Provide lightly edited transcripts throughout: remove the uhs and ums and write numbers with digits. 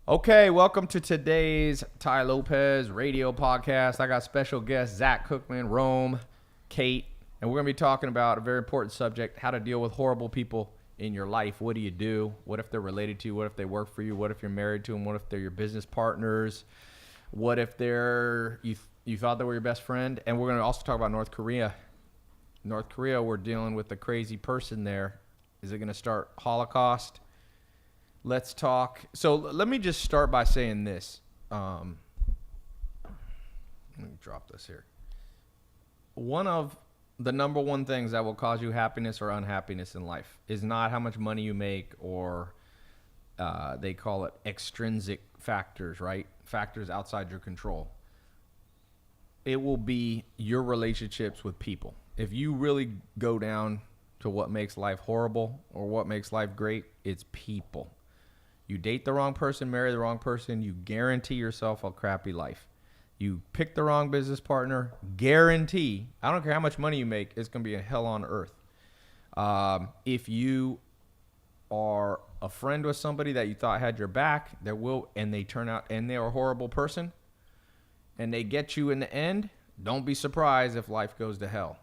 Okay, welcome to today's Ty Lopez radio podcast. I got special guests Zach Cookman, Rome, Kate, and we're going to be talking about a very important subject, how to deal with horrible people in your life. What do you do? What if they're related to you? What if they work for you? What if you're married to them? What if they're your business partners? What if you thought they were your best friend? And we're going to also talk about North Korea. North Korea, we're dealing with a crazy person there. Is it going to start Holocaust? Let's talk. So let me just start by saying this. Let me drop this here. One of the number one things that will cause you happiness or unhappiness in life is not how much money you make or they call it extrinsic factors, right? Factors outside your control. It will be your relationships with people. If you really go down to what makes life horrible or what makes life great, it's people. You date the wrong person, marry the wrong person, you guarantee yourself a crappy life. You pick the wrong business partner, guarantee, I don't care how much money you make, it's going to be a hell on earth. If you are a friend with somebody that you thought had your back, and they turn out, and they're a horrible person, and they get you in the end, don't be surprised if life goes to hell.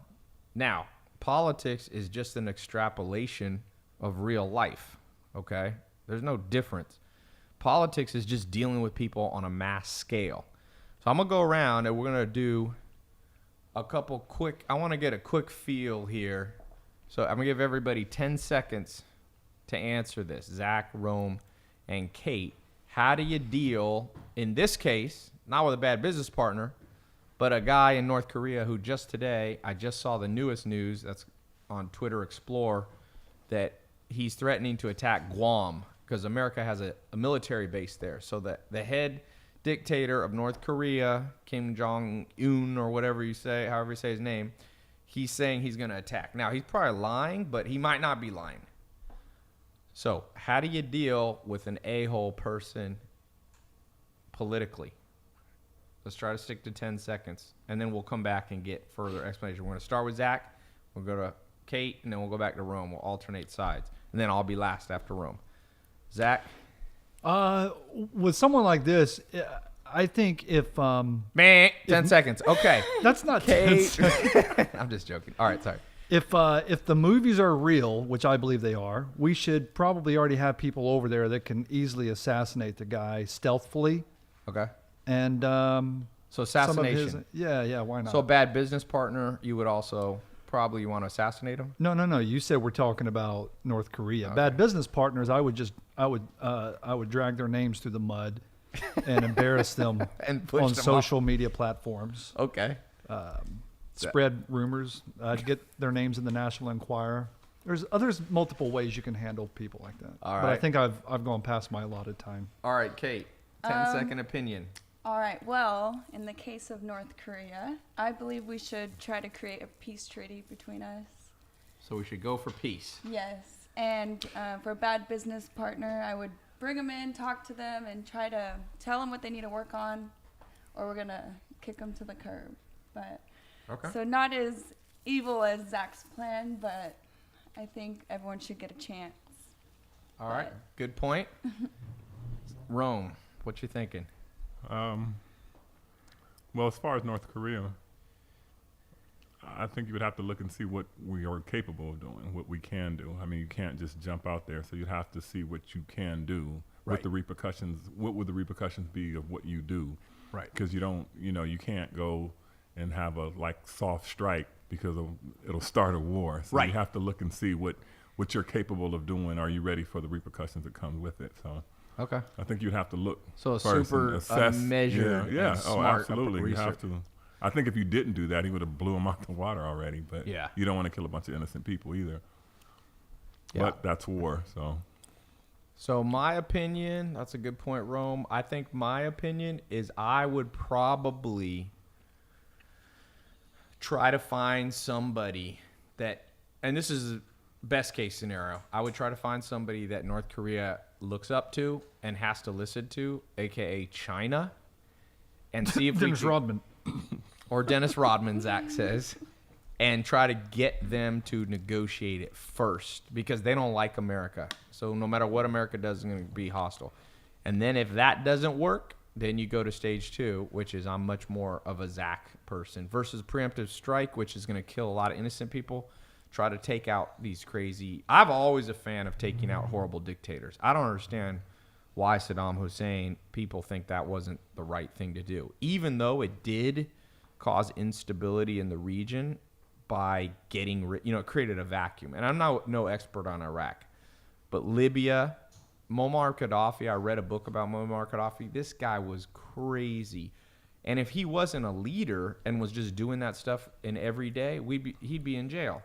Now, politics is just an extrapolation of real life, okay? There's no difference. Politics is just dealing with people on a mass scale. So I'm going to go around and we're going to do a couple quick, I want to get a quick feel here. So I'm going to give everybody 10 seconds to answer this. Zach, Rome, and Kate. How do you deal, in this case, not with a bad business partner, but a guy in North Korea who just today, I just saw the newest news that's on Twitter Explore, that he's threatening to attack Guam because America has a military base there. So that the head dictator of North Korea, Kim Jong-un or whatever you say, however you say his name, he's saying he's going to attack. Now, he's probably lying, but he might not be lying. So how do you deal with an a-hole person politically? Let's try to stick to 10 seconds, and then we'll come back and get further explanation. We're going to start with Zach. We'll go to Kate, and then we'll go back to Rome. We'll alternate sides, and then I'll be last after Rome. Zach? With someone like this, I think if... 10 seconds. Okay. That's not 10 seconds. I'm just joking. All right, sorry. If the movies are real, which I believe they are, we should probably already have people over there that can easily assassinate the guy stealthily. Okay. And so assassination. Yeah, why not? So a bad business partner, you would also probably want to assassinate him? No. You said we're talking about North Korea. Okay. Bad business partners, I would drag their names through the mud and embarrass them and on social media platforms. Okay. Spread rumors. I'd get their names in the National Enquirer. There's multiple ways you can handle people like that. All right. But I think I've gone past my allotted time. All right, Kate. 10-second opinion. All right. Well, in the case of North Korea, I believe we should try to create a peace treaty between us. So we should go for peace. Yes. And for a bad business partner, I would bring them in, talk to them, and try to tell them what they need to work on, or we're going to kick them to the curb. But okay. So not as evil as Zach's plan, but I think everyone should get a chance. All right. Good point. Rome, what you thinking? Well, as far as North Korea, I think you would have to look and see what we are capable of doing, what we can do. I mean, you can't just jump out there, so you'd have to see what you can do. Right. With the repercussions. What would the repercussions be of what you do? Right. Because you can't go and have a soft strike because it'll start a war. So right. You have to look and see what you're capable of doing. Are you ready for the repercussions that come with it? So. Okay. I think you'd have to look. So a first super and assess. measured, Yeah. and Oh, smart absolutely. You research. have to. I think if you didn't do that, he would have blew him out the water already. But yeah. You don't want to kill a bunch of innocent people either. Yeah. But that's war. So my opinion, that's a good point, Rome. I think my opinion is I would probably try to find somebody that, and this is best case scenario, I would try to find somebody that North Korea looks up to and has to listen to, aka China, and see if Dennis Rodman. Or Dennis Rodman, Zach says, and try to get them to negotiate it first because they don't like America. So no matter what America does, it's going to be hostile. And then if that doesn't work, then you go to stage 2, which is I'm much more of a Zach person versus preemptive strike, which is going to kill a lot of innocent people. Try to take out these crazy. I'm always a fan of taking out horrible dictators. I don't understand why Saddam Hussein, people think that wasn't the right thing to do, even though it did cause instability in the region by getting, it created a vacuum. And I'm no expert on Iraq, but Libya, Muammar Gaddafi, I read a book about Muammar Gaddafi. This guy was crazy. And if he wasn't a leader and was just doing that stuff in every day, he'd be in jail.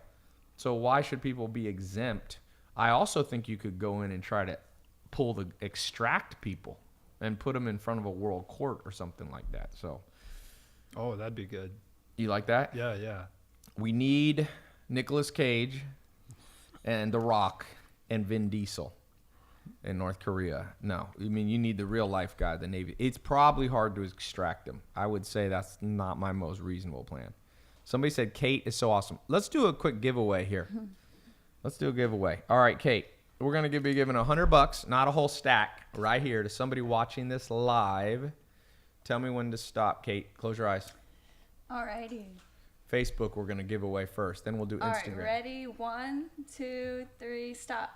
So why should people be exempt? I also think you could go in and try to extract people and put them in front of a world court or something like that. So, Oh, that'd be good. you like that? Yeah. We need Nicolas Cage and The Rock and Vin Diesel in North Korea. No, I mean, you need the real life guy, the Navy. It's probably hard to extract them. I would say that's not my most reasonable plan. Somebody said Kate is so awesome. Let's do a quick giveaway here. Let's do a giveaway. All right, Kate, we're going to be giving $100, not a whole stack, right here to somebody watching this live. Tell me when to stop, Kate. Close your eyes. Alrighty. Facebook, we're going to give away first. Then we'll do All Instagram. right, ready? 1, 2, 3, stop.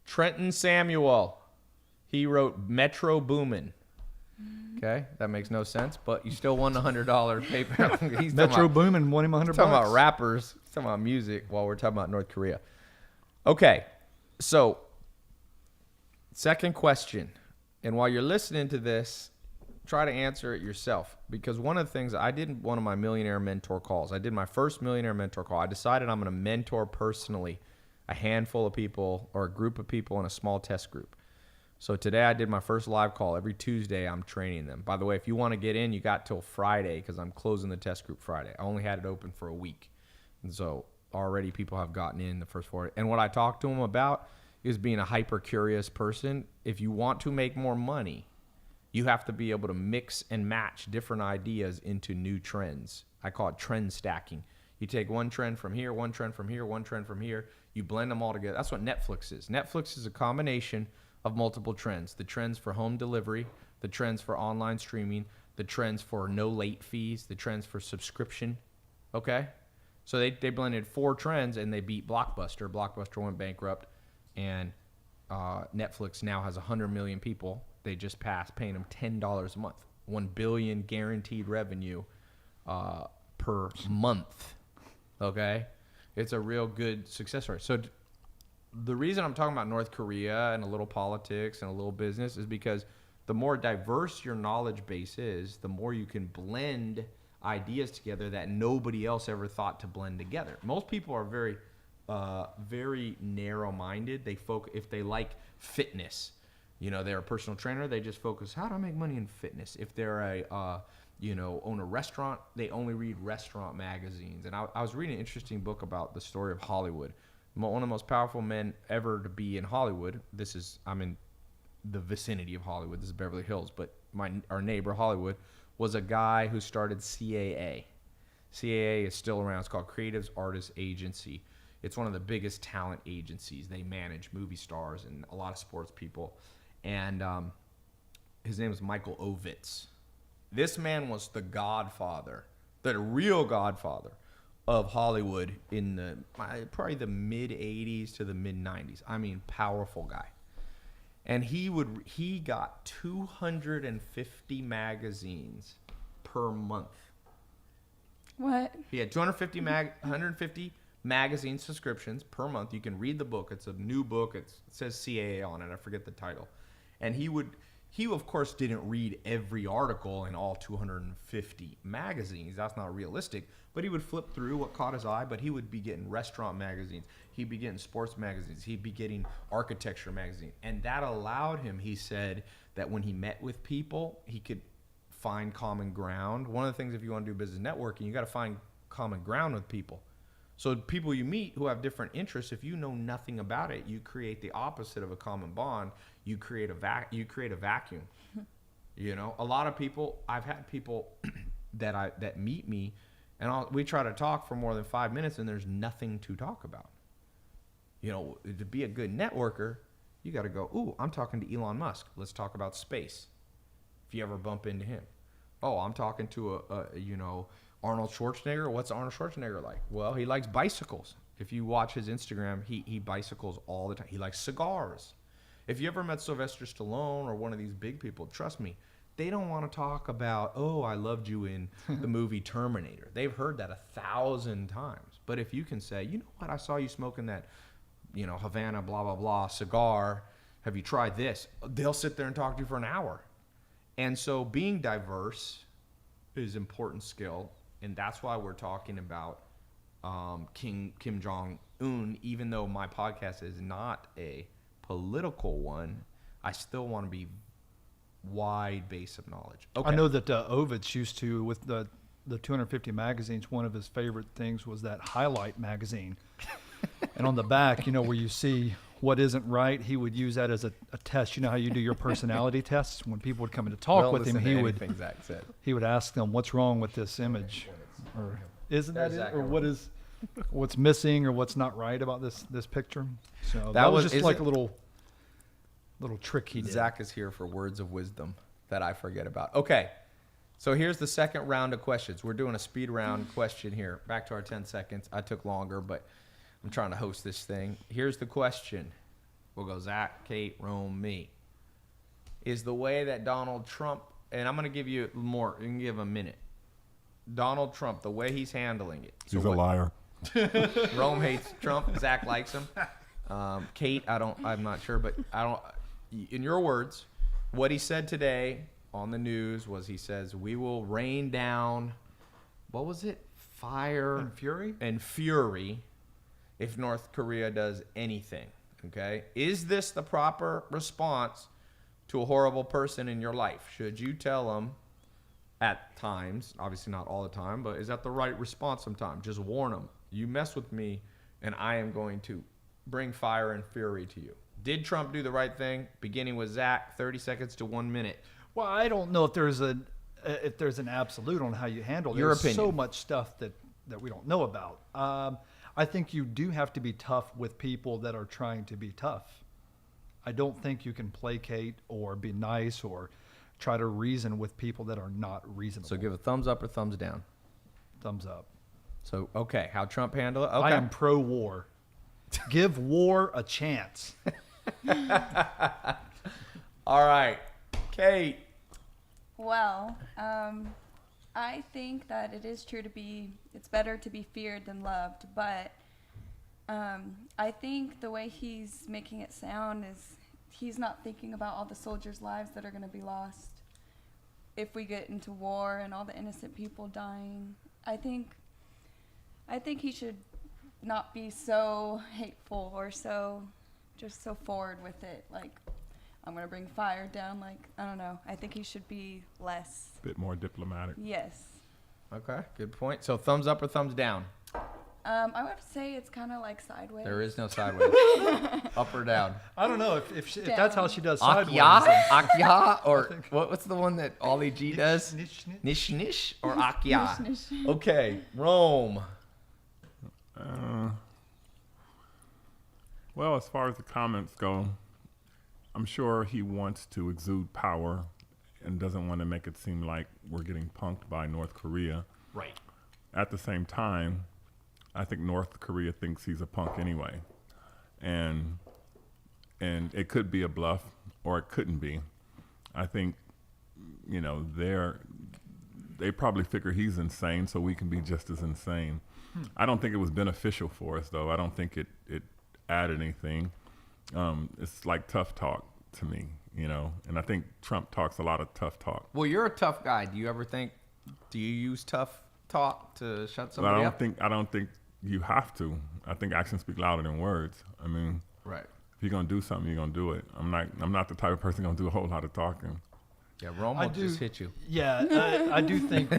Trenton Samuel. He wrote Metro Boomin. Okay, that makes no sense, but you still won the $100 PayPal. He's Metro Boomin won him $100. talking about rappers. He's talking about music while we're talking about North Korea. Okay, so second question, and while you're listening to this, try to answer it yourself, because one of the things I did one of my millionaire mentor calls. I did my first millionaire mentor call. I decided I'm going to mentor personally a handful of people or a group of people in a small test group. So today I did my first live call. Every Tuesday I'm training them. By the way, if you want to get in, you got till Friday because I'm closing the test group Friday. I only had it open for a week. And so already people have gotten in the first 4. And what I talked to them about is being a hyper curious person. If you want to make more money, you have to be able to mix and match different ideas into new trends. I call it trend stacking. You take one trend from here, one trend from here, one trend from here. You blend them all together. That's what Netflix is. Netflix is a combination of multiple trends. The trends for home delivery, the trends for online streaming, the trends for no late fees, the trends for subscription. Okay? So they blended 4 trends and they beat Blockbuster. Blockbuster went bankrupt, and Netflix now has 100 million people. They just passed paying them $10 a month. $1 billion guaranteed revenue per month. Okay? It's a real good success story. So the reason I'm talking about North Korea and a little politics and a little business is because the more diverse your knowledge base is, the more you can blend ideas together that nobody else ever thought to blend together. Most people are very, very narrow-minded. If they like fitness, they're a personal trainer, they just focus, how do I make money in fitness? If they're own a restaurant, they only read restaurant magazines. And I was reading an interesting book about the story of Hollywood. One of the most powerful men ever to be in Hollywood. I'm in the vicinity of Hollywood. This is Beverly Hills, but our neighbor Hollywood was a guy who started CAA. CAA is still around. It's called Creatives Artists Agency. It's one of the biggest talent agencies. They manage movie stars and a lot of sports people. And his name is Michael Ovitz. This man was the godfather, the real godfather of Hollywood in probably the mid 80s to the mid 90s. I mean, powerful guy. And he got 250 magazines per month. What? He had 150 magazine subscriptions per month. You can read the book. It's a new book. It says CAA on it. I forget the title. And he of course didn't read every article in all 250 magazines. That's not realistic. But he would flip through what caught his eye. But he would be getting restaurant magazines. He'd be getting sports magazines. He'd be getting architecture magazine. And that allowed him, he said, that when he met with people, he could find common ground. One of the things, if you want to do business networking, you got to find common ground with people. So people you meet who have different interests, if you know nothing about it, you create the opposite of a common bond. You create a vacuum. A lot of people, I've had people that meet me, and we try to talk for more than 5 minutes, and there's nothing to talk about. To be a good networker, You got to go, ooh, I'm talking to Elon Musk. Let's talk about space. If you ever bump into him. Oh, I'm talking to Arnold Schwarzenegger. What's Arnold Schwarzenegger like? Well, he likes bicycles. If you watch his Instagram, he bicycles all the time. He likes cigars. If you ever met Sylvester Stallone or one of these big people, trust me, they don't want to talk about, oh, I loved you in the movie Terminator. They've heard that 1,000 times. But if you can say, you know what, I saw you smoking that, Havana, blah, blah, blah, cigar. Have you tried this? They'll sit there and talk to you for an hour. And so being diverse is an important skill. And that's why we're talking about Kim Jong-un. Even though my podcast is not a political one, I still want to be wide base of knowledge. Okay. I know that Ovitz used to, with the 250 magazines, one of his favorite things was that highlight magazine. And on the back, where you see what isn't right, he would use that as a test. You know how you do your personality tests? When people would come in to talk with him, he would ask them, what's wrong with this image? Or isn't that it? Or what's missing or what's not right about this picture? So that was just like a little trick he did. Zach is here for words of wisdom that I forget about. Okay. So here's the second round of questions. We're doing a speed round question here. Back to our 10 seconds. I took longer, but I'm trying to host this thing. Here's the question. We'll go Zach, Kate, Rome, me. Is the way that Donald Trump, and I'm going to give you more, you can give a minute. Donald Trump, the way he's handling it. He's a liar. Rome hates Trump. Zach likes him. Kate, I'm not sure, but in your words, what he said today on the news was he says, we will rain down, what was it? Fire and fury if North Korea does anything. Okay. Is this the proper response to a horrible person in your life? Should you tell them at times, obviously not all the time, but is that the right response sometimes? Just warn them. You mess with me and I am going to bring fire and fury to you. Did Trump do the right thing? Beginning with Zach, 30 seconds to 1 minute. Well, I don't know if there's an absolute on how you handle it. Your There's opinion. So much stuff that we don't know about. I think you do have to be tough with people that are trying to be tough. I don't think you can placate or be nice or try to reason with people that are not reasonable. So give a thumbs up or thumbs down. Thumbs up. So, okay, how Trump handle it? Okay. I am pro-war. Give war a chance. All right. Kate. Well, I think that it is true it's better to be feared than loved, but I think the way he's making it sound is he's not thinking about all the soldiers' lives that are going to be lost if we get into war and all the innocent people dying. I think he should not be so hateful or so forward with it. Like, I'm going to bring fire down. Like, I don't know. I think he should be less. A bit more diplomatic. Yes. Okay, good point. So thumbs up or thumbs down? I would say it's kind of like sideways. There is no sideways. Up or down? I don't know if that's how she does sideways. Akya? Akya? Or what's the one that Ollie G does? Nish, nish. Nish nish or Akya? Nish, nish. Okay, Rome. Well, as far as the comments go, I'm sure he wants to exude power and doesn't want to make it seem like we're getting punked by North Korea. Right. At the same time, I think North Korea thinks he's a punk anyway. And it could be a bluff or it couldn't be. I think, they probably figure he's insane so we can be just as insane. I don't think it was beneficial for us, though. I don't think it added anything. It's like tough talk to me, and I think Trump talks a lot of tough talk. Well, you're a tough guy. Do you use tough talk to shut somebody up? I don't think you have to. I think actions speak louder than words. I mean, right. If you're gonna do something, you're gonna do it. I'm not the type of person gonna do a whole lot of talking. Yeah, Rome will just hit you. Yeah, I do think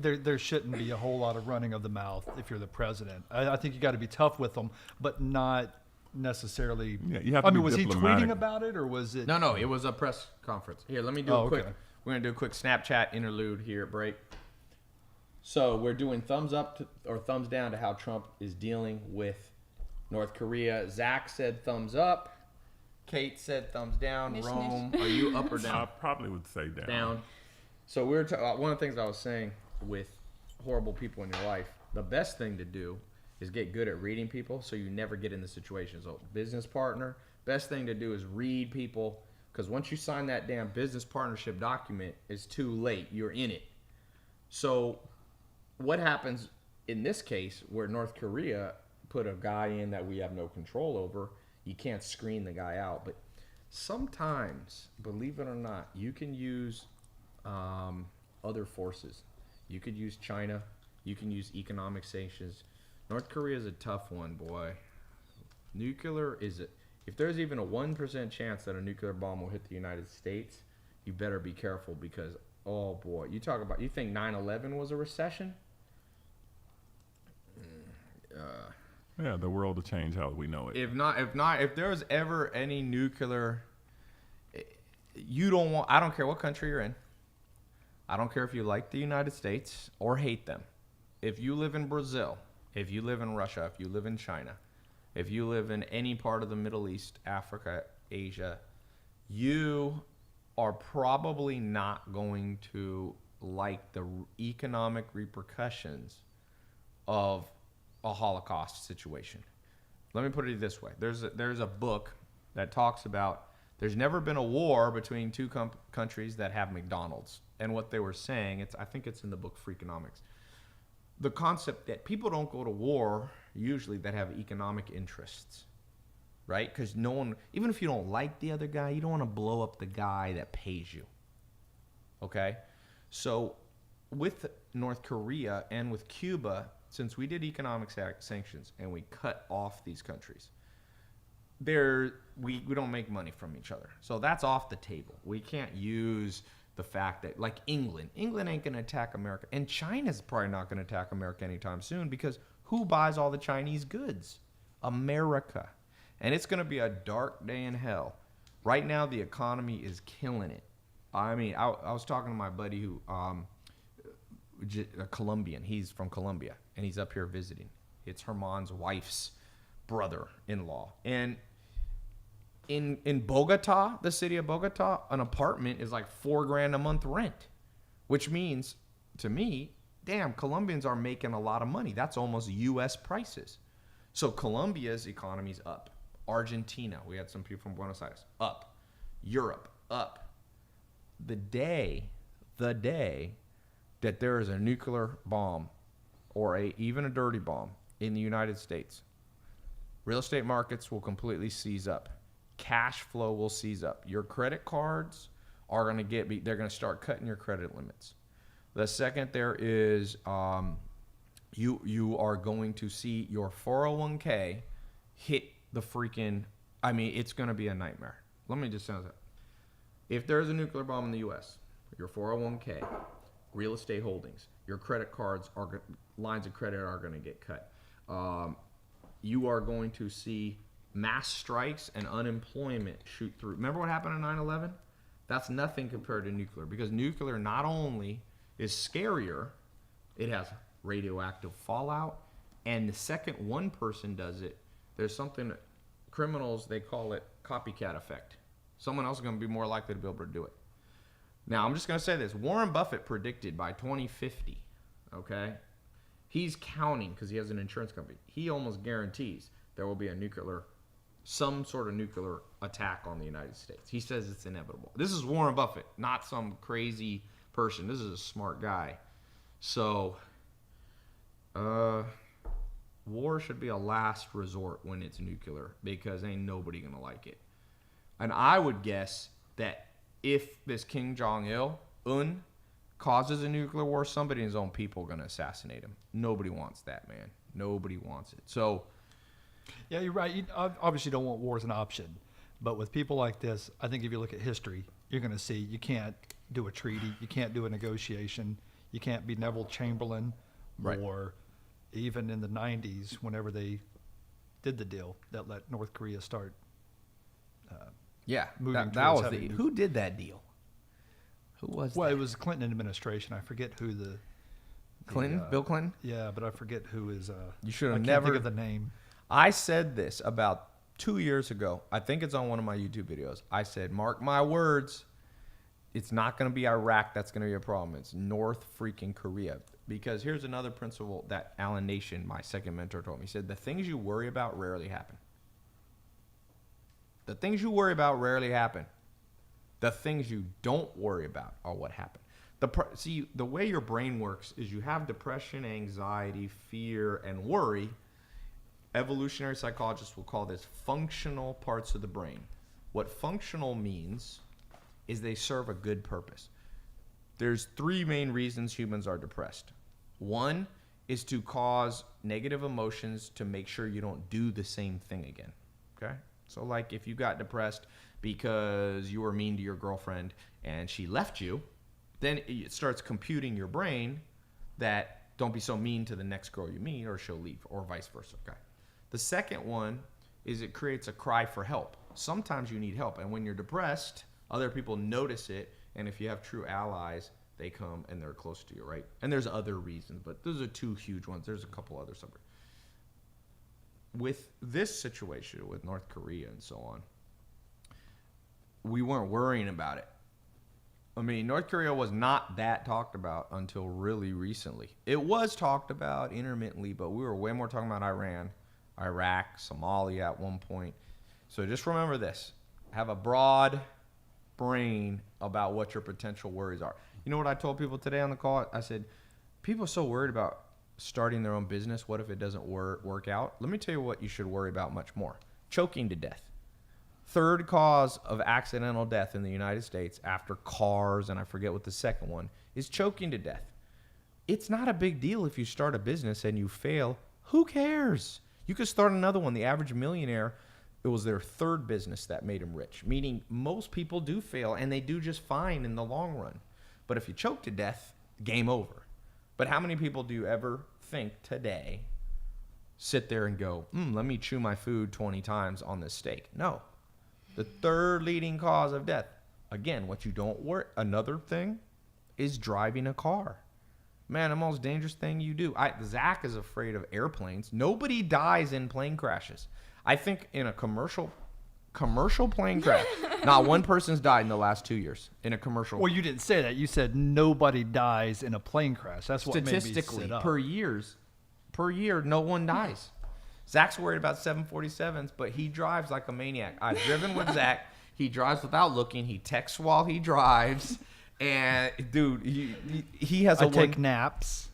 there shouldn't be a whole lot of running of the mouth if you're the president. I think you got to be tough with them, but not necessarily. Yeah, you have to be was diplomatic. he tweeting about it or was it? No, it was a press conference. Here, let me do a quick. We're gonna do a quick Snapchat interlude here. Break. So we're doing thumbs up or thumbs down to how Trump is dealing with North Korea. Zach said thumbs up. Kate said thumbs down. Mish, Rome, mish. are you up or I down? probably would say down. Down. So we were one of the things I was saying with horrible people in your life, the best thing to do is get good at reading people so you never get in the situation. So business partner, best thing to do is read people, because once you sign that damn business partnership document, it's too late. You're in it. So what happens in this case where North Korea put a guy in that we have no control over? You can't screen the guy out, but sometimes, believe it or not, you can use other forces. You could use China. You can use economic sanctions. North Korea is a tough one, boy. Nuclear is it? If there's even a 1% chance that a nuclear bomb will hit the United States, you better be careful because, oh boy, you think 9/11 was a recession? Yeah, the world will change how we know it. If there was ever any nuclear, I don't care what country you're in. I don't care if you like the United States or hate them. If you live in Brazil, if you live in Russia, if you live in China, if you live in any part of the Middle East, Africa, Asia, you are probably not going to like the economic repercussions of a Holocaust situation. Let me put it this way. There's a book that talks about there's never been a war between two countries that have McDonald's. And what they were saying, I think it's in the book Freakonomics. The concept that people don't go to war usually that have economic interests, right? Because no one, even if you don't like the other guy, you don't want to blow up the guy that pays you. Okay? So with North Korea and with Cuba, since we did economic sanctions and we cut off these countries, we don't make money from each other. So that's off the table. We can't use the fact that, like England ain't going to attack America. And China's probably not going to attack America anytime soon because who buys all the Chinese goods? America. And it's going to be a dark day in hell. Right now, the economy is killing it. I mean, I was talking to my buddy who, a Colombian. He's from Colombia, and he's up here visiting. It's Herman's wife's brother-in-law. And in Bogota, the city of Bogota, an apartment is like $4,000 a month rent, which means to me, damn, Colombians are making a lot of money. That's almost U.S. prices. So Colombia's economy's up. Argentina, we had some people from Buenos Aires, up. Europe, up. The day that there is a nuclear bomb or even a dirty bomb in the United States, real estate markets will completely seize up. Cash flow will seize up. Your credit cards are going to they're going to start cutting your credit limits. The second there is, you are going to see your 401k hit the freaking, it's going to be a nightmare. Let me just say that. If there's a nuclear bomb in the U.S., your 401k, real estate holdings, your credit cards, lines of credit are going to get cut. You are going to see mass strikes and unemployment shoot through. Remember what happened on 9/11? That's nothing compared to nuclear, because nuclear not only is scarier, it has radioactive fallout, and the second one person does it, there's something, criminals, they call it copycat effect. Someone else is going to be more likely to be able to do it. Now, I'm just going to say this. Warren Buffett predicted by 2050, okay? He's counting, because he has an insurance company, he almost guarantees there will be some sort of nuclear attack on the United States. He says it's inevitable. This is Warren Buffett, not some crazy person. This is a smart guy. So, war should be a last resort when it's nuclear, because ain't nobody going to like it. And I would guess that if this Kim Jong-un causes a nuclear war, somebody in his own people are going to assassinate him. Nobody wants that, man. Nobody wants it. So, yeah, you're right. You obviously don't want war as an option. But with people like this, I think if you look at history, you're going to see you can't do a treaty. You can't do a negotiation. You can't be Neville Chamberlain. Right. Or even in the 90s, whenever they did the deal that let North Korea start yeah, moving that was towards having who did that deal? Who was Well, that? it was the Clinton administration. I forget who the Clinton? Bill Clinton? Yeah, but I forget who is. You should have I can't never think of the name. I said this about 2 years ago, I think it's on one of my YouTube videos, I said, mark my words, it's not going to be Iraq that's going to be a problem. It's North freaking Korea. Because here's another principle that Alan Nation, my second mentor, told me. He said, the things you worry about rarely happen. The things you worry about rarely happen. The things you don't worry about are what happen. See, the way your brain works is you have depression, anxiety, fear, and worry. Evolutionary psychologists will call this functional parts of the brain. What functional means is they serve a good purpose. There's 3 main reasons humans are depressed. One is to cause negative emotions to make sure you don't do the same thing again. Okay? So like if you got depressed because you were mean to your girlfriend and she left you, then it starts computing your brain that don't be so mean to the next girl you meet or she'll leave, or vice versa. Okay. The second one is it creates a cry for help. Sometimes you need help, and when you're depressed, other people notice it, and if you have true allies, they come and they're close to you, right? And there's other reasons, but those are 2 huge ones. There's a couple others. With this situation with North Korea and so on, we weren't worrying about it. I mean, North Korea was not that talked about until really recently. It was talked about intermittently, but we were way more talking about Iran, Iraq, Somalia at one point. So just remember this. Have a broad brain about what your potential worries are. You know what I told people today on the call? I said, people are so worried about starting their own business. What if it doesn't work out? Let me tell you what you should worry about much more. Choking to death. 3rd cause of accidental death in the United States after cars, and I forget what the second one, is choking to death. It's not a big deal if you start a business and you fail. Who cares? You could start another one. The average millionaire, it was their 3rd business that made them rich, meaning most people do fail, and they do just fine in the long run. But if you choke to death, game over. But how many people do you ever think today sit there and go, let me chew my food 20 times on this steak? No. The 3rd leading cause of death. Again, what you don't worry. Another thing is driving a car. Man, the most dangerous thing you do. Zach is afraid of airplanes. Nobody dies in plane crashes. I think in a commercial plane crash, not one person's died in the last 2 years in a commercial. Well, you didn't say that. You said nobody dies in a plane crash. That's what statistically made me sit up. per year, no one dies. Zach's worried about 747s, but he drives like a maniac. I've driven with Zach. He drives without looking. He texts while he drives. And, dude, he has I take naps.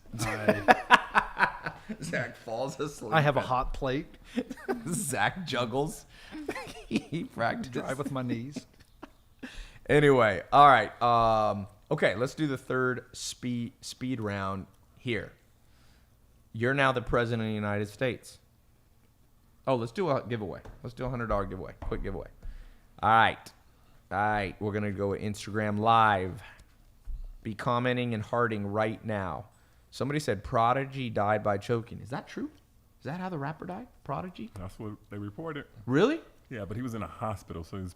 Zach falls asleep. I have a hot plate. Zach juggles. He practices. Drive with my knees. Anyway, all right. Okay, let's do the 3rd speed round here. You're now the president of the United States. Oh, let's do a giveaway. Let's do a $100 giveaway. Quick giveaway. All right. We're going to go with Instagram Live. Be commenting and hearting right now. Somebody said Prodigy died by choking. Is that true? Is that how the rapper died? Prodigy? That's what they reported. Really? Yeah, but he was in a hospital, so he was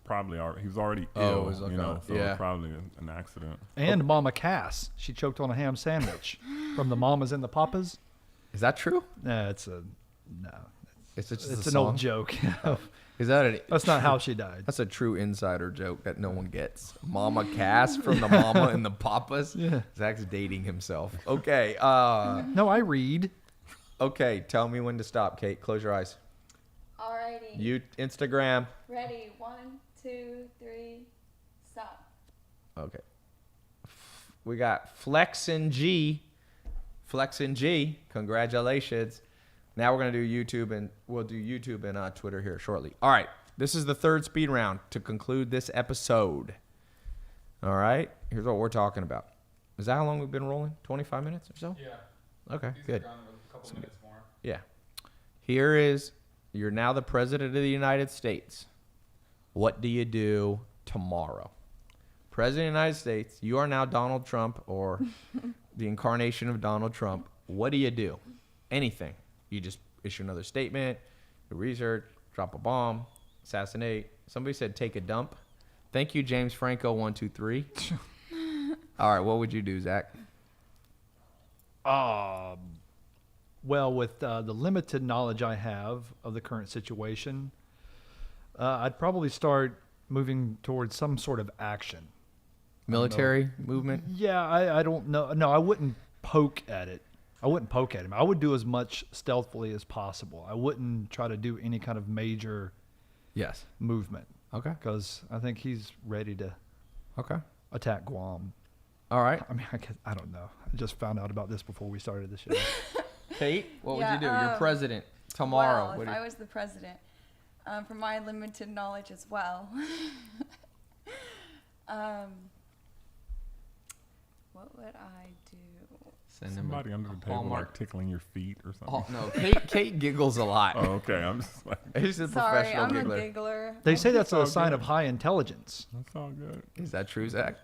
already Oh, ill, it was like so yeah. it was probably an accident. And Mama Cass. She choked on a ham sandwich from the Mamas and the Papas. Is that true? No. It's just It's a an song? old joke. Is that an? That's not how she died. That's a true insider joke that no one gets. Mama Cass from the Mama and the Papas. Yeah. Zach's dating himself. Okay. No, I read. Okay. Tell me when to stop, Kate. Close your eyes. Alrighty. You Instagram. Ready? 1, 2, 3, stop. Okay. We got Flexin' G. Congratulations. Now we're going to do YouTube, and we'll do YouTube and Twitter here shortly. All right. This is the 3rd speed round to conclude this episode. All right. Here's what we're talking about. Is that how long we've been rolling? 25 minutes or so? Yeah. Okay, These good. are gone with a couple minutes more. Yeah. Here is, you're now the president of the United States. What do you do tomorrow? President of the United States, you are now Donald Trump, or the incarnation of Donald Trump. What do you do? Anything. You just issue another statement, do research, drop a bomb, assassinate. Somebody said take a dump. Thank you, James Franco 123. All right, what would you do, Zach? Well, with the limited knowledge I have of the current situation, I'd probably start moving towards some sort of action. Military movement. Yeah, I don't know. No, I wouldn't poke at it. I wouldn't poke at him. I would do as much stealthily as possible. I wouldn't try to do any kind of major Yes. movement Okay. because I think he's ready to Okay. attack Guam. All right. I mean, I don't know. I just found out about this before we started the show. Kate, what would Yeah, you do? You're president tomorrow. Well, What if do you- I was the president, from my limited knowledge as well, what would I do? Send him Somebody a under the table Hallmark. like tickling your feet or something. Oh, no, Kate giggles a lot. Oh, okay. I'm just like, He's a Sorry, professional I'm giggler. a giggler. They say that's all a sign good. of high intelligence. that's all good. Is that true, Zach?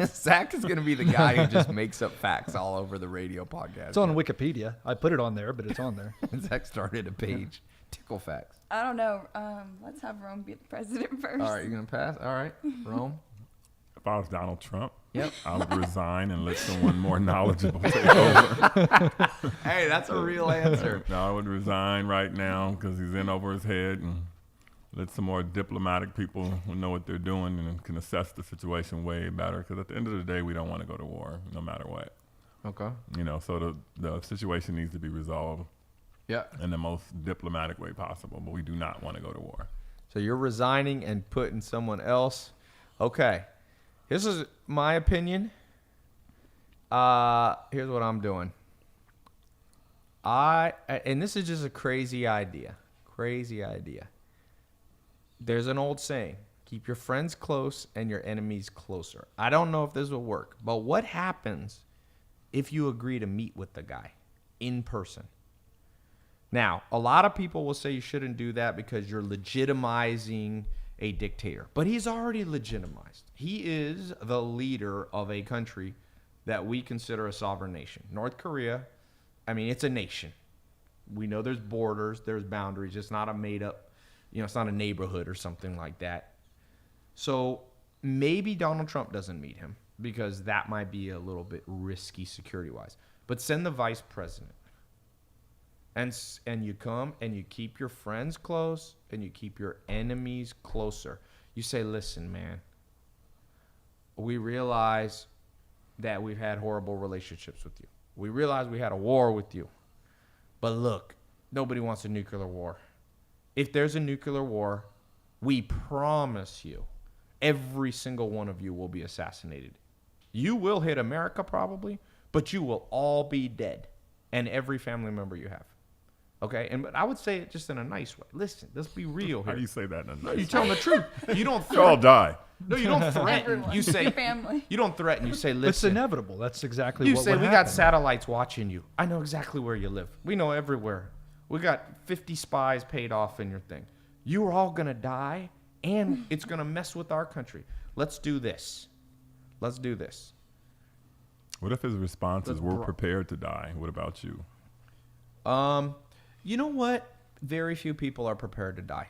Zach is going to be the guy who just makes up facts all over the radio podcast. It's on Wikipedia. I put it on there, but it's on there. Zach started a page. Tickle facts. I don't know. Let's have Rome be the president first. All right, you're going to pass? All right. Rome? If I was Donald Trump, Yep. I would resign and let someone more knowledgeable take over. Hey, that's a real answer. No, I would resign right now because he's in over his head, and let some more diplomatic people who know what they're doing and can assess the situation way better. Because at the end of the day, we don't want to go to war, no matter what. Okay. You know, so the situation needs to be resolved Yeah. in the most diplomatic way possible. But we do not want to go to war. So you're resigning and putting someone else. Okay. This is my opinion. Here's what I'm doing. And this is just a crazy idea. Crazy idea. There's an old saying, keep your friends close and your enemies closer. I don't know if this will work, but what happens if you agree to meet with the guy in person? Now, a lot of people will say you shouldn't do that because you're legitimizing a dictator. But he's already legitimized. He is the leader of a country that we consider a sovereign nation. North Korea, I mean, it's a nation. We know there's borders, there's boundaries. It's not a made up, it's not a neighborhood or something like that. So maybe Donald Trump doesn't meet him because that might be a little bit risky security-wise. But send the vice president. And you come and you keep your friends close and you keep your enemies closer. You say, listen, man, we realize that we've had horrible relationships with you. We realize we had a war with you. But look, nobody wants a nuclear war. If there's a nuclear war, we promise you, every single one of you will be assassinated. You will hit America probably, but you will all be dead. And every family member you have. Okay, but I would say it just in a nice way. Listen, let's be real How here. do you say that? No, you tell them the truth. You don't You all threaten. die. No, you don't threaten. Everyone. You say Your family. You don't threaten. You say, It's listen. inevitable. That's exactly You what say would we happen. got satellites watching you. I know exactly where you live. We know everywhere. We got 50 spies paid off in your thing. You are all gonna die, and it's gonna mess with our country. Let's do this. Let's do this. What if his response is, Let's we're bro- prepared to die? What about you? You know what? Very few people are prepared to die.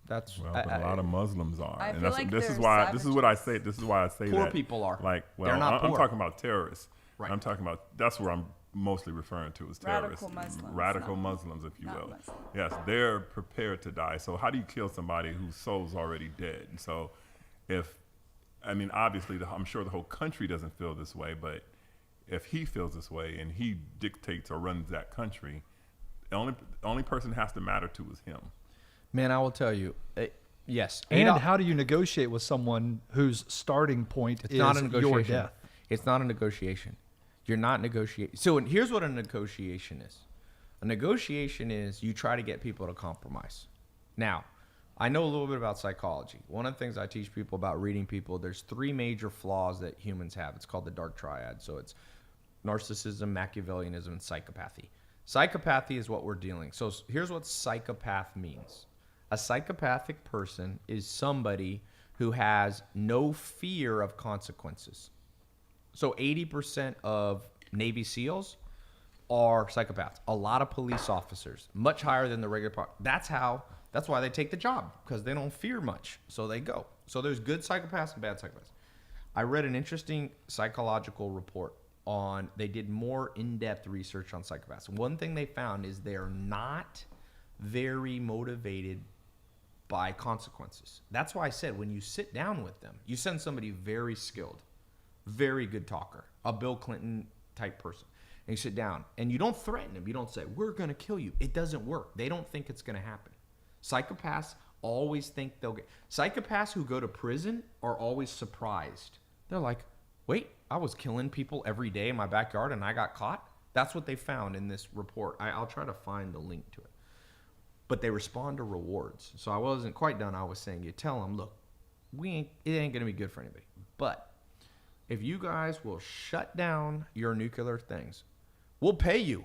That's Well, but a lot of Muslims are, I and feel that's like this is they're why this is what I say. savages. This is why I say Poor that people are. like. Well, They're not I'm poor. talking about terrorists. Right. I'm talking about that's where I'm mostly referring to as terrorists. Radical Muslims, Radical not- Muslims, if you not will. Muslims. Yes, they're prepared to die. So how do you kill somebody whose soul's already dead? And so, obviously, I'm sure the whole country doesn't feel this way, but if he feels this way and he dictates or runs that country, the only person that has to matter to is him. Man, I will tell you. Yes. And Adolf- how do you negotiate with someone whose starting point It's is not a your negotiation. death? It's not a negotiation. You're not negotiating. So here's what a negotiation is. A negotiation is you try to get people to compromise. Now, I know a little bit about psychology. One of the things I teach people about reading people, there's 3 major flaws that humans have. It's called the dark triad. So it's narcissism, Machiavellianism, and psychopathy. Psychopathy is what we're dealing. So here's what psychopath means. A psychopathic person is somebody who has no fear of consequences. So 80% of Navy SEALs are psychopaths. A lot of police officers, much higher than the regular. That's why they take the job, because they don't fear much. So they go. So there's good psychopaths and bad psychopaths. I read an interesting psychological report they did more in-depth research on psychopaths. One thing they found is they're not very motivated by consequences. That's why I said when you sit down with them, you send somebody very skilled, very good talker, a Bill Clinton type person, and you sit down and you don't threaten them. You don't say, we're going to kill you. It doesn't work. They don't think it's going to happen. Psychopaths always think they'll get. Psychopaths who go to prison are always surprised. They're like, wait, I was killing people every day in my backyard and I got caught? That's what they found in this report. I'll try to find the link to it. But they respond to rewards. So I wasn't quite done. I was saying, you tell them, look, it ain't going to be good for anybody. But if you guys will shut down your nuclear things, we'll pay you.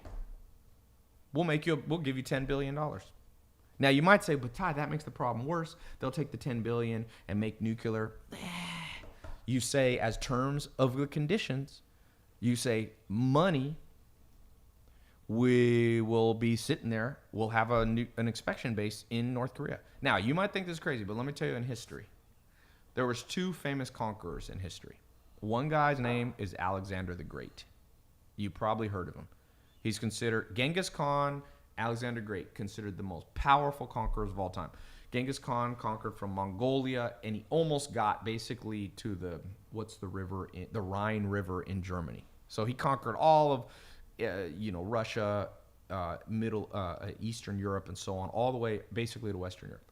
We'll give you $10 billion. Now you might say, but Ty, that makes the problem worse. They'll take the $10 billion and make nuclear. You say, as terms of the conditions, you say money. We will be sitting there. We'll have an inspection base in North Korea. Now, you might think this is crazy, but let me tell you in history. There was 2 famous conquerors in history. One guy's name is Alexander the Great. You probably heard of him. He's considered Genghis Khan, Alexander the Great, considered the most powerful conquerors of all time. Genghis Khan conquered from Mongolia, and he almost got basically to the Rhine River in Germany. So he conquered all of Russia, Eastern Europe, and so on, all the way basically to Western Europe.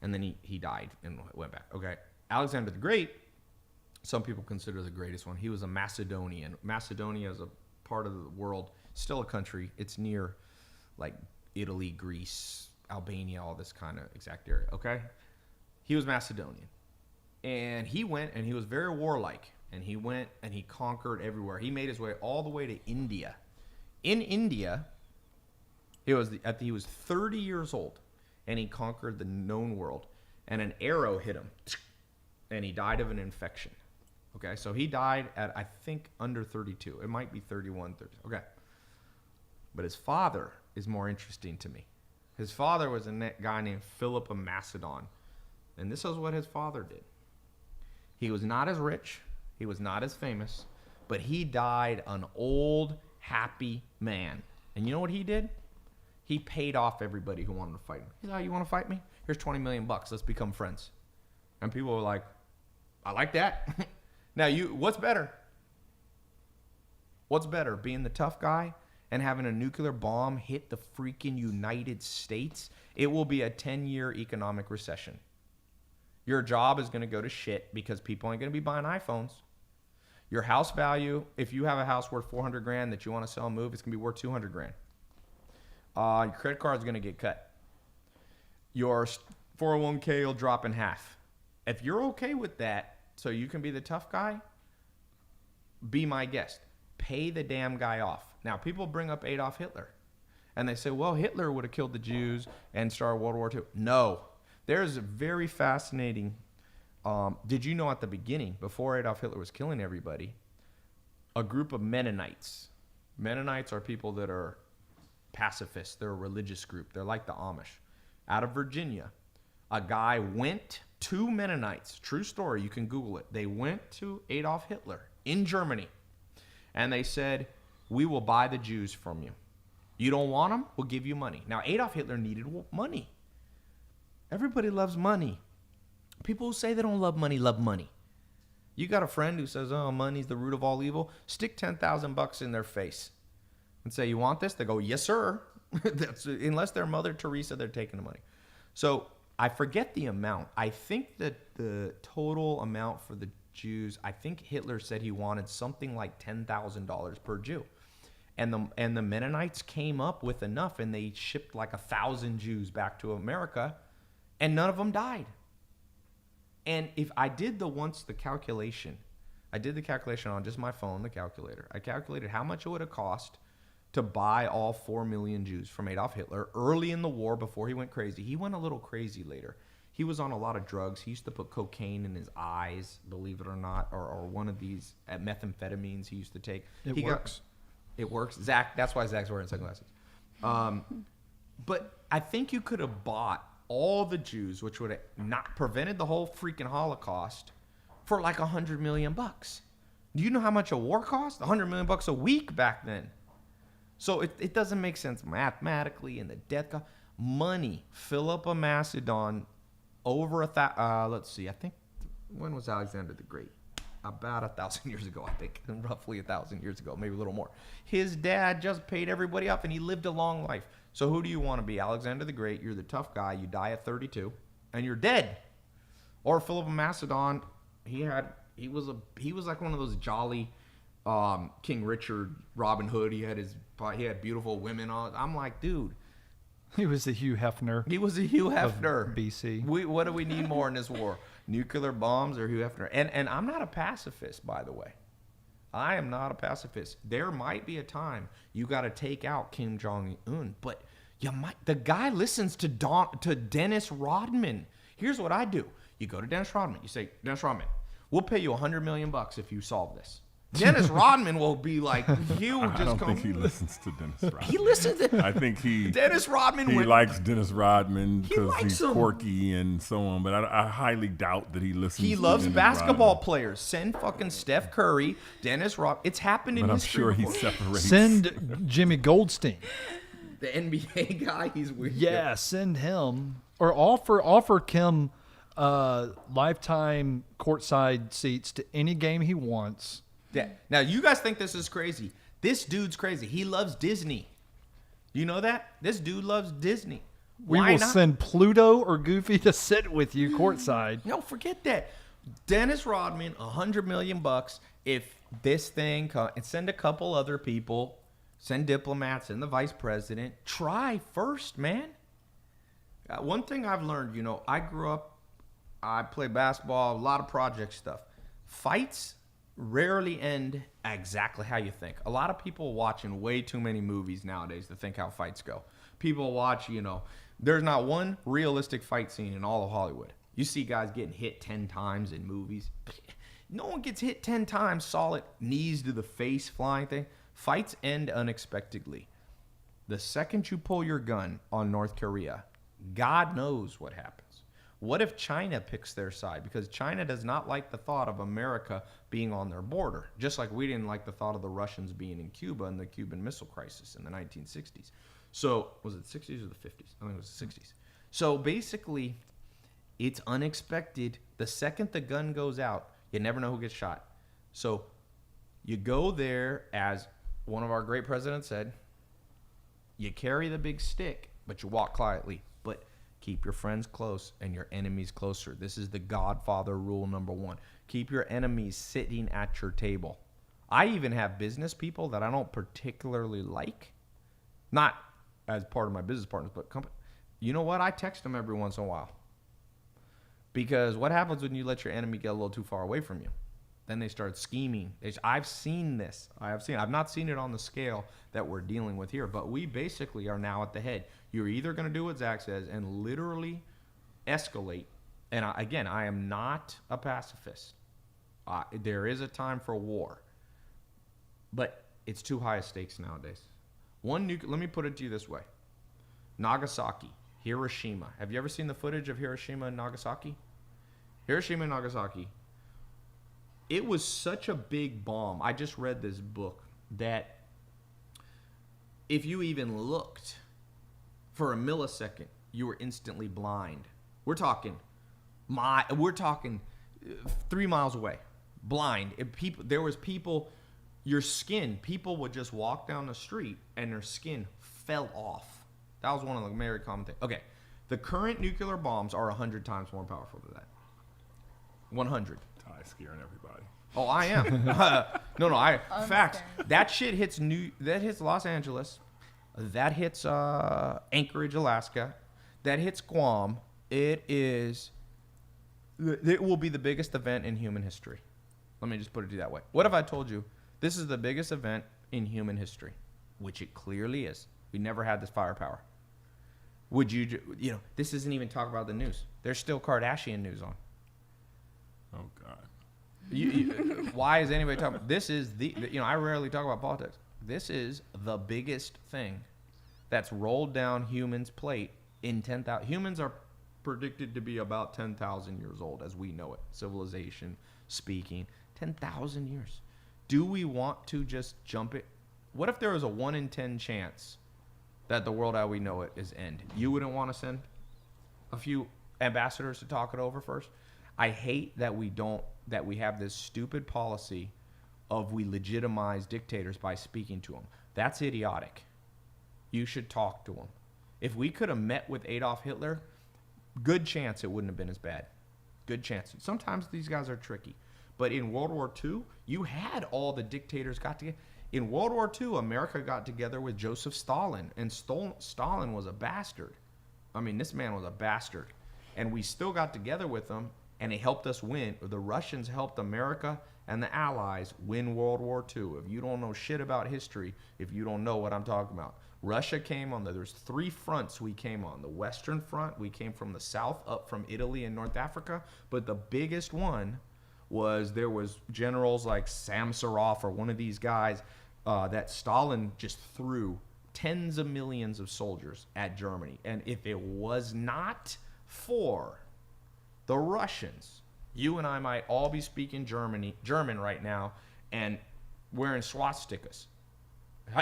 And then he died and went back. Okay. Alexander the Great, some people consider the greatest one. He was a Macedonian. Macedonia is a part of the world, still a country. It's near like Italy, Greece, Albania, all this kind of exact area. Okay. He was Macedonian. And he went and he was very warlike. And he went and he conquered everywhere. He made his way all the way to India. In India, he was 30 years old, and he conquered the known world. And an arrow hit him, and he died of an infection. Okay, so he died at, I think, under 32. It might be 31, 30. Okay. But his father is more interesting to me. His father was a guy named Philip of Macedon. And this is what his father did. He was not as rich. He was not as famous. But he died an old, happy man. And you know what he did? He paid off everybody who wanted to fight him. He said, oh, you want to fight me? Here's $20 million. Let's become friends. And people were like, I like that. Now, what's better? What's better, being the tough guy and having a nuclear bomb hit the freaking United States? It will be a 10-year economic recession. Your job is going to go to shit because people ain't going to be buying iPhones. Your house value, if you have a house worth $400,000 that you want to sell and move, it's going to be worth $200,000. Your credit card is going to get cut. Your 401k will drop in half. If you're okay with that, so you can be the tough guy, be my guest. Pay the damn guy off. Now, people bring up Adolf Hitler, and they say, well, Hitler would have killed the Jews and started World War II. No. There's a very fascinating... did you know at the beginning, before Adolf Hitler was killing everybody, a group of Mennonites. Mennonites are people that are pacifists. They're a religious group. They're like the Amish. Out of Virginia, a guy went to Mennonites. True story. You can Google it. They went to Adolf Hitler in Germany, and they said, we will buy the Jews from you. You don't want them? We'll give you money. Now, Adolf Hitler needed money. Everybody loves money. People who say they don't love money. You got a friend who says, oh, money's the root of all evil. Stick $10,000 in their face and say, you want this? They go, yes, sir. Unless they're Mother Teresa, they're taking the money. So I forget the amount. I think that the total amount for the Jews, I think Hitler said he wanted something like $10,000 per Jew. And the Mennonites came up with enough, and they shipped like 1,000 Jews back to America, and none of them died. And if I did the calculation on just my phone, the calculator. I calculated how much it would have cost to buy all 4 million Jews from Adolf Hitler early in the war before he went crazy. He went a little crazy later. He was on a lot of drugs. He used to put cocaine in his eyes, believe it or not, or one of these methamphetamines he used to take. It works. It works. Zach, that's why Zach's wearing sunglasses. But I think you could have bought all the Jews, which would have not prevented the whole freaking Holocaust, for like $100 million. Do you know how much a war cost? $100 million a week back then. So it doesn't make sense mathematically, and the death cost. Money. Philip of Macedon let's see, I think, when was Alexander the Great? About 1,000 years ago, I think. Roughly 1,000 years ago, maybe a little more. His dad just paid everybody off, and he lived a long life. So who do you want to be? Alexander the Great. You're the tough guy. You die at 32, and you're dead. Or Philip of Macedon. He was like one of those jolly King Richard, Robin Hood. He had beautiful women on. I'm like, dude. He was the Hugh Hefner. He was a Hugh Hefner. BC. What do we need more in this war? Nuclear bombs or Hugh Hefner? And I'm not a pacifist, by the way. I am not a pacifist. There might be a time you got to take out Kim Jong-un, but the guy listens to Dennis Rodman. Here's what I do. You go to Dennis Rodman. You say, Dennis Rodman, we'll pay you $100 million if you solve this. Dennis Rodman will be like, I don't think he listens to Dennis Rodman. He listens to. I think Dennis Rodman. He likes Dennis Rodman because likes he's him. quirky and so on. But I highly doubt that he listens. He to loves Dennis basketball Rodman. players. Send fucking Steph Curry, Dennis Rodman. It's happened in But I'm history sure he before. separates. Send Jimmy Goldstein. The NBA guy. He's weird. Yeah, send him. Or offer Kim lifetime courtside seats to any game he wants. Yeah. Now, you guys think this is crazy. This dude's crazy. He loves Disney. You know that? This dude loves Disney. We Why will not? send Pluto or Goofy to sit with you courtside. No, forget that. Dennis Rodman, $100 million. If this thing and send a couple other people, send diplomats and the vice president. Try first, man. One thing I've learned, I grew up. I played basketball, a lot of project stuff. Fights rarely end exactly how you think. A lot of people watching way too many movies nowadays to think how fights go. People watch, there's not one realistic fight scene in all of Hollywood. You see guys getting hit 10 times in movies. No one gets hit 10 times, solid knees to the face, flying thing. Fights end unexpectedly. The second you pull your gun on North Korea, God knows what happens. What if China picks their side? Because China does not like the thought of America being on their border, just like we didn't like the thought of the Russians being in Cuba and the Cuban Missile Crisis in the 1960s. So, was it the 60s or the 50s? I think it was the 60s. So, basically, it's unexpected. The second the gun goes out, you never know who gets shot. So, you go there, as one of our great presidents said, you carry the big stick, but you walk quietly. But keep your friends close and your enemies closer. This is the Godfather rule number 1. Keep your enemies sitting at your table. I even have business people that I don't particularly like. Not as part of my business partners, but company. You know what? I text them every once in a while. Because what happens when you let your enemy get a little too far away from you? Then they start scheming. I've seen this. I've not seen it on the scale that we're dealing with here, but we basically are now at the head. You're either going to do what Zach says and literally escalate. And I am not a pacifist. There is a time for war, but it's too high a stakes nowadays. Let me put it to you this way. Nagasaki, Hiroshima. Have you ever seen the footage of Hiroshima and Nagasaki? Hiroshima and Nagasaki. It was such a big bomb. I just read this book that if you even looked for a millisecond, you were instantly blind. We're talking 3 miles away, blind. There was people, people would just walk down the street and their skin fell off. That was one of the very common things. Okay, the current nuclear bombs are 100 times more powerful than that. 100. Ty scaring everybody. Oh, I am. No. Facts. That shit hits Los Angeles. That hits Anchorage, Alaska. That hits Guam. It will be the biggest event in human history. Let me just put it that way. What if I told you this is the biggest event in human history, which it clearly is. We never had this firepower. Would you this isn't even talk about the news. There's still Kardashian news on. Oh, God. Why is anybody talking about this? Is I rarely talk about politics. This is the biggest thing that's rolled down humans' plate in 10,000. Humans are predicted to be about 10,000 years old as we know it, civilization speaking. 10,000 years. Do we want to just jump it? What if there was a 1 in 10 chance that the world as we know it is end? You wouldn't want to send a few ambassadors to talk it over first. I hate that we have this stupid policy of we legitimize dictators by speaking to them. That's idiotic. You should talk to them. If we could have met with Adolf Hitler, good chance it wouldn't have been as bad. Good chance. Sometimes these guys are tricky. But in World War II, you had all the dictators got together. In World War II, America got together with Joseph Stalin, and Stalin was a bastard. I mean, this man was a bastard. And we still got together with him, and it helped us win. The Russians helped America and the Allies win World War II. If you don't know shit about history, if you don't know what I'm talking about. Russia came on there's 3 fronts we came on. The Western Front, we came from the south, up from Italy and North Africa. But the biggest one was there was generals like Samsonov or one of these guys that Stalin just threw tens of millions of soldiers at Germany. And if it was not for the Russians, you and I might all be speaking German right now and wearing swastikas.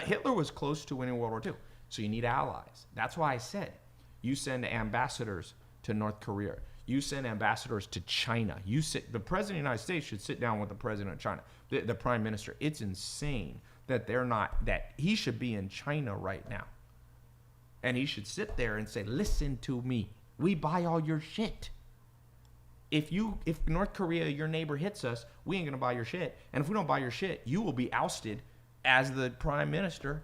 Hitler was close to winning World War II, so you need allies. That's why I said you send ambassadors to North Korea. You send ambassadors to China. The president of the United States should sit down with the president of China, the prime minister. It's insane that that he should be in China right now. And he should sit there and say, listen to me. We buy all your shit. If North Korea, your neighbor, hits us, we ain't going to buy your shit. And if we don't buy your shit, you will be ousted as the prime minister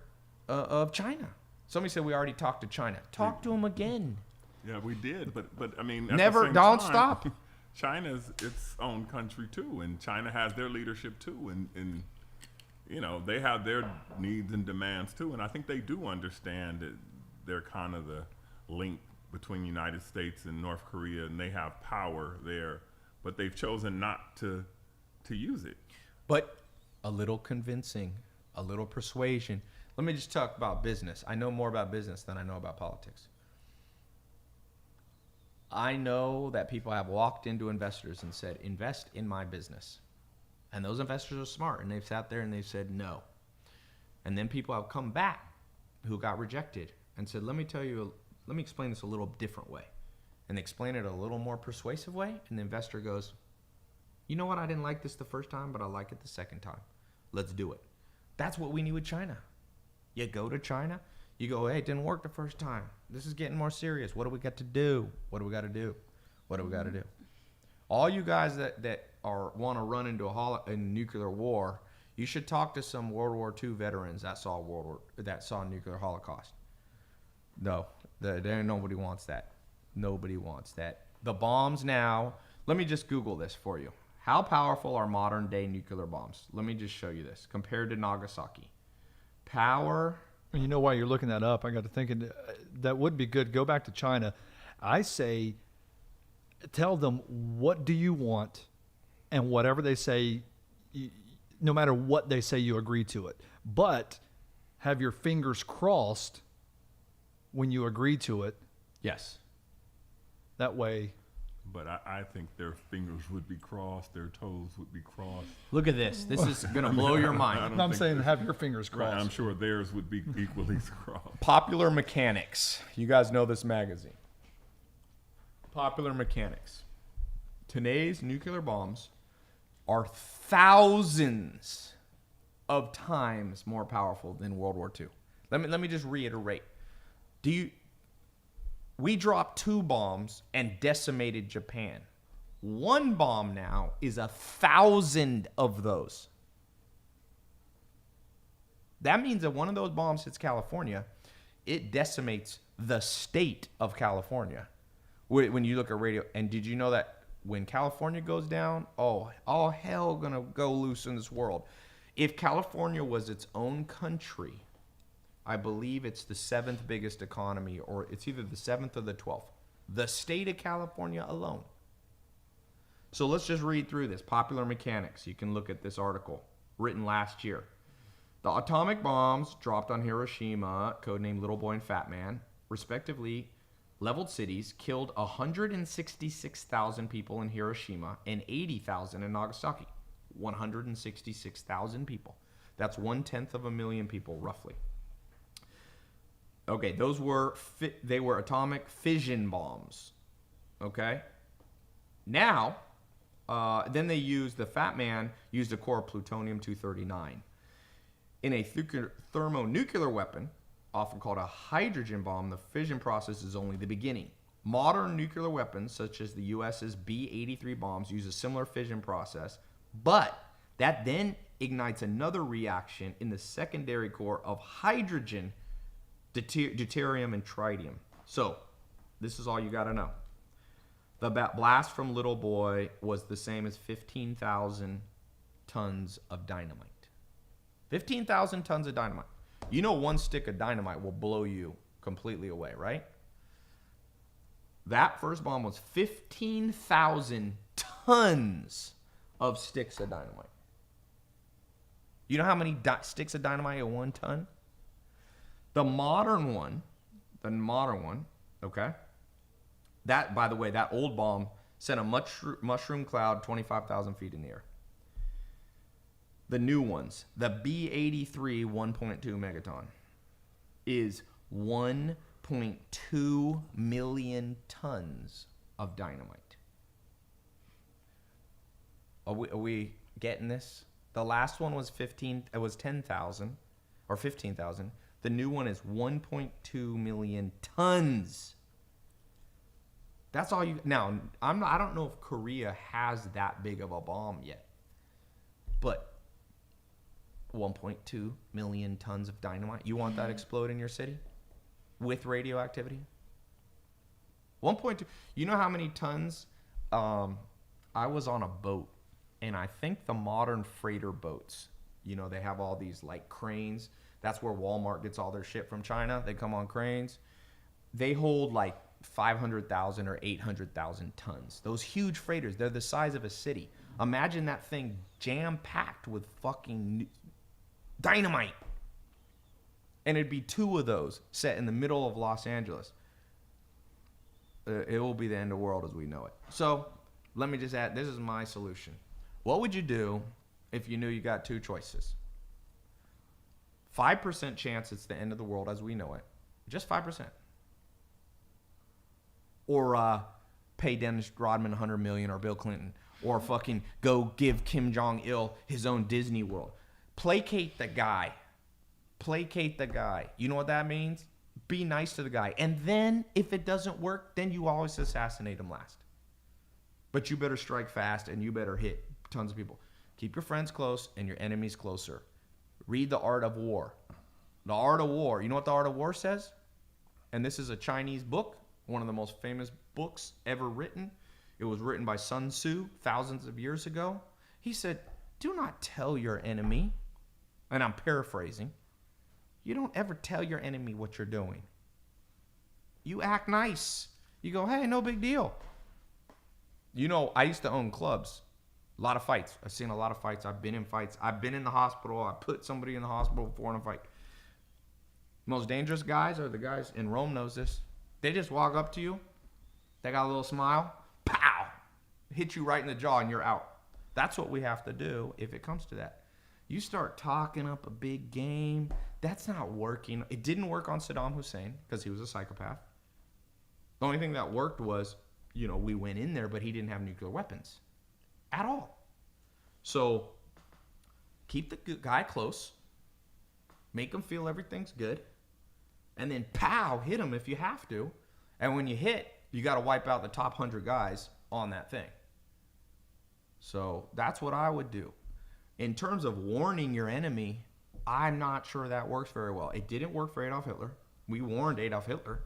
of China. Somebody said we already talked to China. Talk to him again. Yeah, we did, but I mean, at Never, the same don't time, stop. China's its own country too, and China has their leadership too, and you know they have their needs and demands too, and I think they do understand that they're kind of the link between the United States and North Korea, and they have power there, but they've chosen not to use it. But a little convincing, a little persuasion. Let me just talk about business. I know more about business than I know about politics. I know that people have walked into investors and said, invest in my business. And those investors are smart, and they've sat there and they've said no. And then people have come back who got rejected and said, let me explain this a little different way. And they explain it a little more persuasive way, and the investor goes, you know what, I didn't like this the first time, but I like it the second time. Let's do it. That's what we need with China. You go to China, you go, hey, it didn't work the first time. This is getting more serious. What do we got to do? What do we got to do? What do we got to do? All you guys that want to run into a nuclear war, you should talk to some World War II veterans that saw nuclear holocaust. No, nobody wants that. Nobody wants that. The bombs now, let me just Google this for you. How powerful are modern day nuclear bombs? Let me just show you this compared to Nagasaki. Power. You know why you're looking that up? I got to thinking that would be good. Go back to China. I say, tell them what do you want, and whatever they say, no matter what they say, you agree to it. But have your fingers crossed when you agree to it. Yes. That way. But I think their fingers would be crossed, their toes would be crossed. Look at this. This is going to blow your mind. I'm saying have your fingers crossed. Right, I'm sure theirs would be equally crossed. Popular Mechanics. You guys know this magazine. Popular Mechanics. Today's nuclear bombs are thousands of times more powerful than World War II. Let me just reiterate. We dropped 2 bombs and decimated Japan. 1 bomb now is 1,000 of those. That means that one of those bombs hits California, it decimates the state of California. When you look at radio, and did you know that when California goes down, all hell gonna go loose in this world. If California was its own country, I believe it's the 7th biggest economy, or it's either the 7th or the 12th. The state of California alone. So let's just read through this. Popular Mechanics. You can look at this article written last year. The atomic bombs dropped on Hiroshima, codenamed Little Boy and Fat Man, respectively leveled cities, killed 166,000 people in Hiroshima and 80,000 in Nagasaki. 166,000 people. That's 1/10 of a million people, roughly. Okay, they were atomic fission bombs. Okay. Now, then they used, the Fat Man used a core of plutonium-239. In a thermonuclear weapon, often called a hydrogen bomb, the fission process is only the beginning. Modern nuclear weapons, such as the US's B-83 bombs, use a similar fission process, but that then ignites another reaction in the secondary core of hydrogen, deuterium, and tritium. So, this is all you got to know. The blast from Little Boy was the same as 15,000 tons of dynamite. 15,000 tons of dynamite. You know, one stick of dynamite will blow you completely away, right? That first bomb was 15,000 tons of sticks of dynamite. You know how many sticks of dynamite are 1 ton? The modern one, okay? That, by the way, that old bomb sent a mushroom cloud 25,000 feet in the air. The new ones, the B-83 1.2 megaton, is 1.2 million tons of dynamite. Are we getting this? The last one was 10,000 or 15,000. The new one is 1.2 million tons. That's all you. Now, I don't know if Korea has that big of a bomb yet, but 1.2 million tons of dynamite. You want that to explode in your city with radioactivity? 1.2. You know how many tons? I was on a boat, and I think the modern freighter boats, you know, they have all these like cranes. That's where Walmart gets all their shit from China. They come on cranes. They hold like 500,000 or 800,000 tons. Those huge freighters, they're the size of a city. Imagine that thing jam-packed with fucking dynamite. And it'd be 2 of those set in the middle of Los Angeles. It will be the end of the world as we know it. So let me just add, this is my solution. What would you do if you knew you got 2 choices? 5% chance it's the end of the world as we know it. Just 5%. Or pay Dennis Rodman $100 million, or Bill Clinton, or fucking go give Kim Jong-il his own Disney World. Placate the guy. Placate the guy. You know what that means? Be nice to the guy. And then, if it doesn't work, then you always assassinate him last. But you better strike fast, and you better hit tons of people. Keep your friends close and your enemies closer. Read The Art of War. The Art of War. You know what The Art of War says? And this is a Chinese book, one of the most famous books ever written. It was written by Sun Tzu thousands of years ago. He said, do not tell your enemy, and I'm paraphrasing, you don't ever tell your enemy what you're doing. You act nice. You go, hey, no big deal. You know, I used to own clubs. A lot of fights. I've seen a lot of fights. I've been in fights. I've been in the hospital. I put somebody in the hospital before in a fight. Most dangerous guys are the guys, and Rome knows this. They just walk up to you. They got a little smile. Pow! Hit you right in the jaw and you're out. That's what we have to do if it comes to that. You start talking up a big game. That's not working. It didn't work on Saddam Hussein because he was a psychopath. The only thing that worked was, you know, we went in there, but he didn't have nuclear weapons at all. So keep the guy close. Make him feel everything's good. And then pow, hit him if you have to. And when you hit, you got to wipe out the top 100 guys on that thing. So that's what I would do. In terms of warning your enemy, I'm not sure that works very well. It didn't work for Adolf Hitler. We warned Adolf Hitler.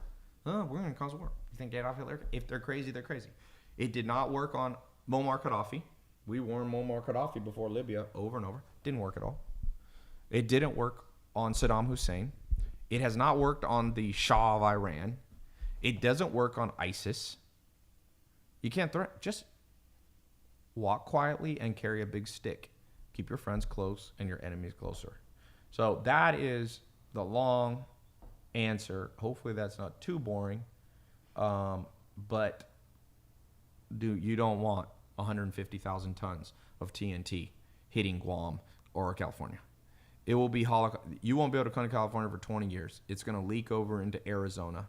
Oh, we're going to cause a war. You think Adolf Hitler, if they're crazy, they're crazy. It did not work on Muammar Gaddafi. We warned Muammar Gaddafi before Libya over and over. Didn't work at all. It didn't work on Saddam Hussein. It has not worked on the Shah of Iran. It doesn't work on ISIS. You can't threaten. Just walk quietly and carry a big stick. Keep your friends close and your enemies closer. So that is the long answer. Hopefully that's not too boring. But you don't want 150,000 tons of TNT hitting Guam or California. It will be Holocaust. You won't be able to come to California for 20 years. It's going to leak over into Arizona.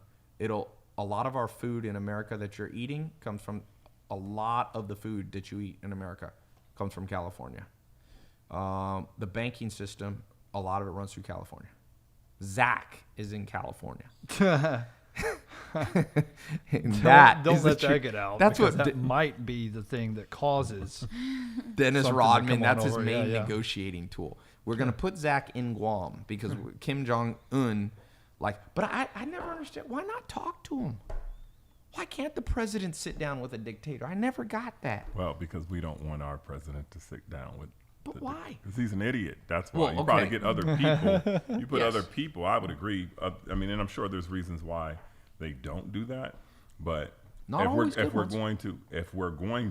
a lot of our food in America that you're eating comes from a lot of the food that you eat in America comes from California. The banking system, a lot of it runs through California. Zach is in California. Don't that let that get out. That's because what that might be the thing that causes. Dennis something to Rodman. come That's on his over. main Yeah. negotiating tool. We're gonna put Zach in Guam because Kim Jong-un, but I never understand why not talk to him. Why can't the president sit down with a dictator? I never got that. Well, because we don't want our president to sit down with. But why? Because he's an idiot. That's why. Well, You okay. probably get other people. You put Yes. other people. I would agree. I mean, and I'm sure there's reasons why they don't do that. But Not if always good we're ones. going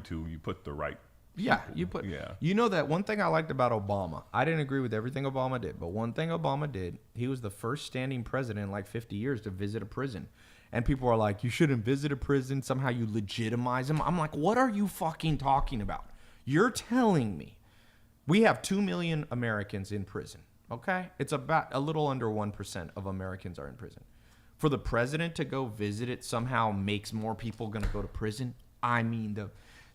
to, you put the right. Yeah, people. Yeah. You know that one thing I liked about Obama. I didn't agree with everything Obama did, but one thing Obama did, he was the first standing president in like 50 years to visit a prison. And people are like, you shouldn't visit a prison. Somehow you legitimize him. I'm like, what are you fucking talking about? You're telling me we have 2 million Americans in prison. Okay, it's about a little under 1% of Americans are in prison. For the president to go visit it somehow makes more people going to go to prison. I mean,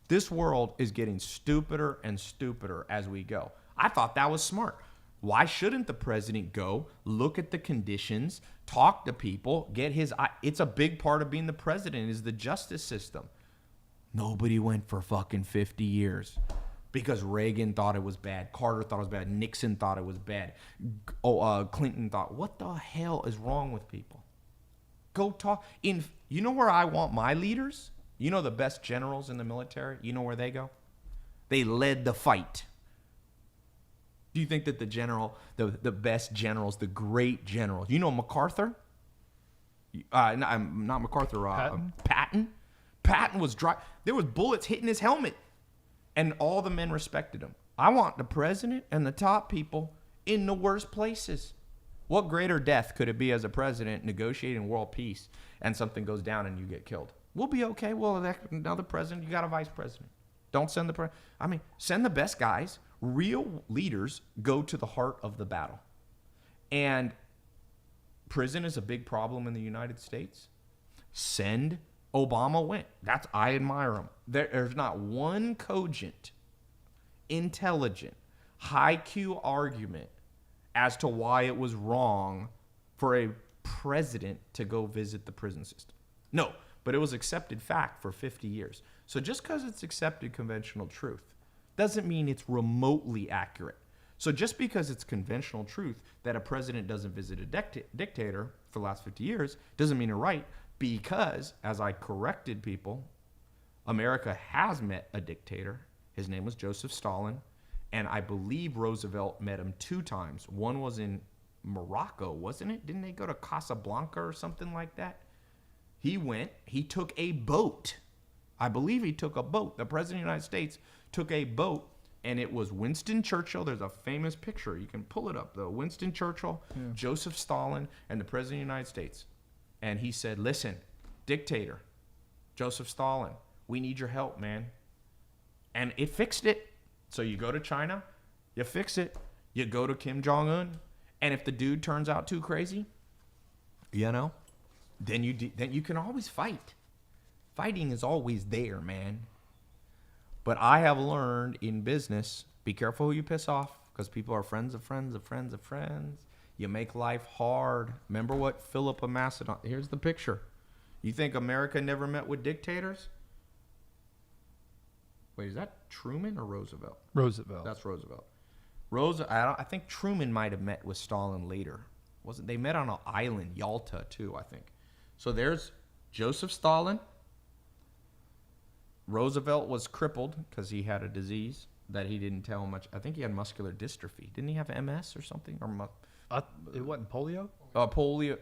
this world is getting stupider and stupider as we go. I thought that was smart. Why shouldn't the president go, look at the conditions, talk to people, get his... It's a big part of being the president is the justice system. Nobody went for fucking 50 years because Reagan thought it was bad. Carter thought it was bad. Nixon thought it was bad. Clinton thought, what the hell is wrong with people? Go talk. You know where I want my leaders? You know the best generals in the military? You know where they go? They led the fight. Do you think that the best generals, the great generals, you know MacArthur? Not MacArthur. Patton. Patton was dry. There was bullets hitting his helmet, and all the men respected him. I want the president and the top people in the worst places. What greater death could it be as a president negotiating world peace and something goes down and you get killed? We'll be okay. We'll elect another president. You got a vice president. Don't send the president. I mean, send the best guys. Real leaders go to the heart of the battle. And prison is a big problem in the United States. Send Obama went. I admire him. There's not one cogent, intelligent, high Q argument as to why it was wrong for a president to go visit the prison system. No, but it was accepted fact for 50 years. So just because it's accepted conventional truth doesn't mean it's remotely accurate. So just because it's conventional truth that a president doesn't visit a dictator for the last 50 years doesn't mean you're right, because, as I corrected people, America has met a dictator. His name was Joseph Stalin. And I believe Roosevelt met him 2 times. One was in Morocco, wasn't it? Didn't they go to Casablanca or something like that? He went. He took a boat. I believe he took a boat. The President of the United States took a boat, and it was Winston Churchill. There's a famous picture. You can pull it up, though. Winston Churchill, Joseph Stalin, and the President of the United States. And he said, listen, dictator, Joseph Stalin, we need your help, man. And it fixed it. So you go to China, you fix it. You go to Kim Jong-un, and if the dude turns out too crazy, then you can always fight. Fighting is always there, man. But I have learned in business, be careful who you piss off, because people are friends of friends of friends of friends. You make life hard. Remember what Philip of Macedon, here's the picture. You think America never met with dictators? Wait, is that Truman or Roosevelt? Roosevelt. That's Roosevelt. I think Truman might have met with Stalin later. They met on an island, Yalta, too, I think. So there's Joseph Stalin. Roosevelt was crippled because he had a disease that he didn't tell much. I think he had muscular dystrophy. Didn't he have MS or something? It wasn't polio? Polio.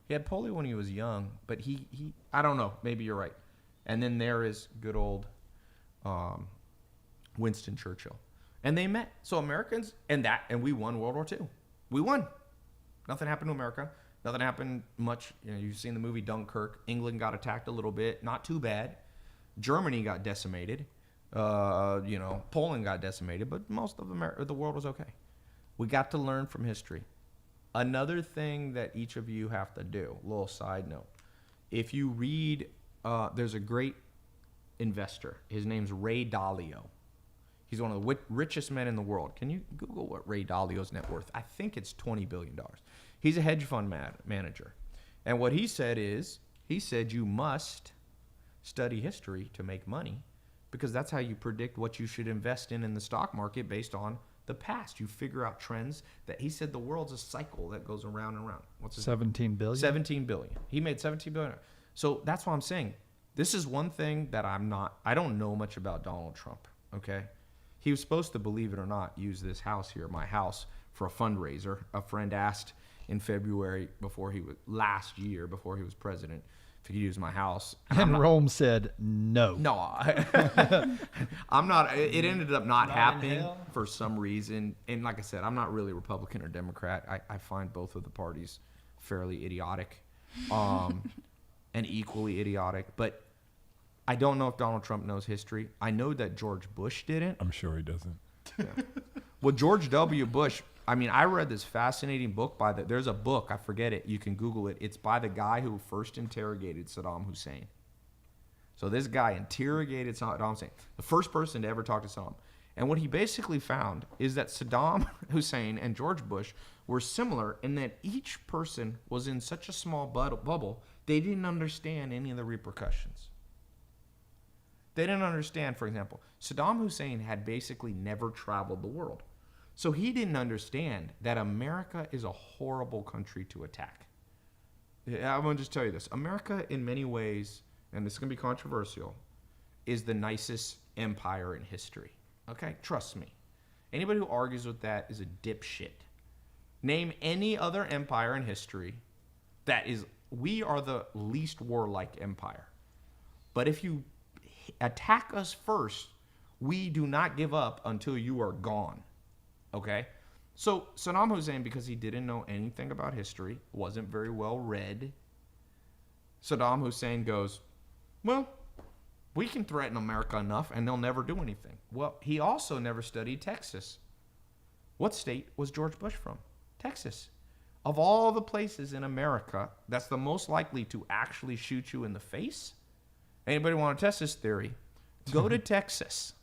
He had polio when he was young, but he I don't know. Maybe you're right. And then there is good old Winston Churchill. And they met. So Americans, and we won World War II. We won. Nothing happened to America. Nothing happened much. You've seen the movie Dunkirk. England got attacked a little bit. Not too bad. Germany got decimated. Poland got decimated. But most of the world was okay. We got to learn from history. Another thing that each of you have to do, a little side note. if you read, there's a great investor. His name's Ray Dalio. He's one of the richest men in the world. Can you Google what Ray Dalio's net worth? I think it's $20 billion. He's a hedge fund manager. And what he said is, he said you must study history to make money, because that's how you predict what you should invest in the stock market based on the past. You figure out trends that he said the world's a cycle that goes around and around. What's his 17 billion? 17 billion. He made 17 billion. So that's what I'm saying. This is one thing that I don't know much about Donald Trump, okay? He was supposed to, believe it or not, use this house here, my house, for a fundraiser. A friend asked in February last year, before he was president, if he could use my house. And Rome said no. No, I'm not. It ended up not happening for some reason. And like I said, I'm not really Republican or Democrat. I find both of the parties fairly idiotic, and equally idiotic. But I don't know if Donald Trump knows history. I know that George Bush didn't. I'm sure he doesn't. Yeah. Well, George W. Bush, I mean, I read this fascinating book there's a book, I forget it, you can Google it. It's by the guy who first interrogated Saddam Hussein. So this guy interrogated Saddam Hussein, the first person to ever talk to Saddam. And what he basically found is that Saddam Hussein and George Bush were similar in that each person was in such a small bubble, they didn't understand any of the repercussions. They didn't understand, for example, Saddam Hussein had basically never traveled the world. So he didn't understand that America is a horrible country to attack. I'm going to just tell you this. America, in many ways, and this is going to be controversial, is the nicest empire in history. Okay? Trust me. Anybody who argues with that is a dipshit. Name any other empire in history we are the least warlike empire. But if you attack us first, we do not give up until you are gone. Okay? So Saddam Hussein, because he didn't know anything about history, wasn't very well read, Saddam Hussein goes, well, we can threaten America enough and they'll never do anything. Well, he also never studied Texas. What state was George Bush from? Texas. Of all the places in America that's the most likely to actually shoot you in the face, anybody want to test this theory? Go to Texas.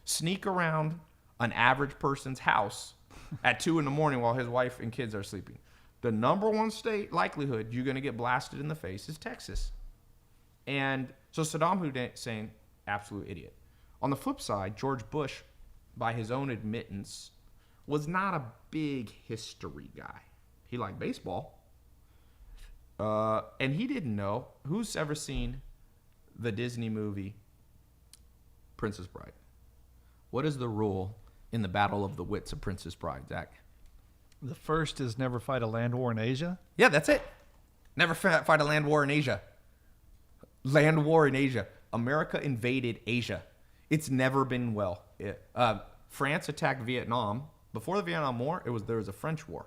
Sneak around an average person's house at 2 a.m. while his wife and kids are sleeping. The number one state likelihood you're going to get blasted in the face is Texas. And so Saddam Hussein, absolute idiot. On the flip side, George Bush, by his own admittance, was not a big history guy. He liked baseball. And he didn't know. Who's ever seen the Disney movie Princess Bride? What is the rule in the Battle of the Wits of Princess Bride, Zach? The first is never fight a land war in Asia. Yeah, that's it. Never fight a land war in Asia. Land war in Asia. America invaded Asia. It's never been well. France attacked Vietnam. Before the Vietnam War, there was a French war.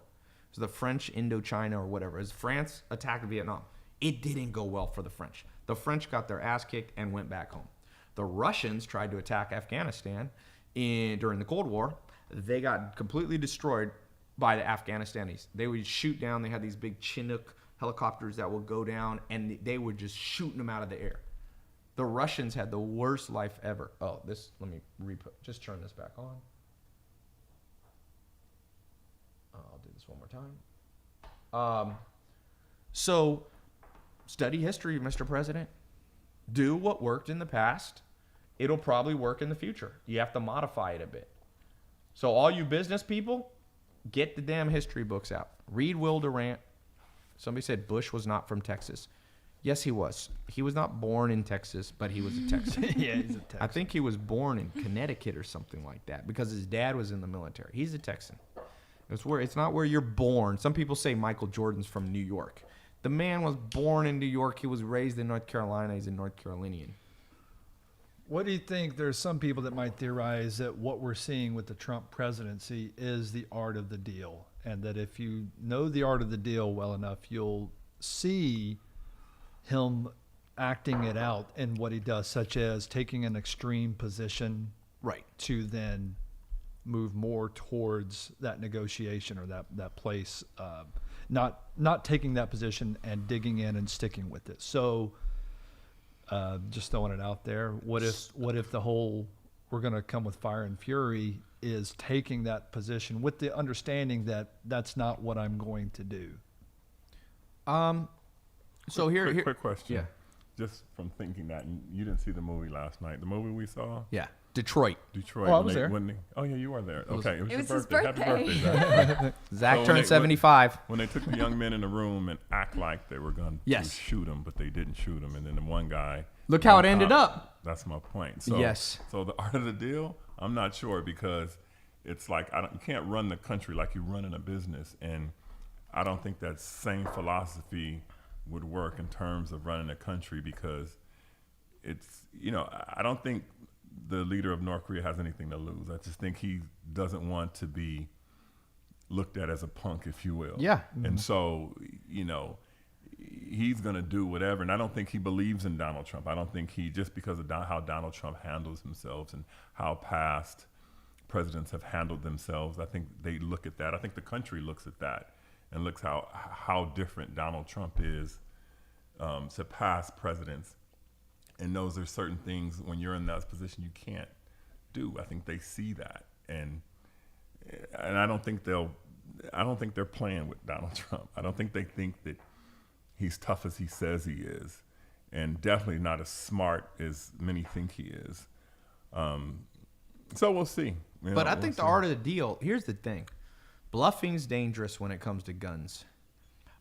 It was the French Indochina or whatever. As France attacked Vietnam, it didn't go well for the French. The French got their ass kicked and went back home. The Russians tried to attack Afghanistan during the Cold War. They got completely destroyed by the Afghanistanis. They would shoot down. They had these big Chinook helicopters that would go down, and they were just shooting them out of the air. The Russians had the worst life ever. Oh, let me just turn this back on. I'll do this one more time. So, study history, Mr. President. Do what worked in the past. It'll probably work in the future. You have to modify it a bit. So all you business people, get the damn history books out. Read Will Durant. Somebody said Bush was not from Texas. Yes, he was. He was not born in Texas, but he was a Texan. Yeah, he's a Texan. I think he was born in Connecticut or something like that because his dad was in the military. He's a Texan. It's not where you're born. Some people say Michael Jordan's from New York. The man was born in New York. He was raised in North Carolina. He's a North Carolinian. What do you think? There's some people that might theorize that what we're seeing with the Trump presidency is the art of the deal, and that if you know the art of the deal well enough, you'll see him acting it out in what he does, such as taking an extreme position, right, to then move more towards that negotiation or that place. not taking that position and digging in and sticking with it. So just throwing it out there. What if the whole we're going to come with fire and fury is taking that position with the understanding that that's not what I'm going to do? So here, quick question. Yeah. Just from thinking that, and you didn't see the movie last night. The movie we saw, Yeah. Detroit. Detroit. Oh, I was there. Oh yeah, you were there. Okay, it was It your was his birthday. Happy birthday. birthday, Zach. Zach So when turned they- 75. When they took the young men in the room and act like they were going to Yes. shoot him, but they didn't shoot him, and then the one guy. Look how on it ended top- up. That's my point. So, Yes. So the art of the deal, I'm not sure, because it's like you can't run the country like you run in a business, and I don't think that same philosophy would work in terms of running a country, because it's, I don't think the leader of North Korea has anything to lose. I just think he doesn't want to be looked at as a punk, if you will. Yeah. And so, he's going to do whatever. And I don't think he believes in Donald Trump. I don't think just because of how Donald Trump handles himself and how past presidents have handled themselves, I think they look at that. I think the country looks at that and looks how different Donald Trump is to past presidents, and knows there's certain things when you're in that position you can't do. I think they see that, and I don't think they're playing with Donald Trump. I don't think they think that he's tough as he says he is, and definitely not as smart as many think he is. So we'll see. But I think the art of the deal, here's the thing. Bluffing's dangerous when it comes to guns.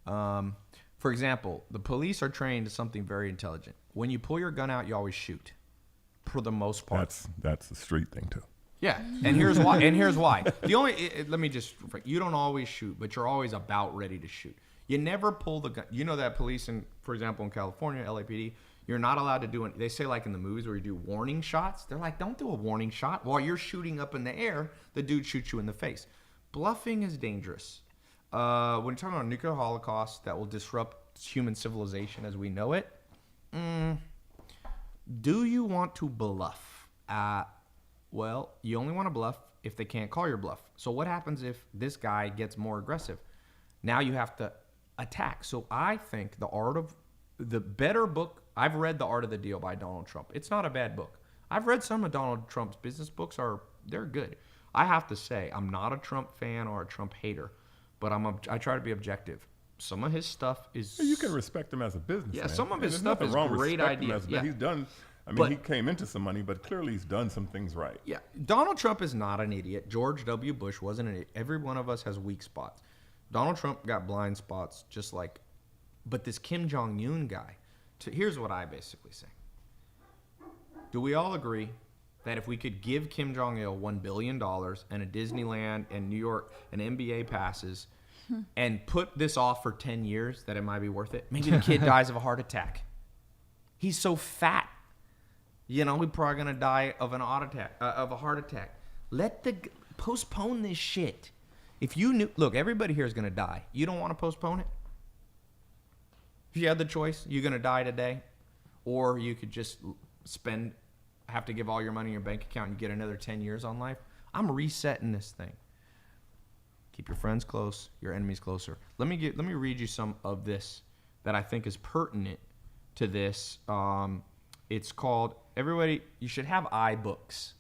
For example, the police are trained to something very intelligent. When you pull your gun out, you always shoot, for the most part. That's a street thing too. Yeah, and here's why. Let me just, you don't always shoot, but you're always about ready to shoot. You never pull the gun. You know that police, for example, in California, LAPD, you're not allowed to do it. They say, like in the movies where you do warning shots, they're like, don't do a warning shot. While you're shooting up in the air, the dude shoots you in the face. Bluffing is dangerous. When you're talking about a nuclear holocaust that will disrupt human civilization as we know it, do you want to bluff? Well, you only want to bluff if they can't call your bluff. So what happens if this guy gets more aggressive? Now you have to attack. So I think the better book, I've read The Art of the Deal by Donald Trump. It's not a bad book. I've read some of Donald Trump's business books. They're good. I have to say, I'm not a Trump fan or a Trump hater, but I try to be objective. Some of his stuff is... You can respect him as a businessman. Yeah, some of his There's stuff nothing is wrong with great respecting him ideas. as- Yeah. He's done... But- he came into some money, but clearly he's done some things right. Yeah, Donald Trump is not an idiot. George W. Bush wasn't an idiot. Every one of us has weak spots. Donald Trump got blind spots, just like... But this Kim Jong-un guy... Here's what I basically say. Do we all agree that if we could give Kim Jong-il $1 billion and a Disneyland and New York and NBA passes and put this off for 10 years, that it might be worth it? Maybe the kid dies of a heart attack. He's so fat. He's probably going to die of a heart attack. Postpone this shit. If you knew, look, everybody here is going to die. You don't want to postpone it? If you had the choice, you're going to die today, or you could just have to give all your money in your bank account and get another 10 years on life. I'm resetting this thing. Keep your friends close, your enemies closer. Let me read you some of this that I think is pertinent to this. It's called, everybody, you should have iBooks.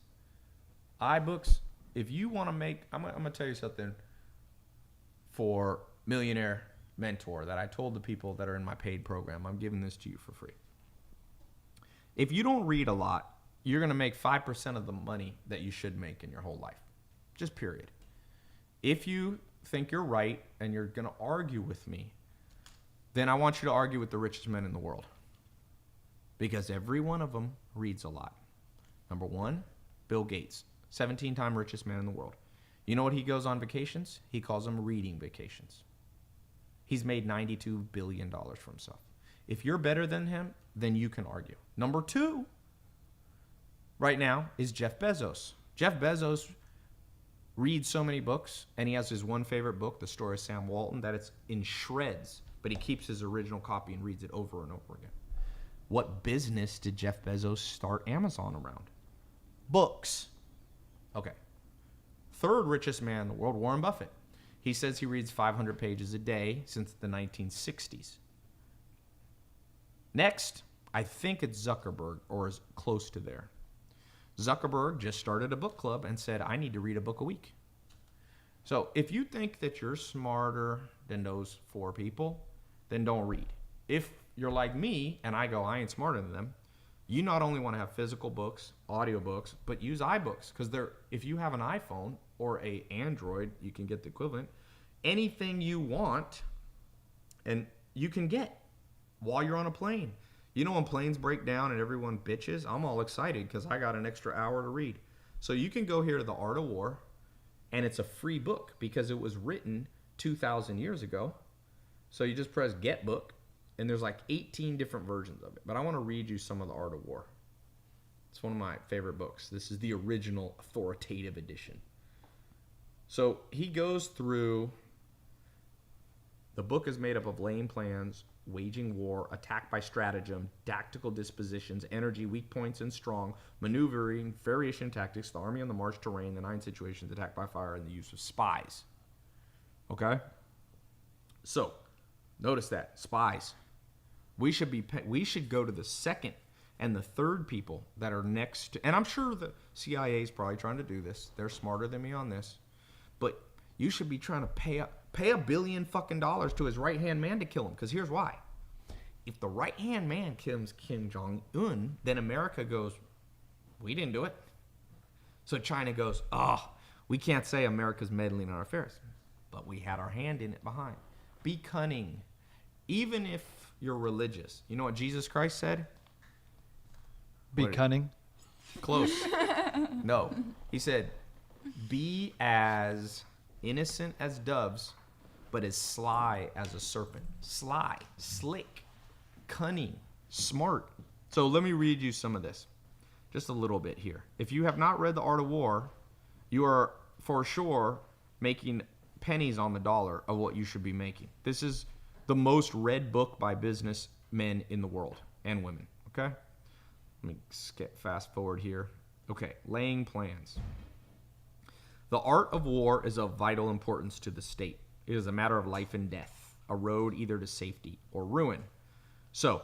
iBooks, if you want to make, I'm going to tell you something for Millionaire Mentor that I told the people that are in my paid program. I'm giving this to you for free. If you don't read a lot, you're going to make 5% of the money that you should make in your whole life. Just period. If you think you're right and you're going to argue with me, then I want you to argue with the richest men in the world. Because every one of them reads a lot. Number one, Bill Gates, 17-time richest man in the world. You know what he goes on vacations? He calls them reading vacations. He's made $92 billion for himself. If you're better than him, then you can argue. Number two, right now, is Jeff Bezos. Jeff Bezos reads so many books, and he has his one favorite book, The Story of Sam Walton, that it's in shreds, but he keeps his original copy and reads it over and over again. What business did Jeff Bezos start Amazon around? Books. Okay. Third richest man in the world, Warren Buffett. He says he reads 500 pages a day since the 1960s. Next, I think it's Zuckerberg, or is close to there. Zuckerberg just started a book club and said, I need to read a book a week. So if you think that you're smarter than those 4 people, then don't read. If you're like me and I go, I ain't smarter than them, you not only want to have physical books, audiobooks, but use iBooks. Because if you have an iPhone or a Android, you can get the equivalent. Anything you want, and you can get while you're on a plane. You know when planes break down and everyone bitches? I'm all excited because I got an extra hour to read. So you can go here to The Art of War, and it's a free book because it was written 2,000 years ago. So you just press Get Book, and there's like 18 different versions of it. But I want to read you some of The Art of War. It's one of my favorite books. This is the original authoritative edition. So he goes through, the book is made up of laying plans, waging war, attack by stratagem, tactical dispositions, energy, weak points and strong, maneuvering, variation tactics, the army on the march, terrain, the 9 situations, attack by fire, and the use of spies. Okay? So, notice that, spies. We should go to the second and the third people that are next to, and I'm sure the CIA is probably trying to do this. They're smarter than me on this. But you should be trying to pay $1 billion fucking to his right-hand man to kill him. Because here's why. If the right-hand man kills Kim Jong-un, then America goes, we didn't do it. So China goes, we can't say America's meddling in our affairs. But we had our hand in it behind. Be cunning. Even if you're religious. You know what Jesus Christ said? Be cunning. Close. No. He said, be as innocent as doves, but as sly as a serpent. Sly, slick, cunning, smart. So let me read you some of this. Just a little bit here. If you have not read The Art of War, you are for sure making pennies on the dollar of what you should be making. This is the most read book by businessmen in the world and women. Okay? Let me skip fast forward here. Okay, laying plans. The art of war is of vital importance to the state. It is a matter of life and death, a road either to safety or ruin. So,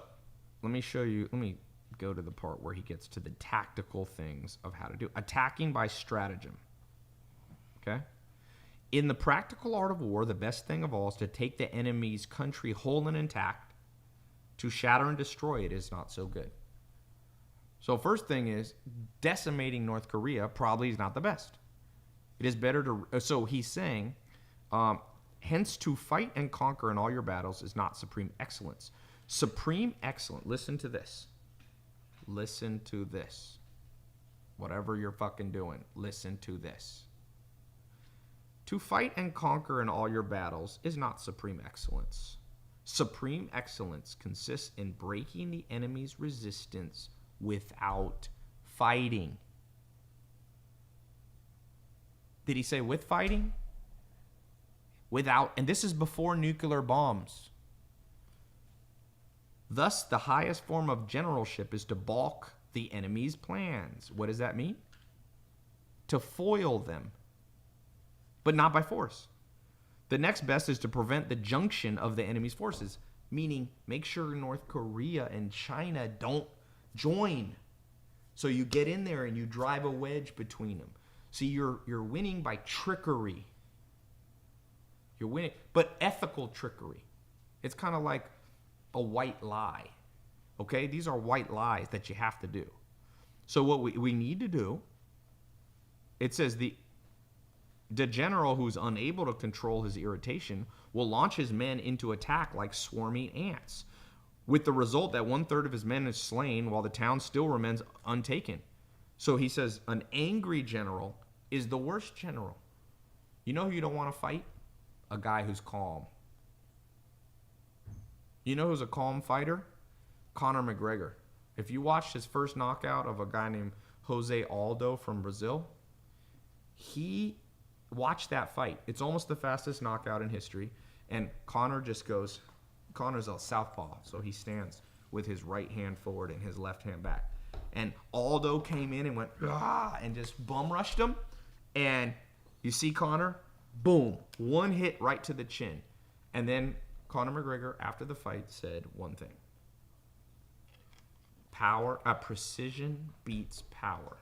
let me go to the part where he gets to the tactical things of how to do. Attacking by stratagem. Okay? In the practical art of war, the best thing of all is to take the enemy's country whole and intact. To shatter and destroy it is not so good. So first thing is, decimating North Korea probably is not the best. It is better to, so he's saying, hence to fight and conquer in all your battles is not supreme excellence. Supreme excellence, listen to this. Listen to this. Whatever you're fucking doing, listen to this. To fight and conquer in all your battles is not supreme excellence. Supreme excellence consists in breaking the enemy's resistance without fighting. Did he say with fighting? Without, and this is before nuclear bombs. Thus, the highest form of generalship is to balk the enemy's plans. What does that mean? To foil them, but not by force. The next best is to prevent the junction of the enemy's forces, meaning make sure North Korea and China don't join. So you get in there and you drive a wedge between them. See, you're winning by trickery. You're winning, but ethical trickery. It's kind of like a white lie. Okay? These are white lies that you have to do. So what we need to do, it says the general who's unable to control his irritation will launch his men into attack like swarming ants, with the result that 1/3 of his men is slain while the town still remains untaken. So he says an angry general is the worst general. You know who you don't want to fight? A guy who's calm. You know who's a calm fighter? Conor McGregor. If you watched his first knockout of a guy named Jose Aldo from Brazil, watch that fight. It's almost the fastest knockout in history. And Conor just goes, Conor's a southpaw, so he stands with his right hand forward and his left hand back. And Aldo came in and went, and just bum rushed him. And you see Conor, Boom. One hit right to the chin. And then Conor McGregor, after the fight, said one thing. Precision beats power.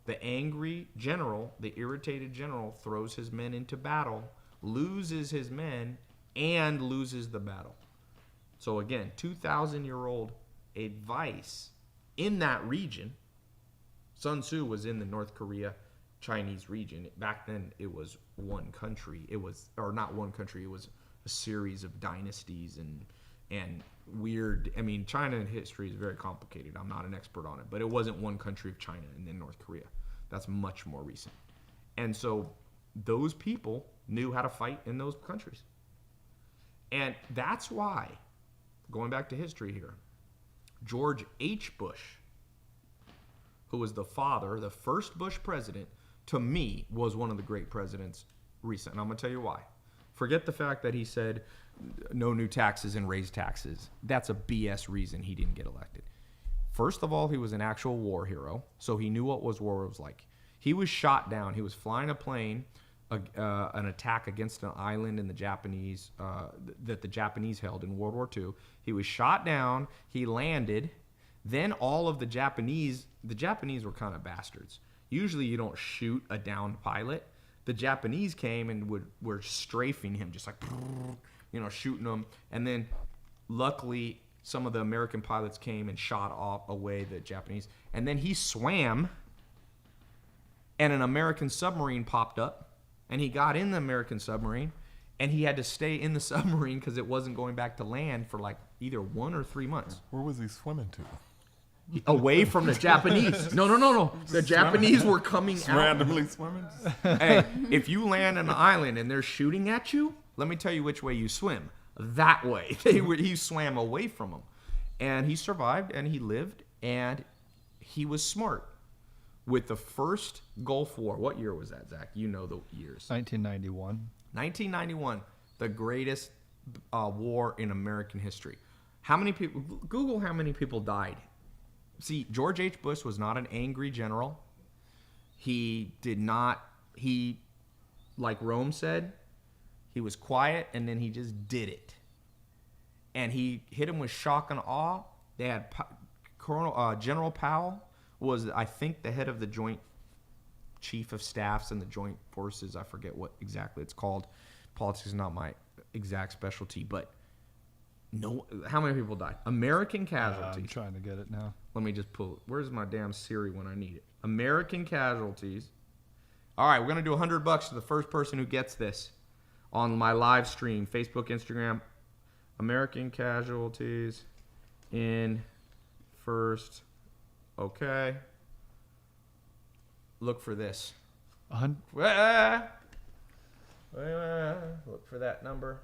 The angry general, the irritated general, throws his men into battle, loses his men, and loses the battle. So again, 2,000-year-old advice in that region. Sun Tzu was in the North Korea Chinese region. Back then, it was one country. It was, or not one country. It was a series of dynasties and weird. I mean, China history is very complicated. I'm not an expert on it, but it wasn't one country of China and then North Korea. That's much more recent. And so those people knew how to fight in those countries. And that's why, going back to history here, George H. Bush, who was the father, the first Bush president, to me, was one of the great presidents recent. And I'm going to tell you why. Forget the fact that he said no new taxes and raise taxes. That's a BS reason he didn't get elected. First of all, he was an actual war hero, so he knew what war was like. He was shot down. He was flying a plane, an attack against an island in the Japanese that the Japanese held in World War II. He was shot down. He landed. Then all of the Japanese were kind of bastards. Usually you don't shoot a downed pilot. The Japanese came and were strafing him, just like, shooting him. And then luckily some of the American pilots came and shot away the Japanese. And then he swam, and an American submarine popped up, and he got in the American submarine, and he had to stay in the submarine because it wasn't going back to land for like either 1 or 3 months. Where was he swimming to? Away from the Japanese. No. The Japanese were coming out. Randomly swimming? Hey, if you land on an island and they're shooting at you, let me tell you which way you swim. That way. He swam away from them. And he survived, and he lived, and he was smart. With the first Gulf War, what year was that, Zach? You know the years. 1991. 1991, the greatest war in American history. How many people, Google how many people died. See, George H. Bush was not an angry general. Like Rome said, he was quiet, and then he just did it. And he hit him with shock and awe. They had General Powell was, I think, the head of the Joint Chief of Staffs and the Joint Forces. I forget what exactly it's called. Politics is not my exact specialty, but how many people died? American casualties. I'm trying to get it now. Let me just pull it. Where's my damn Siri when I need it? American casualties. All right, we're going to do $100 to the first person who gets this on my live stream, Facebook, Instagram. American casualties in first. Okay. Look for this. Look for that number.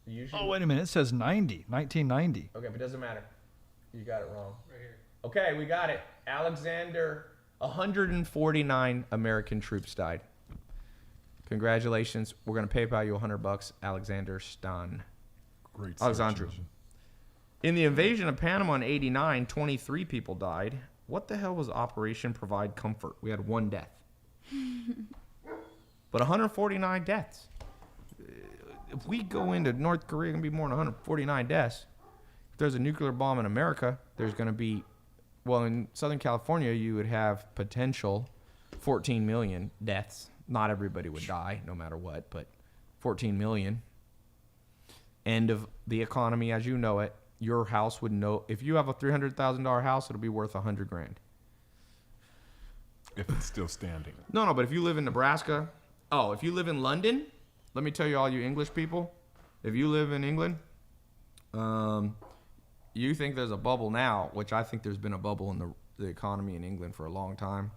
Usually. Oh, wait a minute. It says 1990. Okay, but it doesn't matter. You got it wrong. Right here. Okay, we got it. Alexander, 149 American troops died. Congratulations. We're going to PayPal you $100, Alexander Stan. Great. Alexandru. In the invasion of Panama in 89, 23 people died. What the hell was Operation Provide Comfort? We had 1 death. But 149 deaths. If we go into North Korea, it's going to be more than 149 deaths. If there's a nuclear bomb in America, there's going to be, well, in Southern California, you would have potential 14 million deaths. Not everybody would die, no matter what, but 14 million. End of the economy as you know it. Your house would know. If you have a $300,000 house, it'll be worth $100,000. If it's still standing. No, but if you live in Nebraska, if you live in London, let me tell you, all you English people, if you live in England, you think there's a bubble now, which I think there's been a bubble in the economy in England for a long time.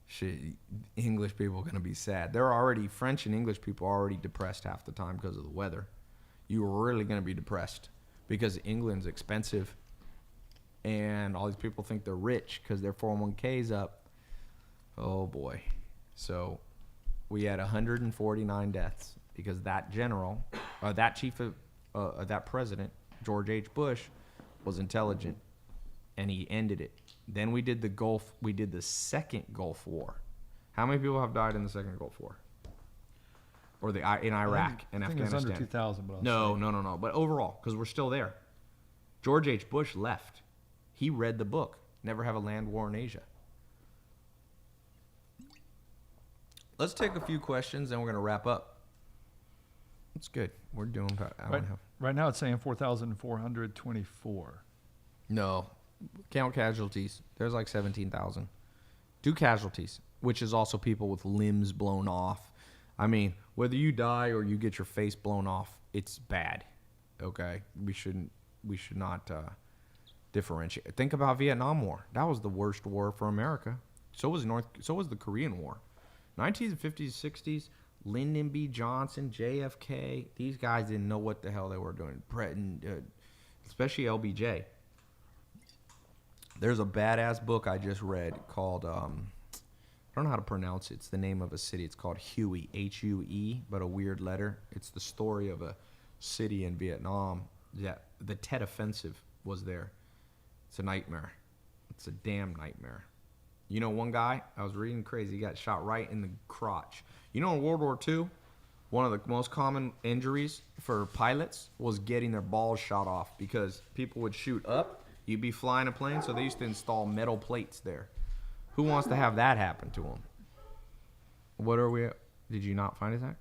Shit, English people are going to be sad. French and English people are already depressed half the time because of the weather. You're really going to be depressed because England's expensive, and all these people think they're rich because their 401k's up. Oh, boy. So we had 149 deaths because that general, that chief of that president, George H. Bush, was intelligent, and he ended it. Then we did the second Gulf War. How many people have died in the second Gulf War? or in Iraq and I think Afghanistan. it's under 2,000, but No. But overall, because we're still there. George H. Bush left. He read the book, Never Have a Land War in Asia. Let's take a few questions, and we're going to wrap up. That's good. We're doing about an hour and a half. Right now it's saying 4,424. No. Count casualties. There's like 17,000. Do casualties, which is also people with limbs blown off. I mean, whether you die or you get your face blown off, it's bad. Okay? We should not differentiate. Think about Vietnam War. That was the worst war for America. So was the Korean War. 1950s, 60s, Lyndon B. Johnson, JFK, these guys didn't know what the hell they were doing. Especially LBJ. There's a badass book I just read called, I don't know how to pronounce it. It's the name of a city. It's called Huey, H-U-E, but a weird letter. It's the story of a city in Vietnam. Yeah, the Tet Offensive was there. It's a nightmare. It's a damn nightmare. You know, one guy, I was reading crazy, he got shot right in the crotch. You know, in World War II, one of the most common injuries for pilots was getting their balls shot off because people would shoot up. You'd be flying a plane, so they used to install metal plates there. Who wants to have that happen to them? What are we at? Did you not find it, Zach?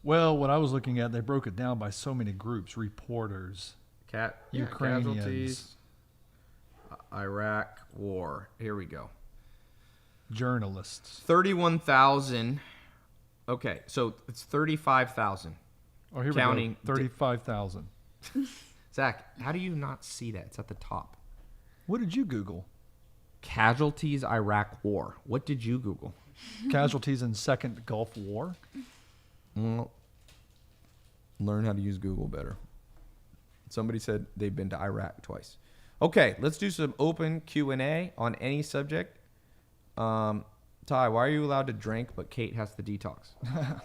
Well, what I was looking at, they broke it down by so many groups: reporters, Ukrainians, casualties, Iraq war. Here we go. journalists. 31,000. Okay, so it's 35,000. Oh, here Counting. we go. 35,000. Zach, how do you not see that? It's at the top. What did you Google? Casualties Iraq war. What did you Google? Casualties in Second Gulf War. Well, learn how to use Google better. Somebody said they've been to Iraq twice. Okay, let's do some open Q&A on any subject. Ty, why are you allowed to drink but Kate has to detox?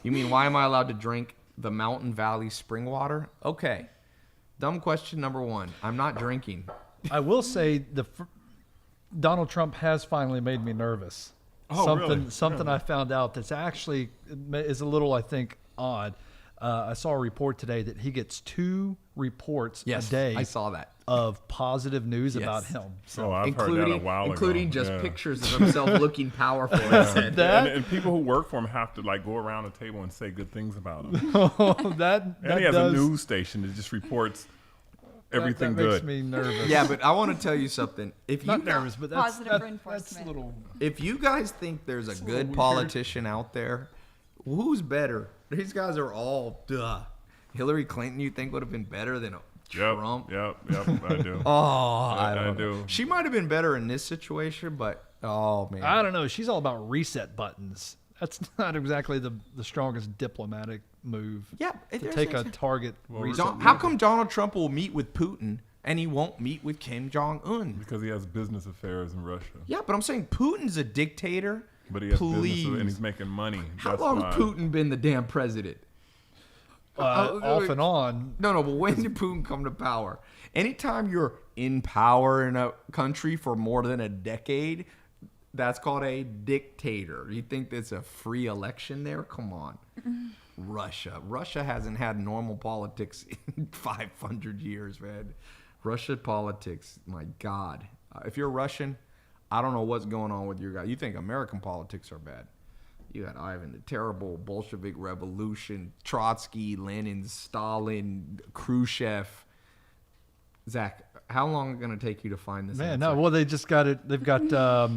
You mean why am I allowed to drink the Mountain Valley spring water? Okay. Dumb question number one. I'm not drinking. I will say Donald Trump has finally made me nervous. Oh, Something really? I found out that's actually is a little, I think, odd. I saw a report today that he gets 2 reports a day. I saw that. Of positive news Yes. about him. So I've heard that a while ago. Including just Yeah. pictures of himself looking powerful. He said. And people who work for him have to like go around the table and say good things about him. that And he has does, a news station that just reports everything that makes good. me nervous. Yeah, but I want to tell you something. If you Not nervous, but that's Positive that's reinforcement. a little. If you guys think there's a good weird. politician out there, who's better? These guys are all duh. Hillary Clinton, you think would have been better than Trump? Yep, I do. Oh, I don't know. do. She might have been better in this situation, but oh man, I don't know. She's all about reset buttons. That's not exactly the strongest diplomatic move. yeah. To take a target. reset How come Donald Trump will meet with Putin and he won't meet with Kim Jong-un? Because he has business affairs in Russia. Yeah, but I'm saying Putin's a dictator. But he has Please. business and he's making money. How That's long why. has Putin been the damn president? off and on. No, but when did Putin come to power? Anytime you're in power in a country for more than a decade, that's called a dictator. You think there's a free election there? Come on. Russia hasn't had normal politics in 500 years, man. Russia politics, my God. If you're Russian, I don't know what's going on with your guy. You think American politics are bad. You had Ivan, the terrible Bolshevik Revolution, Trotsky, Lenin, Stalin, Khrushchev. Zach, how long is it going to take you to find this Man, answer? no. Well, they just got it. They've got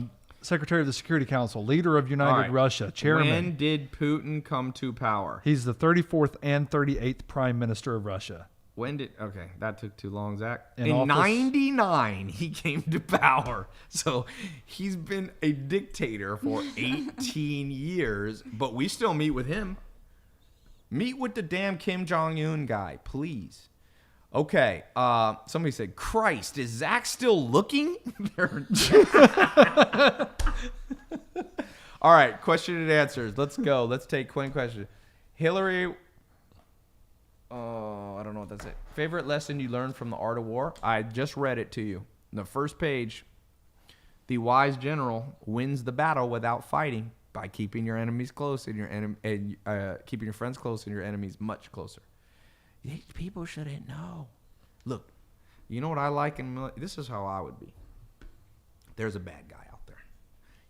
Secretary of the Security Council, leader of United All right. Russia, chairman. When did Putin come to power? He's the 34th and 38th Prime Minister of Russia. Okay, that took too long, Zach. In In office- 99, he came to power. So he's been a dictator for 18 years, but we still meet with him. Meet with the damn Kim Jong-un guy, please. Okay, somebody said, Christ, is Zach still looking? All right, question and answers. Let's go. Let's take Quinn question. Hillary... Oh, I don't know what that's it. Favorite lesson you learned from the art of war? I just read it to you. On the first page, the wise general wins the battle without fighting. by keeping your enemies close and keeping your friends close and your enemies much closer. People shouldn't know. Look, you know what I like this is how I would be. There's a bad guy out there.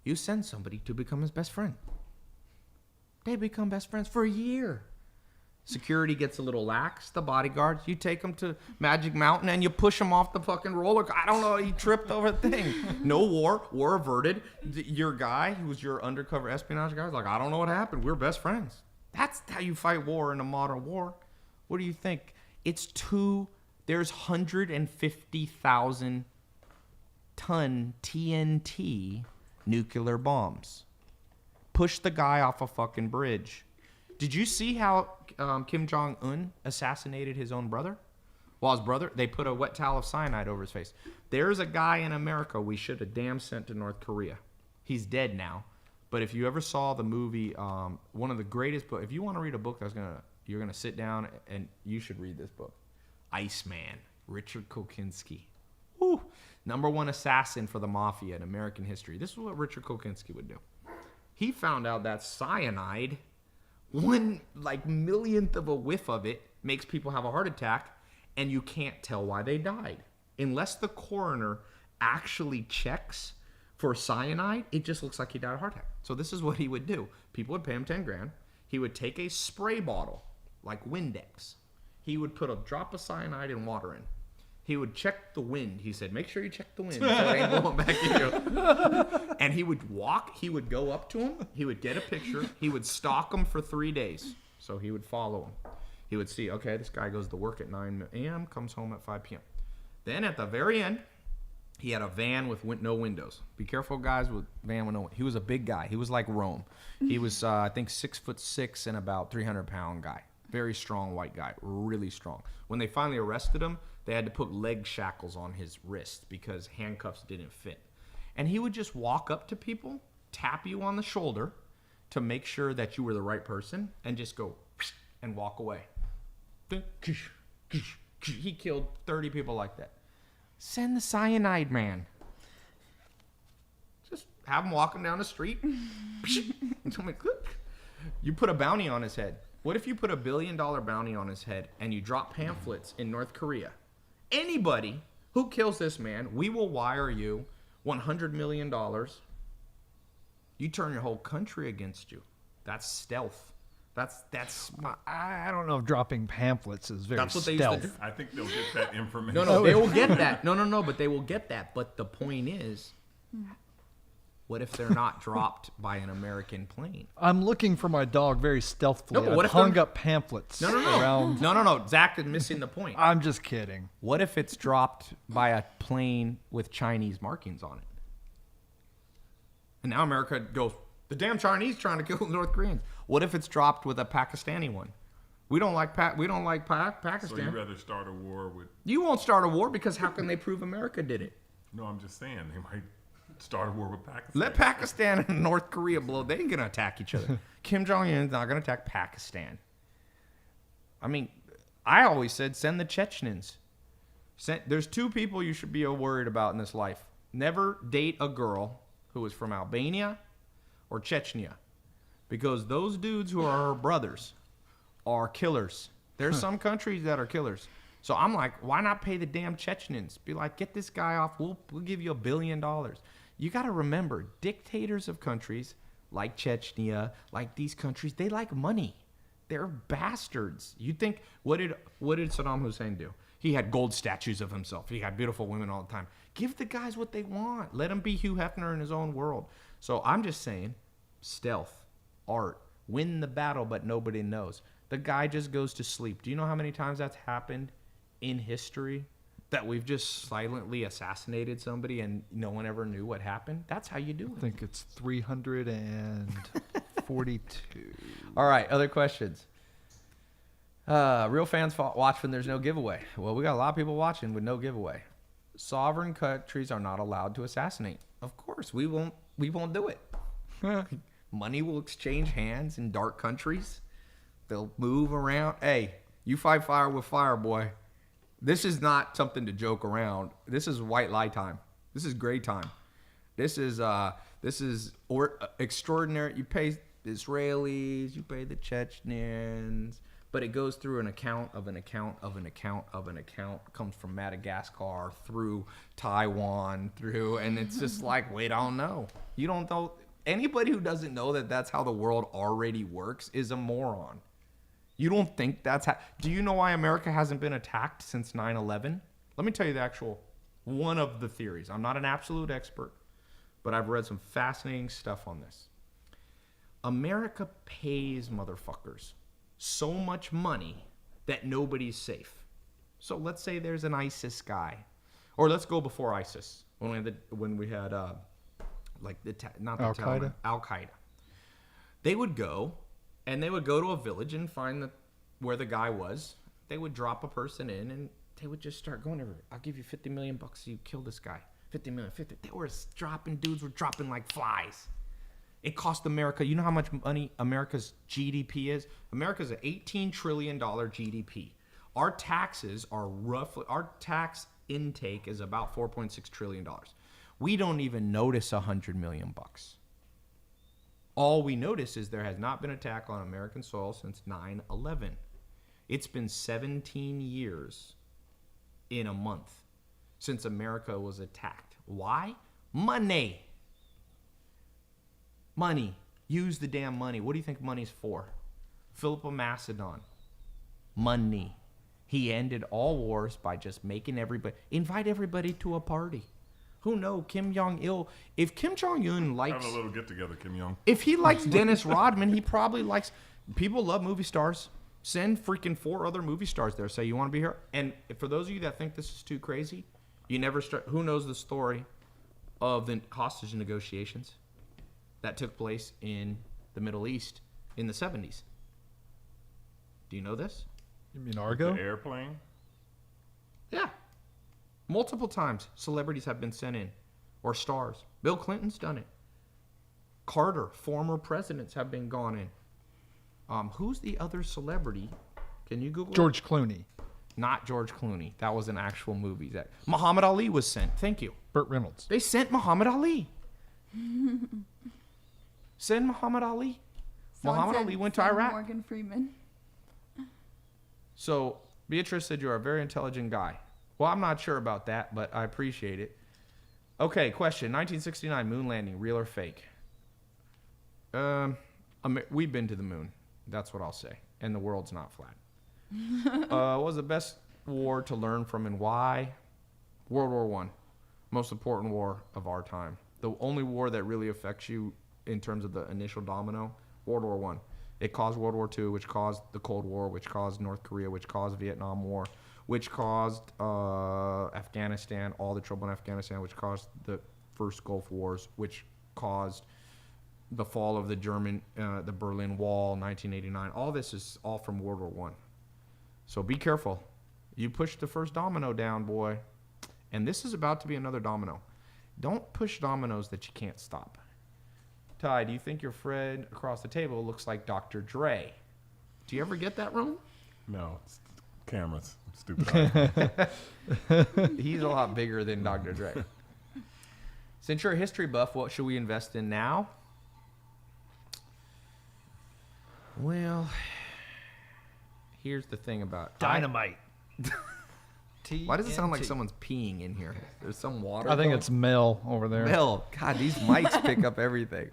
You send somebody to become his best friend. They become best friends for a year. Security gets a little lax. The bodyguards, you take them to Magic Mountain and you push them off the fucking roller. I don't know. He tripped over the thing. No war averted. Your guy, who was your undercover espionage guy, was like, I don't know what happened. We're best friends. That's how you fight war in a modern war. What do you think? There's 150,000 ton TNT nuclear bombs. Push the guy off a fucking bridge. Did you see how Kim Jong-un assassinated his own brother? Well, his brother, they put a wet towel of cyanide over his face. There's a guy in America we should have damn sent to North Korea. He's dead now. But if you ever saw the movie, one of the greatest books, if you want to read a book you're gonna sit down and you should read this book. Iceman, Richard Kokinski. Woo! #1 assassin for the mafia in American history. This is what Richard Kokinski would do. He found out that cyanide, 1/millionth of a whiff of it, makes people have a heart attack, and you can't tell why they died. Unless the coroner actually checks for cyanide, it just looks like he died of a heart attack. So this is what he would do. People would pay him 10 grand. He would take a spray bottle, like Windex. He would put a drop of cyanide and water in. He would check the wind. He said, make sure you check the wind so it ain't blowing back at you. And he would walk. He would go up to him. He would get a picture. He would stalk him for 3 days. So he would follow him. He would see, okay, this guy goes to work at 9 a.m., comes home at 5 p.m. Then at the very end, he had a van with no windows. Be careful, guys, with van with no windows. He was a big guy. He was like Rome. He was, I think, 6'6" and about 300-pound guy. Very strong white guy. Really strong. When they finally arrested him, they had to put leg shackles on his wrist because handcuffs didn't fit. And he would just walk up to people, tap you on the shoulder to make sure that you were the right person, and just go and walk away. He killed 30 people like that. Send the cyanide man. Just have him walking down the street. You put a bounty on his head. What if you put $1 billion bounty on his head and you drop pamphlets in North Korea? Anybody who kills this man, we will wire you $100 million. You turn your whole country against you. That's stealth. That's. I don't know if dropping pamphlets is very That's what they stealth. used to do. I think they'll get that information. No, they will get that. No, but they will get that. But the point is, what if they're not dropped by an American plane? I'm looking for my dog very stealthily. No, but what I've if they're- hung up pamphlets around. No. Zach is missing the point. I'm just kidding. What if it's dropped by a plane with Chinese markings on it? And now America goes, the damn Chinese trying to kill the North Koreans. What if it's dropped with a Pakistani one? We don't like Pakistan. So you'd rather start a war with? You won't start a war because how can they prove America did it? No, I'm just saying they might start a war with Pakistan. Let Pakistan and North Korea blow. They ain't gonna attack each other. Kim Jong-un is not gonna attack Pakistan. I mean, I always said send the Chechens. There's 2 people you should be worried about in this life. Never date a girl who is from Albania or Chechnya, because those dudes who are her brothers are killers. There's some countries that are killers. So I'm like, why not pay the damn Chechens? Be like, get this guy off. We'll give you $1 billion. You got to remember, dictators of countries like Chechnya, like these countries, they like money. They're bastards. You think, what did Saddam Hussein do? He had gold statues of himself. He had beautiful women all the time. Give the guys what they want. Let them be Hugh Hefner in his own world. So I'm just saying, stealth, art, win the battle, but nobody knows. The guy just goes to sleep. Do you know how many times that's happened in history? That we've just silently assassinated somebody and no one ever knew what happened? That's how you do it. I think it's 342. All right, other questions. Real fans watch when there's no giveaway. Well, we got a lot of people watching with no giveaway. Sovereign countries are not allowed to assassinate. Of course, we won't do it. Money will exchange hands in dark countries. They'll move around. Hey, you fight fire with fire, boy. This is not something to joke around. This is white lie time. This is gray time. This is This is extraordinary. You pay Israelis, you pay the Chechens, but it goes through an account of an account of an account of an account. Comes from Madagascar through Taiwan through, and it's just like, wait, I don't know. You don't know. Anybody who doesn't know that that's how the world already works is a moron. You don't think that's how. Do you know why America hasn't been attacked since 9/11? Let me tell you the actual one of the theories. I'm not an absolute expert, but I've read some fascinating stuff on this. America pays motherfuckers so much money that nobody's safe. So let's say there's an ISIS guy, or let's go before ISIS when we had like not the Al-Qaeda? Al-Qaeda. They would go to a village and find where the guy was. They would drop a person in and they would just start going everywhere. I'll give you $50 million bucks so you kill this guy. 50 million, 50. Dudes were dropping like flies. It cost America, you know how much money America's GDP is? America's an $18 trillion GDP. Our tax intake is about $4.6 trillion. We don't even notice $100 million bucks. All we notice is there has not been an attack on American soil since 9/11. It's been 17 years in a month since America was attacked. Why? Money. Money. Use the damn money. What do you think money's for? Philip of Macedon. Money. He ended all wars by just making invite everybody to a party. Who knows? Kim Jong-il. If Kim Jong-un likes... Have a little get-together, Kim Jong. If he likes Dennis Rodman, he probably likes... People love movie stars. Send freaking 4 other movie stars there. Say, you want to be here? And for those of you that think this is too crazy, you never start... Who knows the story of the hostage negotiations that took place in the Middle East in the 70s? Do you know this? You mean Argo? The airplane? Yeah. Multiple times, celebrities have been sent in, or stars. Bill Clinton's done it. Carter, former presidents have been gone in. Who's the other celebrity? Can you Google George Clooney. Not George Clooney. That was an actual movie. Muhammad Ali was sent. Thank you. Burt Reynolds. They sent Muhammad Ali. Send Muhammad Ali. Muhammad Ali went to Iraq. Morgan Freeman. So Beatrice said you're a very intelligent guy. Well, I'm not sure about that, but I appreciate it. Okay, question. 1969 moon landing, real or fake? We've been to the moon. That's what I'll say. And the world's not flat. What was the best war to learn from and why? World War I. Most important war of our time. The only war that really affects you in terms of the initial domino, World War I. It caused World War II, which caused the Cold War, which caused North Korea, which caused Vietnam War, which caused Afghanistan, all the trouble in Afghanistan, which caused the first Gulf Wars, which caused the fall of the Berlin Wall, 1989. All this is all from World War I. So be careful. You push the first domino down, boy. And this is about to be another domino. Don't push dominoes that you can't stop. Ty, do you think your friend across the table looks like Dr. Dre? Do you ever get that wrong? No, it's cameras. Stupid. He's a lot bigger than Dr. Dre. Since you're a history buff, what should we invest in now? Well, here's the thing about Dynamite. Why does it sound like someone's peeing in here? There's some water. I think it's Mel over there. Mel. God, these mics pick up everything.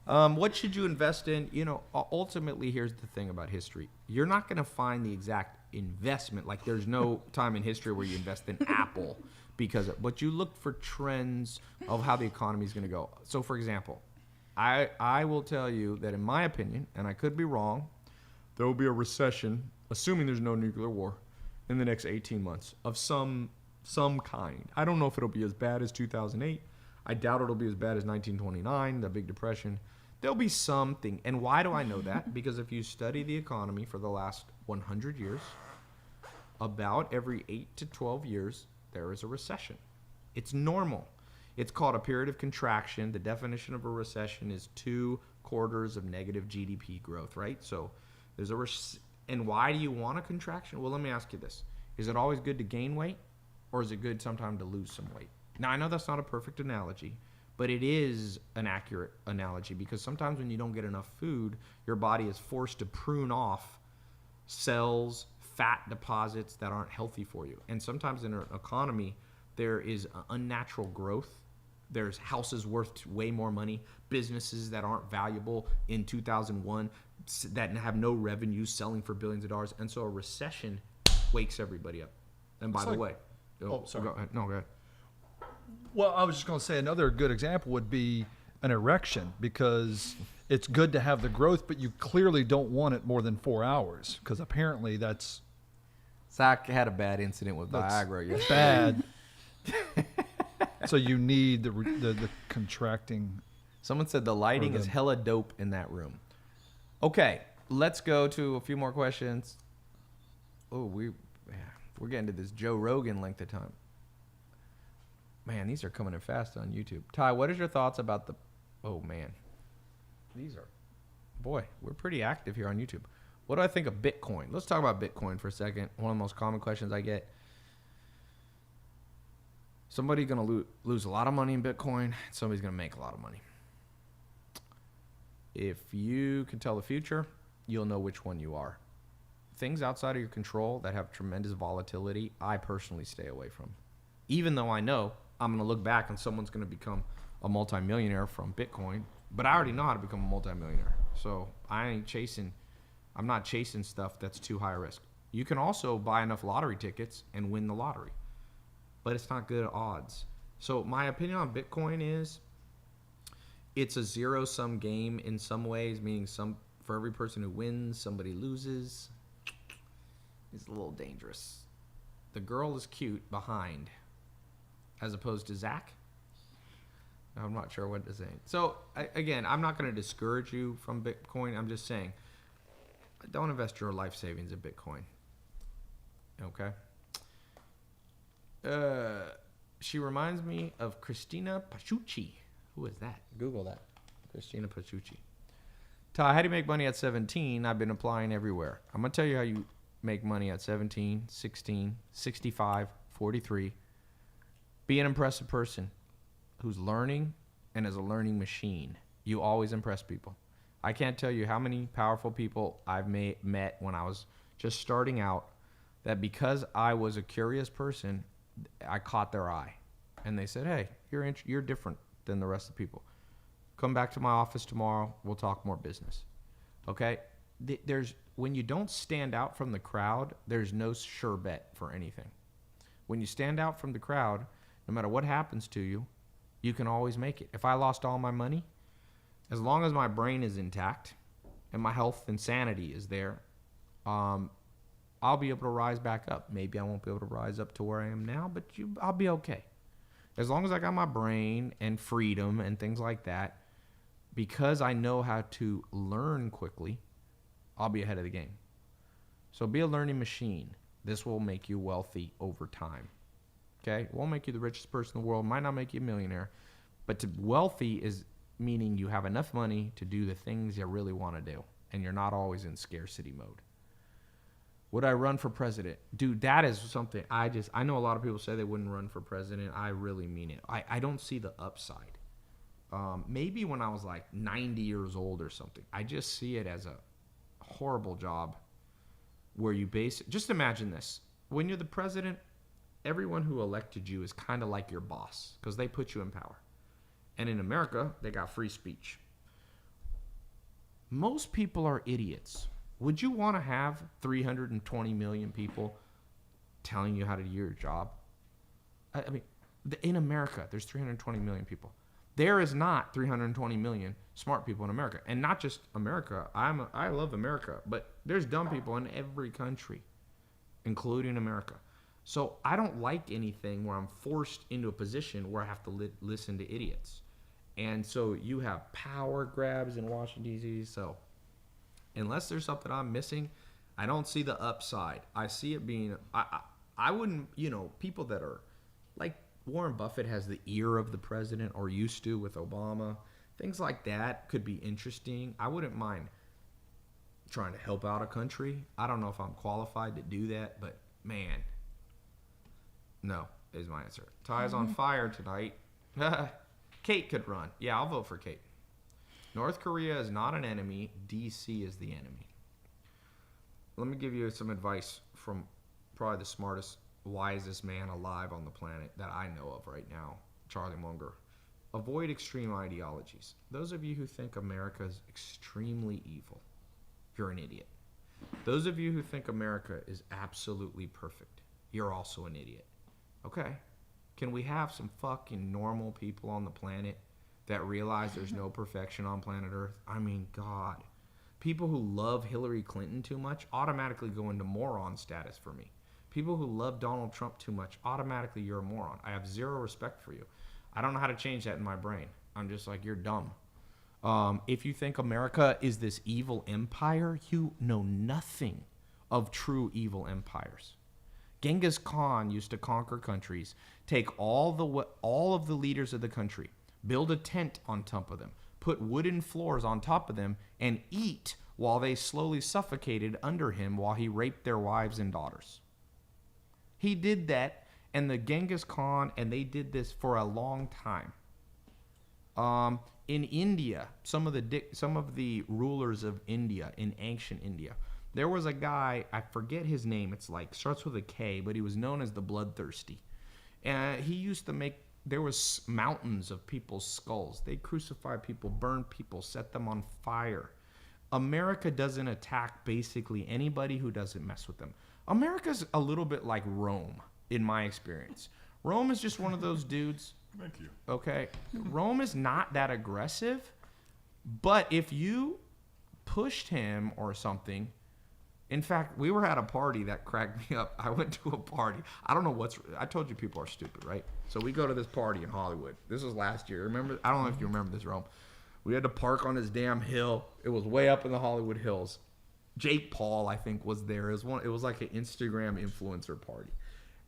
What should you invest in? You know, ultimately, here's the thing about history. You're not going to find the exact investment. Like, there's no time in history where you invest in Apple but you look for trends of how the economy is going to go. So, for example, I will tell you that in my opinion, and I could be wrong, there will be a recession, assuming there's no nuclear war, in the next 18 months of some kind. I don't know if it'll be as bad as 2008. I doubt it'll be as bad as 1929, the Big Depression. There'll be something. And why do I know that? Because if you study the economy for the last 100 years, about every 8 to 12 years, there is a recession. It's normal. It's called a period of contraction. The definition of a recession is 2 quarters of negative GDP growth, right? So there's and why do you want a contraction? Well, let me ask you this. Is it always good to gain weight, or is it good sometimes to lose some weight? Now, I know that's not a perfect analogy, But it is an accurate analogy because sometimes when you don't get enough food, your body is forced to prune off cells, fat deposits that aren't healthy for you. And sometimes in an economy, there is unnatural growth. There's houses worth way more money, businesses that aren't valuable in 2001 that have no revenue selling for billions of dollars. And so a recession wakes everybody up. And by the way, sorry. Go ahead. No, go ahead. Well, I was just going to say another good example would be an erection, because it's good to have the growth, but you clearly don't want it more than 4 hours, because apparently that's Zach had a bad incident with That's Viagra yesterday. bad. So you need the contracting. Someone said the lighting is hella dope in that room. Okay, let's go to a few more questions. Oh, we're getting to this Joe Rogan length of time. Man, these are coming in fast on YouTube. Ty, what is your thoughts about the... Oh, man. These are... Boy, we're pretty active here on YouTube. What do I think of Bitcoin? Let's talk about Bitcoin for a second. One of the most common questions I get. Somebody's going to lose a lot of money in Bitcoin. Somebody's going to make a lot of money. If you can tell the future, you'll know which one you are. Things outside of your control that have tremendous volatility, I personally stay away from. Even though I know I'm going to look back and someone's going to become a multimillionaire from Bitcoin, but I already know how to become a multimillionaire. So I'm not chasing stuff that's too high risk. You can also buy enough lottery tickets and win the lottery, but it's not good odds. So my opinion on Bitcoin is it's a zero-sum game in some ways, meaning for every person who wins, somebody loses. It's a little dangerous. The girl is cute behind, as opposed to Zach. I'm not sure what to say. So, again, I'm not going to discourage you from Bitcoin. I'm just saying, don't invest your life savings in Bitcoin. Okay? She reminds me of Christina Pachucci. Who is that? Google that. Christina Pachucci. Ty, how do you make money at 17? I've been applying everywhere. I'm going to tell you how you make money at 17, 16, 65, 43. Be an impressive person who's learning and is a learning machine. You always impress people. I can't tell you how many powerful people I've met when I was just starting out that because I was a curious person, I caught their eye. And they said, hey, you're different than the rest of the people. Come back to my office tomorrow. We'll talk more business. Okay? When you don't stand out from the crowd, there's no sure bet for anything. When you stand out from the crowd, no matter what happens to you, you can always make it. If I lost all my money, as long as my brain is intact and my health and sanity is there, I'll be able to rise back up. Maybe I won't be able to rise up to where I am now, but I'll be okay. As long as I got my brain and freedom and things like that, because I know how to learn quickly, I'll be ahead of the game. So be a learning machine. This will make you wealthy over time. Okay? It won't make you the richest person in the world. Might not make you a millionaire. But wealthy is meaning you have enough money to do the things you really want to do. And you're not always in scarcity mode. Would I run for president? Dude, that is something I know a lot of people say they wouldn't run for president. I really mean it. I don't see the upside. Maybe when I was like 90 years old or something. I just see it as a horrible job where you just imagine this. When you're the president, everyone who elected you is kind of like your boss because they put you in power. And in America, they got free speech. Most people are idiots. Would you want to have 320 million people telling you how to do your job? I mean, in America, there's 320 million people. There is not 320 million smart people in America. And not just America. I love America. But there's dumb people in every country, including America. So I don't like anything where I'm forced into a position where I have to listen to idiots. And so you have power grabs in Washington, D.C. So unless there's something I'm missing, I don't see the upside. I see it being, I wouldn't, people that are like Warren Buffett has the ear of the president or used to with Obama. Things like that could be interesting. I wouldn't mind trying to help out a country. I don't know if I'm qualified to do that, but man, no is my answer. Ty's on fire tonight. Kate could run. Yeah, I'll vote for Kate. North Korea is not an enemy. DC is the enemy. Let me give you some advice from probably the smartest, wisest man alive on the planet that I know of right now, Charlie Munger. Avoid extreme ideologies. Those of you who think America is extremely evil, you're an idiot. Those of you who think America is absolutely perfect, you're also an idiot. Okay? Can we have some fucking normal people on the planet that realize there's no perfection on planet Earth? I mean, God. People who love Hillary Clinton too much automatically go into moron status for me. People who love Donald Trump too much, automatically you're a moron. I have zero respect for you. I don't know how to change that in my brain. I'm just like, you're dumb. If you think America is this evil empire, you know nothing of true evil empires. Genghis Khan used to conquer countries, take all of the leaders of the country, build a tent on top of them, put wooden floors on top of them, and eat while they slowly suffocated under him while he raped their wives and daughters. He did that, and the Genghis Khan, and they did this for a long time. In India, some of the rulers of India, in ancient India, there was a guy, I forget his name, it's like, starts with a K, but he was known as the Bloodthirsty. And he used to make, there was mountains of people's skulls. They crucified people, burned people, set them on fire. America doesn't attack basically anybody who doesn't mess with them. America's a little bit like Rome, in my experience. Rome is just one of those dudes. Thank you. Okay? Rome is not that aggressive, but if you pushed him or something, in fact, we were at a party that cracked me up. I went to a party. I don't know I told you people are stupid, right? So we go to this party in Hollywood. This was last year. Remember? I don't know if you remember this, Rome. We had to park on this damn hill. It was way up in the Hollywood Hills. Jake Paul, I think, was there. It was like an Instagram influencer party.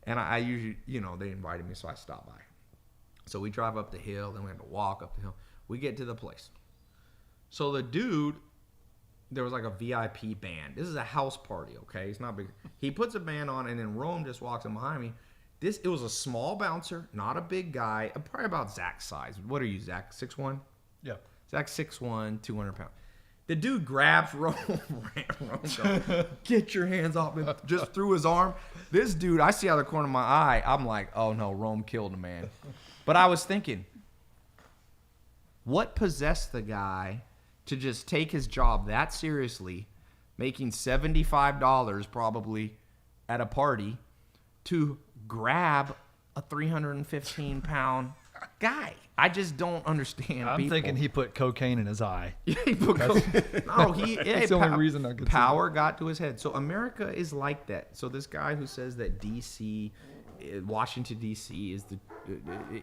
And I usually, they invited me, so I stopped by. So we drive up the hill, then we have to walk up the hill. We get to the place. So the dude, there was like a VIP band. This is a house party, okay? It's not big. He puts a band on, and then Rome just walks in behind me. It was a small bouncer, not a big guy, probably about Zach's size. What are you, Zach? 6'1"? Yeah. Zach's 6'1", 200 pounds. The dude grabs Rome, get your hands off me, just threw his arm. This dude, I see out of the corner of my eye, I'm like, oh no, Rome killed a man. But I was thinking, what possessed the guy to just take his job that seriously, making $75 probably at a party, to grab a 315-pound guy? I just don't understand. I'm thinking he put cocaine in his eye. Yeah, he put cocaine. No, That's the only reason I could power got to his head. So America is like that. So this guy who says that Washington D.C. is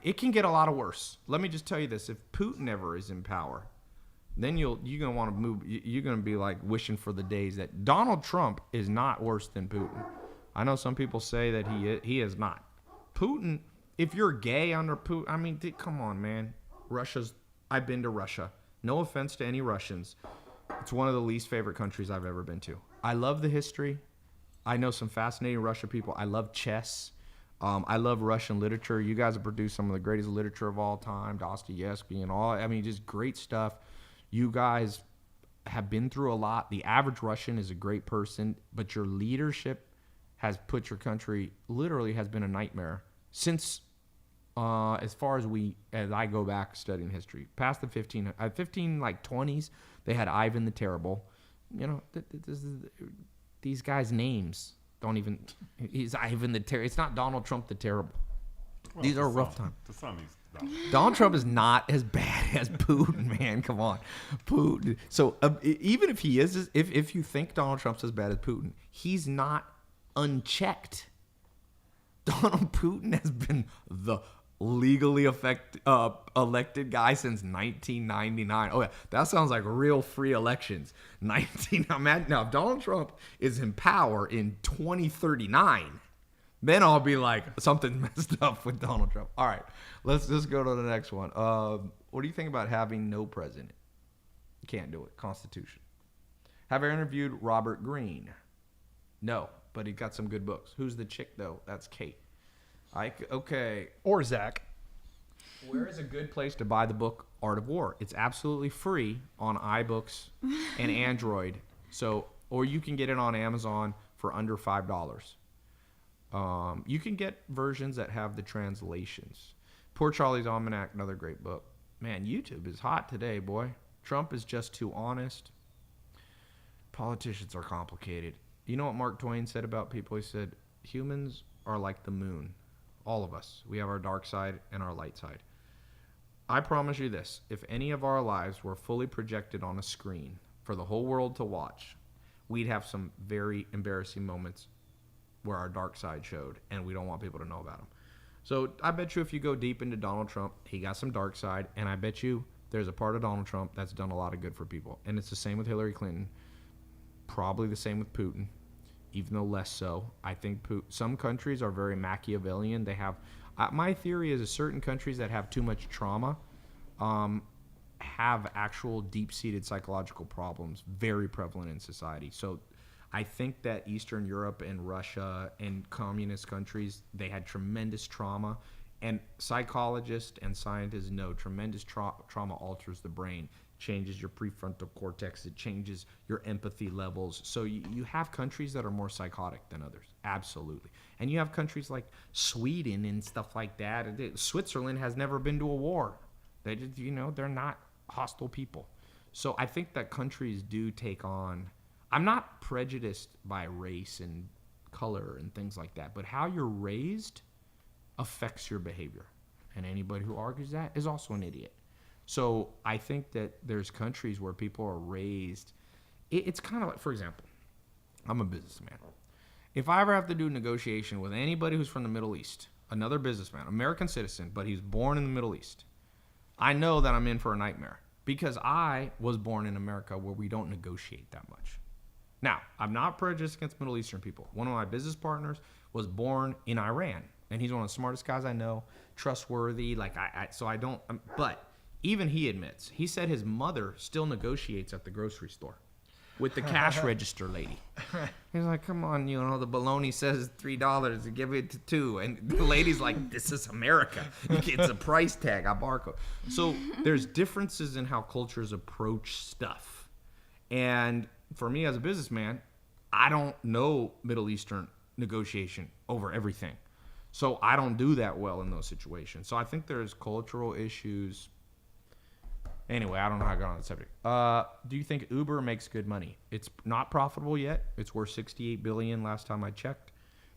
it can get a lot worse. Let me just tell you this: if Putin ever is in power, then you're gonna want to move. You're gonna be like wishing for the days that Donald Trump is not worse than Putin. I know some people say that he is not. Putin. If you're gay under Putin, I mean, come on, man. I've been to Russia. No offense to any Russians. It's one of the least favorite countries I've ever been to. I love the history. I know some fascinating Russian people. I love chess. I love Russian literature. You guys have produced some of the greatest literature of all time, Dostoevsky and all. I mean, just great stuff. You guys have been through a lot. The average Russian is a great person, but your leadership has put your country, literally has been a nightmare since as far as I go back studying history, past the 20s, they had Ivan the Terrible. These guys' names don't even. He's Ivan the Terrible. It's not Donald Trump the Terrible. Well, these are a rough time. To some, Donald Trump is not as bad as Putin, man. Come on, Putin. So even if he is, if you think Donald Trump's as bad as Putin, he's not unchecked. Donald Putin has been the legally elected guy since 1999. Oh yeah, that sounds like real free elections. Now, if Donald Trump is in power in 2039, then I'll be like, something messed up with Donald Trump. All right, let's just go to the next one. What do you think about having no president? You can't do it. Constitution. Have I interviewed Robert Greene? No, but he got some good books. Who's the chick though? That's Kate. Okay. Or Zach. Where is a good place to buy the book Art of War? It's absolutely free on iBooks and Android. So, or you can get it on Amazon for under $5. You can get versions that have the translations. Poor Charlie's Almanac, another great book. Man, YouTube is hot today, boy. Trump is just too honest. Politicians are complicated. You know what Mark Twain said about people? He said, humans are like the moon. All of us. We have our dark side and our light side. I promise you this. If any of our lives were fully projected on a screen for the whole world to watch, we'd have some very embarrassing moments where our dark side showed, and we don't want people to know about them. So I bet you if you go deep into Donald Trump, he got some dark side, and I bet you there's a part of Donald Trump that's done a lot of good for people. And it's the same with Hillary Clinton, probably the same with Putin, even though less so. I think some countries are very Machiavellian. They have, my theory is certain countries that have too much trauma have actual deep-seated psychological problems very prevalent in society. So I think that Eastern Europe and Russia and communist countries, they had tremendous trauma. And psychologists and scientists know tremendous trauma alters the brain, changes your prefrontal cortex, it changes your empathy levels. So you have countries that are more psychotic than others, absolutely. And you have countries like Sweden and stuff like that. Switzerland has never been to a war. They just, they're not hostile people. So I think that countries do take on, I'm not prejudiced by race and color and things like that, but how you're raised affects your behavior. And anybody who argues that is also an idiot. So I think that there's countries where people are raised. It's kind of like, for example, I'm a businessman. If I ever have to do a negotiation with anybody who's from the Middle East, another businessman, American citizen, but he's born in the Middle East, I know that I'm in for a nightmare because I was born in America where we don't negotiate that much. Now, I'm not prejudiced against Middle Eastern people. One of my business partners was born in Iran, and he's one of the smartest guys I know, trustworthy. But even he admits, he said his mother still negotiates at the grocery store with the cash register lady. He's like, come on, the bologna says $3, and give it to $2. And the lady's like, this is America. It's a price tag, a barcode. So there's differences in how cultures approach stuff. And for me as a businessman, I don't know Middle Eastern negotiation over everything. So I don't do that well in those situations. So I think there's cultural issues. Anyway, I don't know how I got on the subject. Do you think Uber makes good money? It's not profitable yet. It's worth $68 billion last time I checked.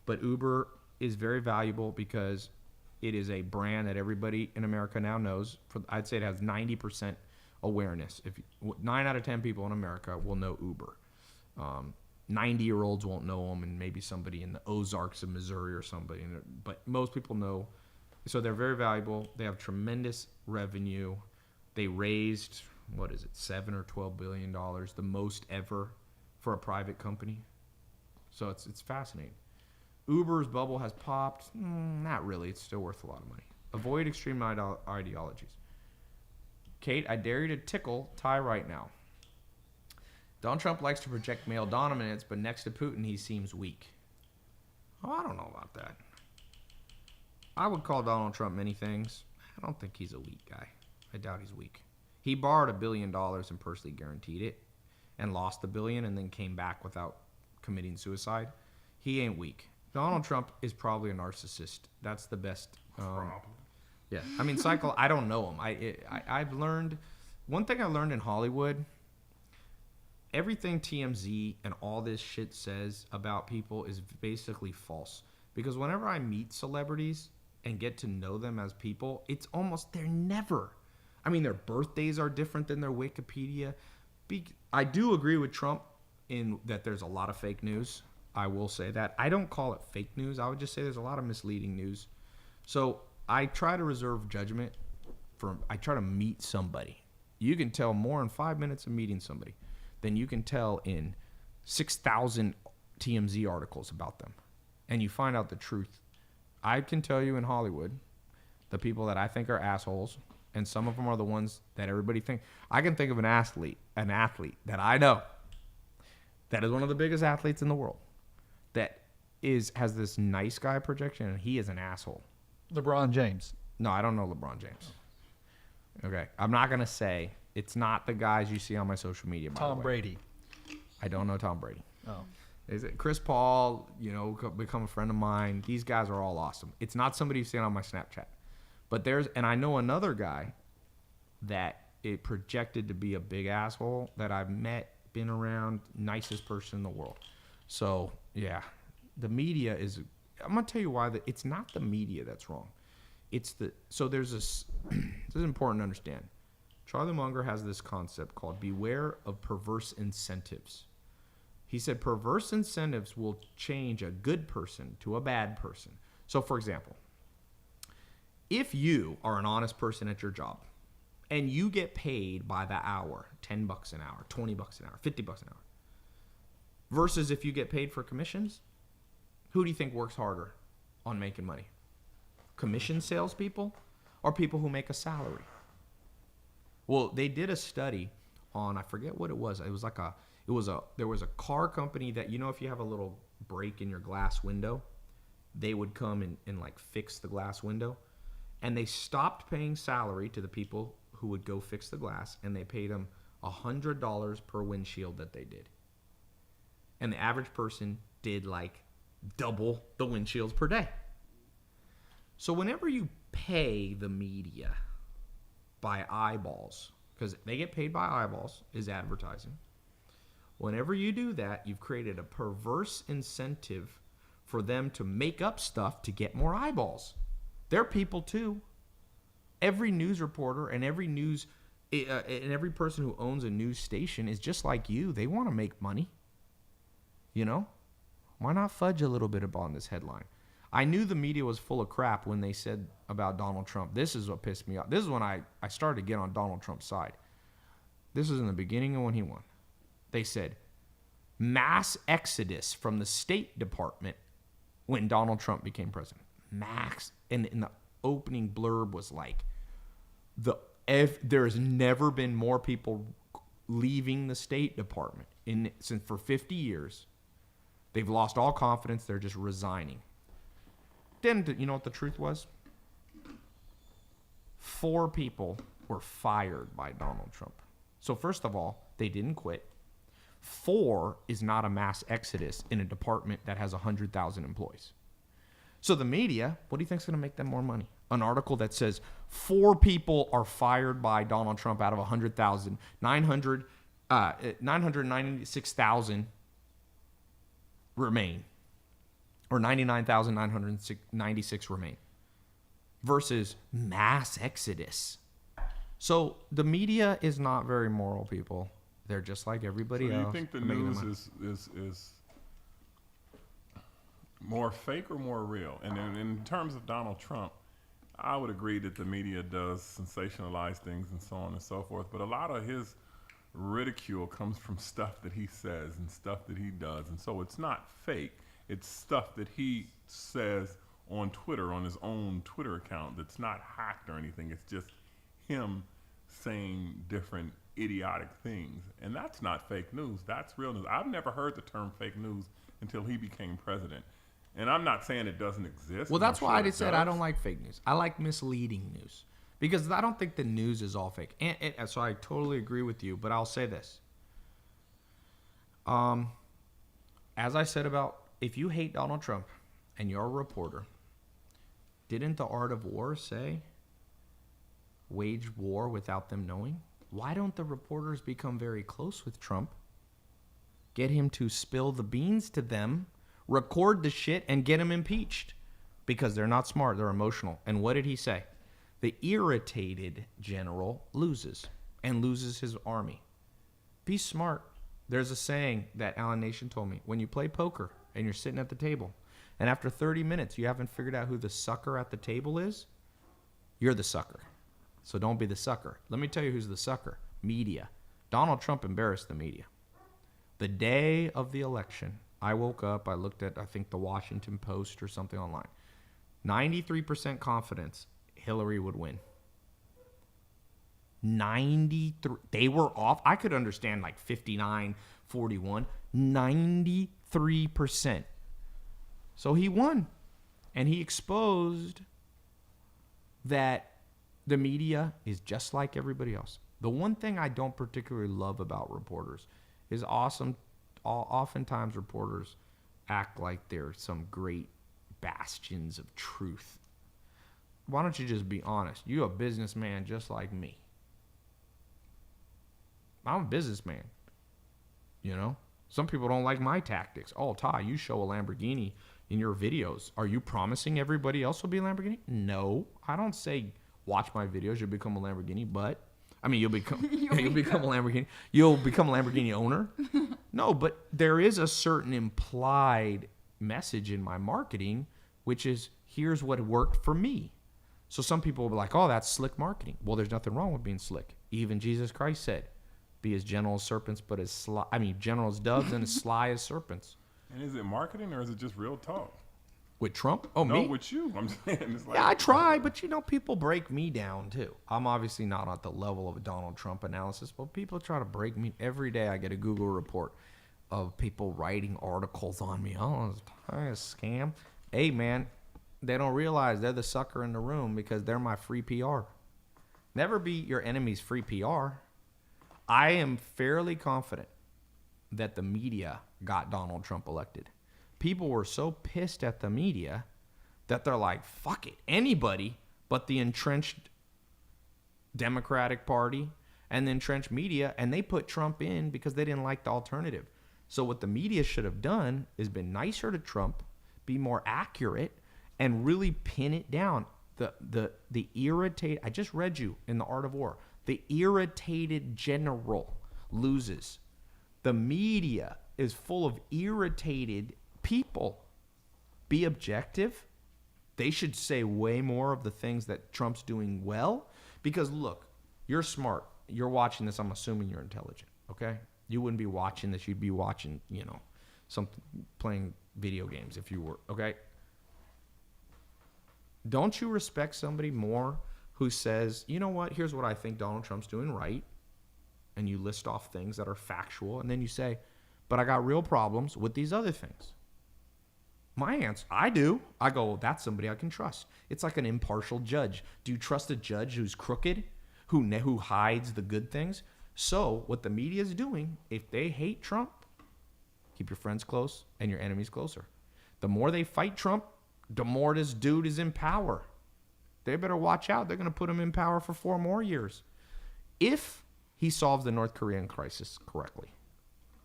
But Uber is very valuable because it is a brand that everybody in America now knows. I'd say it has 90% awareness. 9 out of 10 people in America will know Uber. 90-year-olds won't know them, and maybe somebody in the Ozarks of Missouri or somebody. But most people know. So they're very valuable. They have tremendous revenue. They raised, $7 or $12 billion, the most ever for a private company. So it's fascinating. Uber's bubble has popped. Not really. It's still worth a lot of money. Avoid extreme ideologies. Kate, I dare you to tickle Ty right now. Donald Trump likes to project male dominance, but next to Putin, he seems weak. Oh, I don't know about that. I would call Donald Trump many things. I don't think he's a weak guy. I doubt he's weak. He borrowed $1 billion and personally guaranteed it and lost $1 billion and then came back without committing suicide. He ain't weak. Donald Trump is probably a narcissist. That's the best. Yeah. I mean, I don't know him. I've learned, one thing I learned in Hollywood, everything TMZ and all this shit says about people is basically false. Because whenever I meet celebrities and get to know them as people, they're never. I mean, their birthdays are different than their Wikipedia. I do agree with Trump in that there's a lot of fake news. I will say that. I don't call it fake news. I would just say there's a lot of misleading news. So I try to reserve judgment I try to meet somebody. You can tell more in 5 minutes of meeting somebody than you can tell in 6,000 TMZ articles about them. And you find out the truth. I can tell you in Hollywood, the people that I think are assholes, and some of them are the ones that everybody thinks. I can think of an athlete that I know that is one of the biggest athletes in the world that has this nice guy projection, and he is an asshole. LeBron James. No, I don't know LeBron James. Okay. I'm not going to say it's not the guys you see on my social media. By the Tom way. Brady. I don't know Tom Brady. Oh. Is it Chris Paul, become a friend of mine. These guys are all awesome. It's not somebody you've seen on my Snapchat. But and I know another guy that it projected to be a big asshole that I've met, been around, nicest person in the world. So, yeah, the media I'm going to tell you why. It's not the media that's wrong. So there's this, this is important to understand. Charlie Munger has this concept called beware of perverse incentives. He said perverse incentives will change a good person to a bad person. So, for example, if you are an honest person at your job and you get paid by the hour, $10 an hour, $20 an hour, $50 an hour, versus if you get paid for commissions, who do you think works harder on making money? Commission salespeople or people who make a salary? Well, they did a study on, I forget what it was. There was a car company that, if you have a little break in your glass window, they would come and like fix the glass window. And they stopped paying salary to the people who would go fix the glass, and they paid them $100 per windshield that they did. And the average person did like double the windshields per day. So whenever you pay the media by eyeballs, because they get paid by eyeballs, is advertising. Whenever you do that, you've created a perverse incentive for them to make up stuff to get more eyeballs. They're people too. Every news reporter and every person who owns a news station is just like you. They want to make money. Why not fudge a little bit upon this headline? I knew the media was full of crap when they said about Donald Trump. This is what pissed me off. This is when I started to get on Donald Trump's side. This was in the beginning of when he won. They said, mass exodus from the State Department when Donald Trump became president. And in the opening blurb was like, there has never been more people leaving the State Department since for 50 years. They've lost all confidence. They're just resigning. Then, you know what the truth was? 4 people were fired by Donald Trump. So first of all, they didn't quit. 4 is not a mass exodus in a department that has 100,000 employees. So the media, what do you think is going to make them more money? An article that says 4 people are fired by Donald Trump out of 100,000, 996,000 remain, or 99,996 remain, versus mass exodus. So the media is not very moral, people. They're just like everybody else. Do you think the news is more fake or more real? And in terms of Donald Trump, I would agree that the media does sensationalize things and so on and so forth, but a lot of his ridicule comes from stuff that he says and stuff that he does, and so it's not fake. It's stuff that he says on Twitter, on his own Twitter account, that's not hacked or anything. It's just him saying different idiotic things, and that's not fake news. That's real news. I've never heard the term fake news until he became president. And I'm not saying it doesn't exist. Well, that's why I said I don't like fake news. I like misleading news because I don't think the news is all fake. And so I totally agree with you, but I'll say this. As I said about if you hate Donald Trump and you're a reporter, didn't The Art of War say wage war without them knowing? Why don't the reporters become very close with Trump, get him to spill the beans to them, record the shit, and get him impeached? Because they're not smart, they're emotional. And what did he say? The irritated general loses and loses his army. Be smart. There's a saying that Alan Nation told me. When you play poker and you're sitting at the table, and after 30 minutes you haven't figured out who the sucker at the table is, you're the sucker. So don't be the sucker. Let me tell you who's the sucker. Media. Donald Trump embarrassed the media. The day of the election, I woke up, I looked at, I think, the Washington Post or something online. 93% confidence Hillary would win. 93. They were off. I could understand like 59, 41. 93%. So he won. And he exposed that the media is just like everybody else. The one thing I don't particularly love about reporters is oftentimes reporters act like they're some great bastions of truth. Why don't you just be honest? You're a businessman just like me. I'm a businessman. You know? Some people don't like my tactics. Oh, Ty, you show a Lamborghini in your videos. Are you promising everybody else will be a Lamborghini? No. I don't say watch my videos, you'll become a Lamborghini, but I mean, you'll become a Lamborghini. You'll become a Lamborghini owner. No, but there is a certain implied message in my marketing, which is here's what worked for me. So some people will be like, oh, that's slick marketing. Well, there's nothing wrong with being slick. Even Jesus Christ said, be as gentle as serpents, but gentle as doves and as sly as serpents. And is it marketing or is it just real talk? With Trump? Oh, no, me? with you. I'm saying it's like, yeah, I try, but people break me down too. I'm obviously not at the level of a Donald Trump analysis, but people try to break me. Every day I get a Google report of people writing articles on me. Oh, it's a scam. Hey, man, they don't realize they're the sucker in the room because they're my free PR. Never be your enemy's free PR. I am fairly confident that the media got Donald Trump elected. People were so pissed at the media that they're like, fuck it, anybody but the entrenched Democratic Party and the entrenched media, and they put Trump in because they didn't like the alternative. So what the media should have done is been nicer to Trump, be more accurate, and really pin it down. The irritate, I just read you in The Art of War, the irritated general loses. The media is full of irritated people. Be objective. They should say way more of the things that Trump's doing well. Because look, you're smart. You're watching this. I'm assuming you're intelligent. Okay? You wouldn't be watching this. You'd be watching, something, playing video games if you were. Okay? Don't you respect somebody more who says, you know what? Here's what I think Donald Trump's doing right. And you list off things that are factual. And then you say, but I got real problems with these other things. My answer, I do. I go, that's somebody I can trust. It's like an impartial judge. Do you trust a judge who's crooked, who hides the good things? So what the media is doing, if they hate Trump, keep your friends close and your enemies closer. The more they fight Trump, the more this dude is in power. They better watch out. They're going to put him in power for 4 more years. If he solves the North Korean crisis correctly,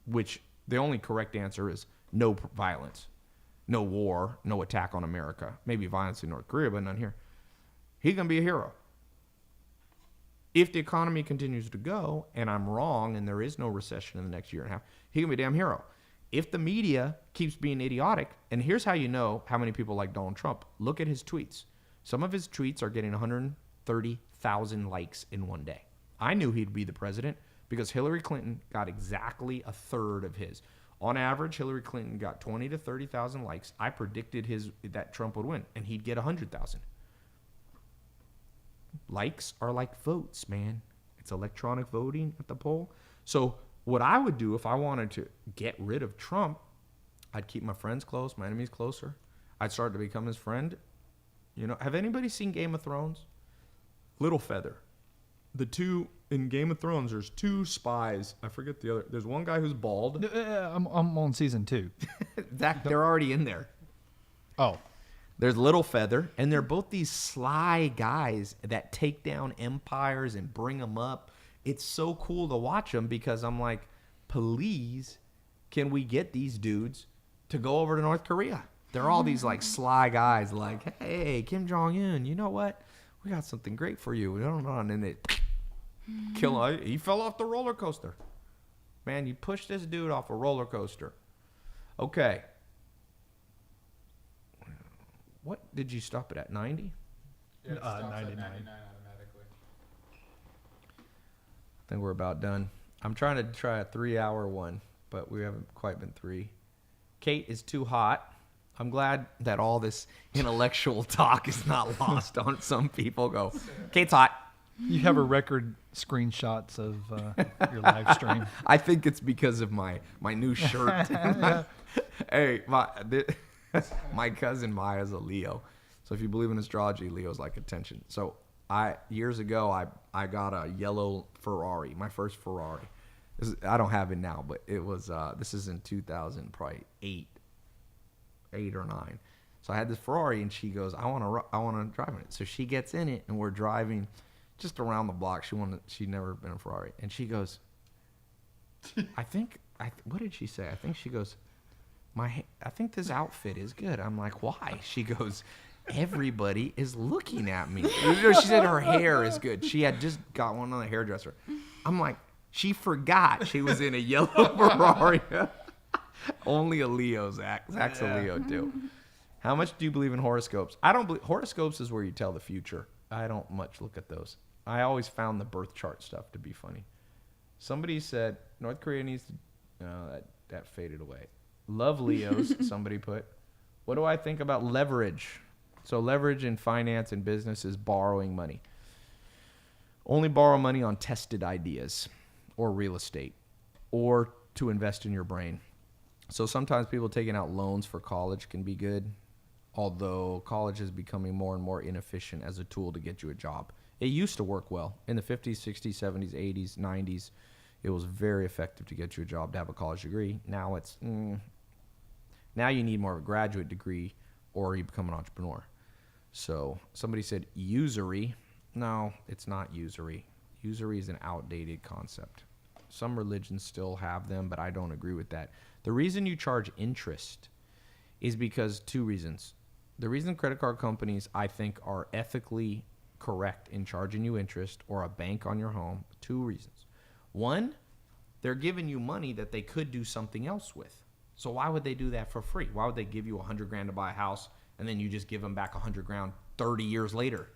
which the only correct answer is no violence. No war, no attack on America. Maybe violence in North Korea, but none here. He's going to be a hero. If the economy continues to go, and I'm wrong, and there is no recession in the next year and a half, he's going to be a damn hero. If the media keeps being idiotic, and here's how you know how many people like Donald Trump. Look at his tweets. Some of his tweets are getting 130,000 likes in one day. I knew he'd be the president because Hillary Clinton got exactly a third of his. On average, Hillary Clinton got 20 to 30,000 likes. I predicted that Trump would win, and he'd get 100,000. Likes are like votes, man. It's electronic voting at the poll. So what I would do if I wanted to get rid of Trump, I'd keep my friends close, my enemies closer. I'd start to become his friend. Have anybody seen Game of Thrones? Littlefinger. In Game of Thrones, there's 2 spies. I forget the other. There's one guy who's bald. I'm on season 2. Zach, they're already in there. Oh. There's Littlefinger, and they're both these sly guys that take down empires and bring them up. It's so cool to watch them because I'm like, please, can we get these dudes to go over to North Korea? They're all these like sly guys like, hey, Kim Jong-un, you know what? We got something great for you. And then they kill him. He fell off the roller coaster. Man, you pushed this dude off a roller coaster. Okay. What did you stop it at? 90? Yeah, it stops at 99. 99 automatically. I think we're about done. I'm trying to try a 3-hour one, but we haven't quite been 3. Kate is too hot. I'm glad that all this intellectual talk is not lost on some people. Go, Kate's hot. You have a record screenshots of your live stream. I think it's because of my new shirt. Hey, my cousin Maya's a Leo. So if you believe in astrology, Leos like attention. So years ago, I got a yellow Ferrari, my first Ferrari. I don't have it now, but it was, this is in 2000, probably 8 or 9. So I had this Ferrari, and she goes, I want to drive in it. So she gets in it, and we're driving just around the block. She'd never been in a Ferrari. And she goes, what did she say? I think she goes, I think this outfit is good. I'm like, why? She goes, everybody is looking at me. She said her hair is good. She had just got one on the hairdresser. I'm like, she forgot she was in a yellow Ferrari. Only a Leo, Zach. Zach's a Leo, too. How much do you believe in horoscopes? I don't believe horoscopes is where you tell the future. I don't much look at those. I always found the birth chart stuff to be funny. Somebody said North Korea needs to. No, that faded away. Love Leos. Somebody put. What do I think about leverage? So leverage in finance and business is borrowing money. Only borrow money on tested ideas, or real estate, or to invest in your brain. So sometimes people taking out loans for college can be good, although college is becoming more and more inefficient as a tool to get you a job. It used to work well. In the 50s, 60s, 70s, 80s, 90s, it was very effective to get you a job to have a college degree. Now now you need more of a graduate degree or you become an entrepreneur. So somebody said usury. No, it's not usury. Usury is an outdated concept. Some religions still have them, but I don't agree with that. The reason you charge interest is because 2 reasons. The reason credit card companies, I think, are ethically correct in charging you interest, or a bank on your home, 2 reasons. 1, they're giving you money that they could do something else with. So why would they do that for free? Why would they give you $100,000 to buy a house and then you just give them back $100,000 30 years later?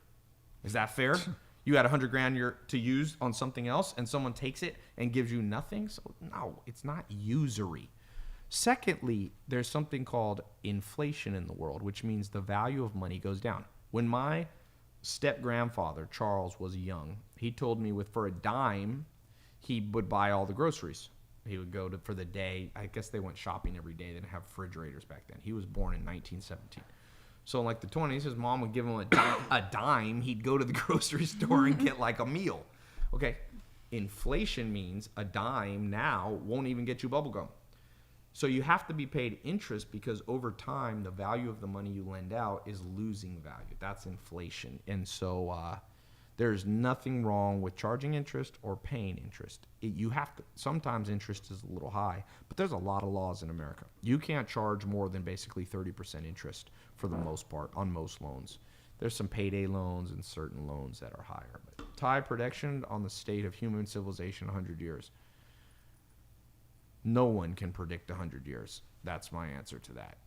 Is that fair? You had $100,000 to use on something else, and someone takes it and gives you nothing. So no, it's not usury. Secondly, there's something called inflation in the world, which means the value of money goes down. When my step-grandfather, Charles, was young, he told me for a dime, he would buy all the groceries. He would go for the day. I guess they went shopping every day. They didn't have refrigerators back then. He was born in 1917. So in like the 20s, his mom would give him a dime. He'd go to the grocery store and get like a meal. Okay, inflation means a dime now won't even get you bubble gum. So you have to be paid interest because over time, the value of the money you lend out is losing value. That's inflation. And so there's nothing wrong with charging interest or paying interest. You have to. Sometimes interest is a little high, but there's a lot of laws in America. You can't charge more than basically 30% interest for the most part on most loans. There's some payday loans and certain loans that are higher. But tie prediction on the state of human civilization 100 years. No one can predict 100 years. That's my answer to that.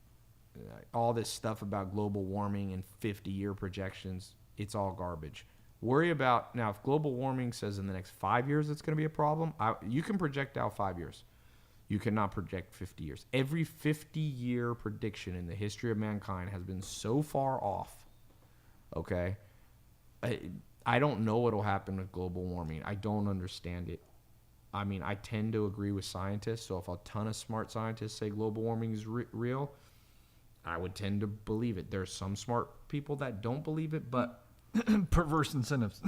All this stuff about global warming and 50-year projections, it's all garbage. Worry about, now if global warming says in the next 5 years it's going to be a problem, you can project out 5 years. You cannot project 50 years. Every 50-year prediction in the history of mankind has been so far off, okay? I don't know what will happen with global warming. I don't understand it. I mean, I tend to agree with scientists, so if a ton of smart scientists say global warming is real, I would tend to believe it. There's some smart people that don't believe it, but perverse incentives.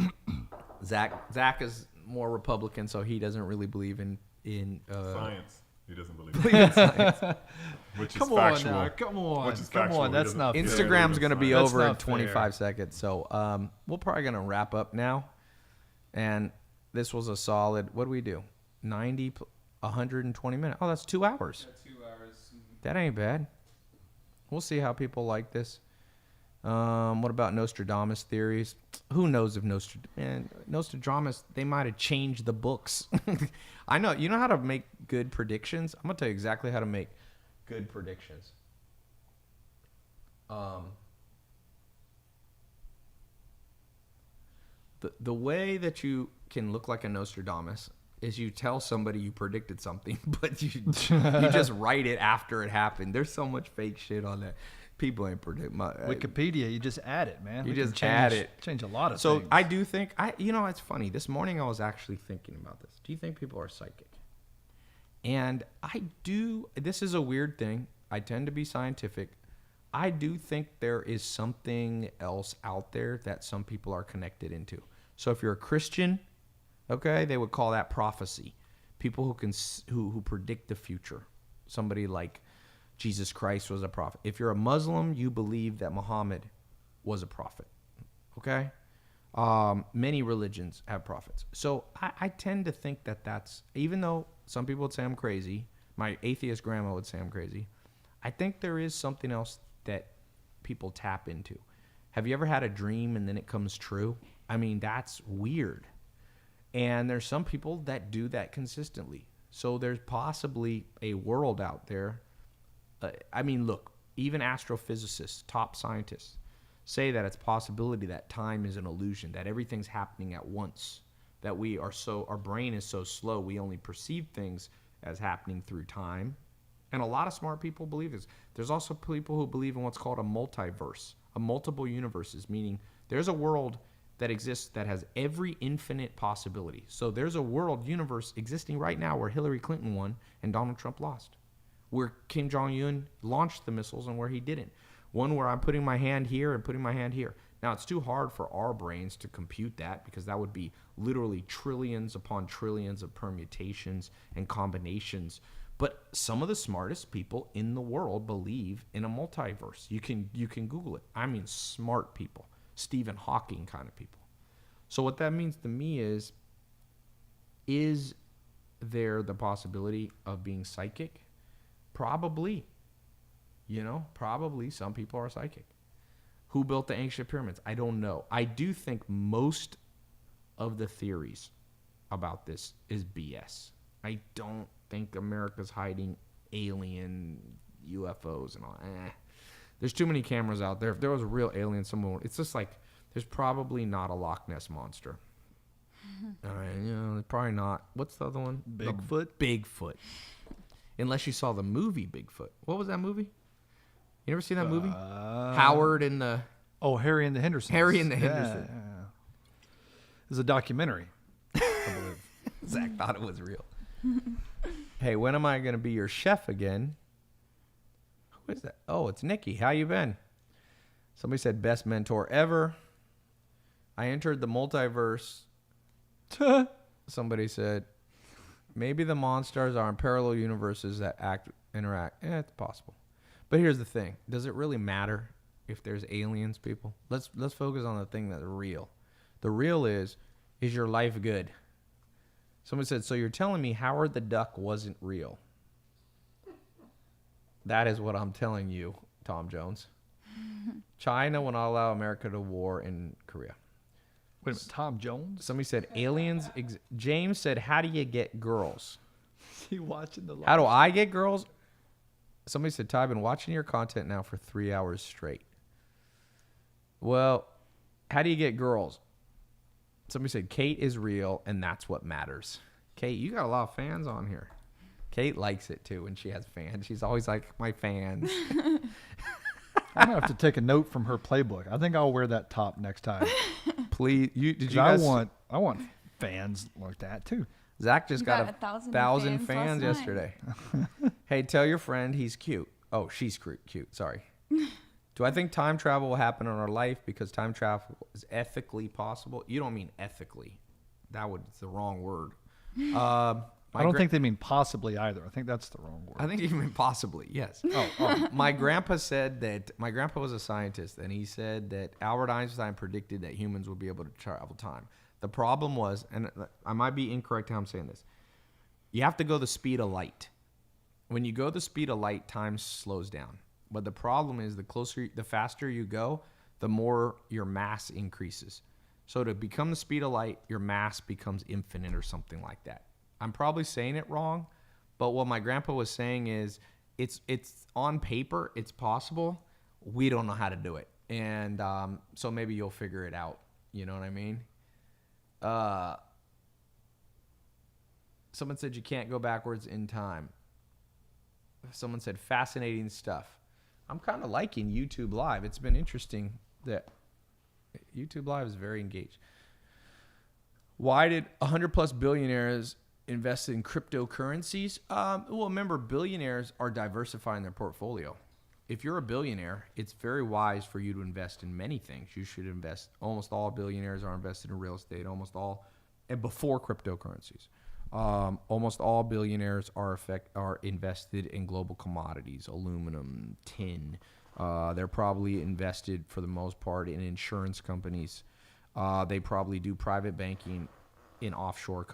Zach is more Republican, so he doesn't really believe in science. He doesn't believe in science. Which is Come factual. on now, come on. Which is Come factual. on, that's not fair. Instagram's going to be That's over in not 25 fair. seconds, so we're probably going to wrap up now. And this was a solid, what do we do? 120 minutes. Oh, that's 2 hours. 2 hours. That ain't bad. We'll see how people like this. What about Nostradamus theories? Who knows if Nostradamus, they might have changed the books. I know. You know how to make good predictions? I'm going to tell you exactly how to make good predictions. The way that you can look like a Nostradamus is you tell somebody you predicted something, but you just write it after it happened. There's so much fake shit on that. People ain't predict Wikipedia, you just add it, man. You We can just add it. Change a lot of So things. I do think, it's funny. This morning I was actually thinking about this. Do you think people are psychic? And I do. This is a weird thing. I tend to be scientific. I do think there is something else out there that some people are connected into. So if you're a Christian, okay, they would call that prophecy. People who predict the future. Somebody like Jesus Christ was a prophet. If you're a Muslim, you believe that Muhammad was a prophet. Okay? Many religions have prophets. So I tend to think that that's, even though some people would say I'm crazy, my atheist grandma would say I'm crazy, I think there is something else that people tap into. Have you ever had a dream and then it comes true? I mean, that's weird. And there's some people that do that consistently. So there's possibly a world out there. I mean, look, even astrophysicists, top scientists, say that it's a possibility that time is an illusion, that everything's happening at once, that our brain is so slow, we only perceive things as happening through time. And a lot of smart people believe this. There's also people who believe in what's called a multiverse, a multiple universes, meaning there's a world that exists that has every infinite possibility. So there's a universe existing right now where Hillary Clinton won and Donald Trump lost, where Kim Jong-un launched the missiles and where he didn't. One where I'm putting my hand here and putting my hand here. Now, it's too hard for our brains to compute that because that would be literally trillions upon trillions of permutations and combinations. But some of the smartest people in the world believe in a multiverse. You can Google it. I mean, smart people, Stephen Hawking kind of people. So what that means to me is there the possibility of being psychic? Probably. Probably some people are psychic. Who built the ancient pyramids? I don't know. I do think most of the theories about this is BS. I don't think America's hiding alien UFOs and all. There's too many cameras out there. If there was a real alien, it's just like there's probably not a Loch Ness monster. All right, probably not. What's the other one? Bigfoot? Bigfoot. Unless you saw the movie Bigfoot. What was that movie? You ever seen that movie? Howard and the... Oh, Harry and the Hendersons. Harry and the Hendersons. Yeah. It's a documentary, I believe. Zach thought it was real. Hey, when am I going to be your chef again? Who is that? Oh, it's Nikki. How you been? Somebody said best mentor ever. I entered the multiverse. Somebody said maybe the monsters are in parallel universes that interact. It's possible. But here's the thing. Does it really matter if there's aliens, people? Let's focus on the thing that's real. The real is your life good? Someone said, so you're telling me Howard the Duck wasn't real? That is what I'm telling you, Tom Jones. China will not allow America to war in Korea. Wait a minute, Tom Jones? Somebody said aliens. James said, how do you get girls? Is he watching the live? How do I get girls? Somebody said, Ty, I've been watching your content now for 3 hours straight. Well, how do you get girls? Somebody said, Kate is real, and that's what matters. Kate, you got a lot of fans on here. Kate likes it, too, when she has fans. She's always like, my fans. I'm going to have to take a note from her playbook. I think I'll wear that top next time. Please. Did you guys... I want fans like that, too. Zach just got 1,000 fans yesterday. Hey, tell your friend he's cute. Oh, she's cute. Sorry. Do I think time travel will happen in our life because time travel is ethically possible? You don't mean ethically. It's the wrong word. I don't think they mean possibly either. I think that's the wrong word. I think you mean possibly, yes. My grandpa said that, my grandpa was a scientist, and he said that Albert Einstein predicted that humans would be able to travel time. The problem was, and I might be incorrect how I'm saying this, you have to go the speed of light. When you go the speed of light, time slows down. But the problem is the faster you go, the more your mass increases. So to become the speed of light, your mass becomes infinite or something like that. I'm probably saying it wrong, but what my grandpa was saying is it's on paper, it's possible. We don't know how to do it. And so maybe you'll figure it out. You know what I mean? Someone said you can't go backwards in time. Someone said fascinating stuff. I'm kind of liking YouTube Live. It's been interesting that YouTube Live is very engaged. Why did 100 plus billionaires invest in cryptocurrencies? Well, remember, billionaires are diversifying their portfolio. if you're a billionaire, it's very wise for you to invest in many things. You should invest. Almost all billionaires are invested in real estate. Almost all, and before cryptocurrencies, almost all billionaires are invested in global commodities, aluminum, tin. They're probably invested for the most part in insurance companies. They probably do private banking in offshore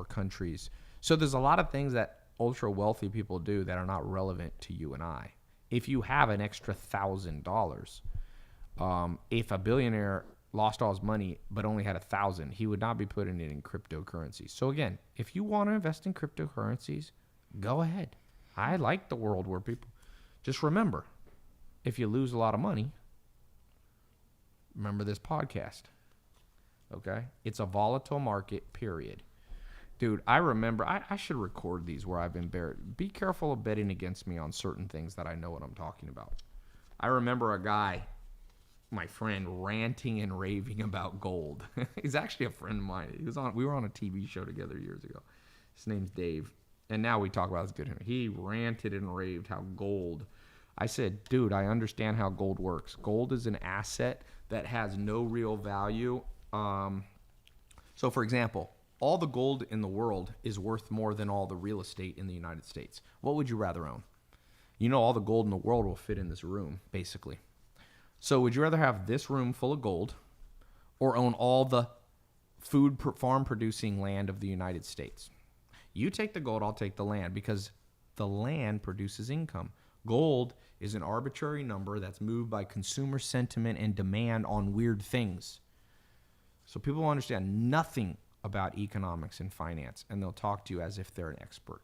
countries. So there's a lot of things that ultra wealthy people do that are not relevant to you and I. If you have an extra $1,000, if a billionaire lost all his money but only had 1,000, he would not be putting it in cryptocurrencies. So again, if you want to invest in cryptocurrencies, go ahead. I like the world where people just remember, if you lose a lot of money, remember this podcast. Okay? It's a volatile market, period. Dude, I remember, I should record these where I've been buried. Be careful of betting against me on certain things that I know what I'm talking about. I remember a guy, my friend, ranting and raving about gold. He's actually a friend of mine. We were on a TV show together years ago. His name's Dave. And now we talk about his good. He ranted and raved how gold. I said, dude, I understand how gold works. Gold is an asset that has no real value. So, for example, all the gold in the world is worth more than all the real estate in the United States. What would you rather own? You know, all the gold in the world will fit in this room, basically. So would you rather have this room full of gold or own all the farm producing land of the United States? You take the gold, I'll take the land, because the land produces income. Gold is an arbitrary number that's moved by consumer sentiment and demand on weird things. So people understand nothing about economics and finance, and they'll talk to you as if they're an expert.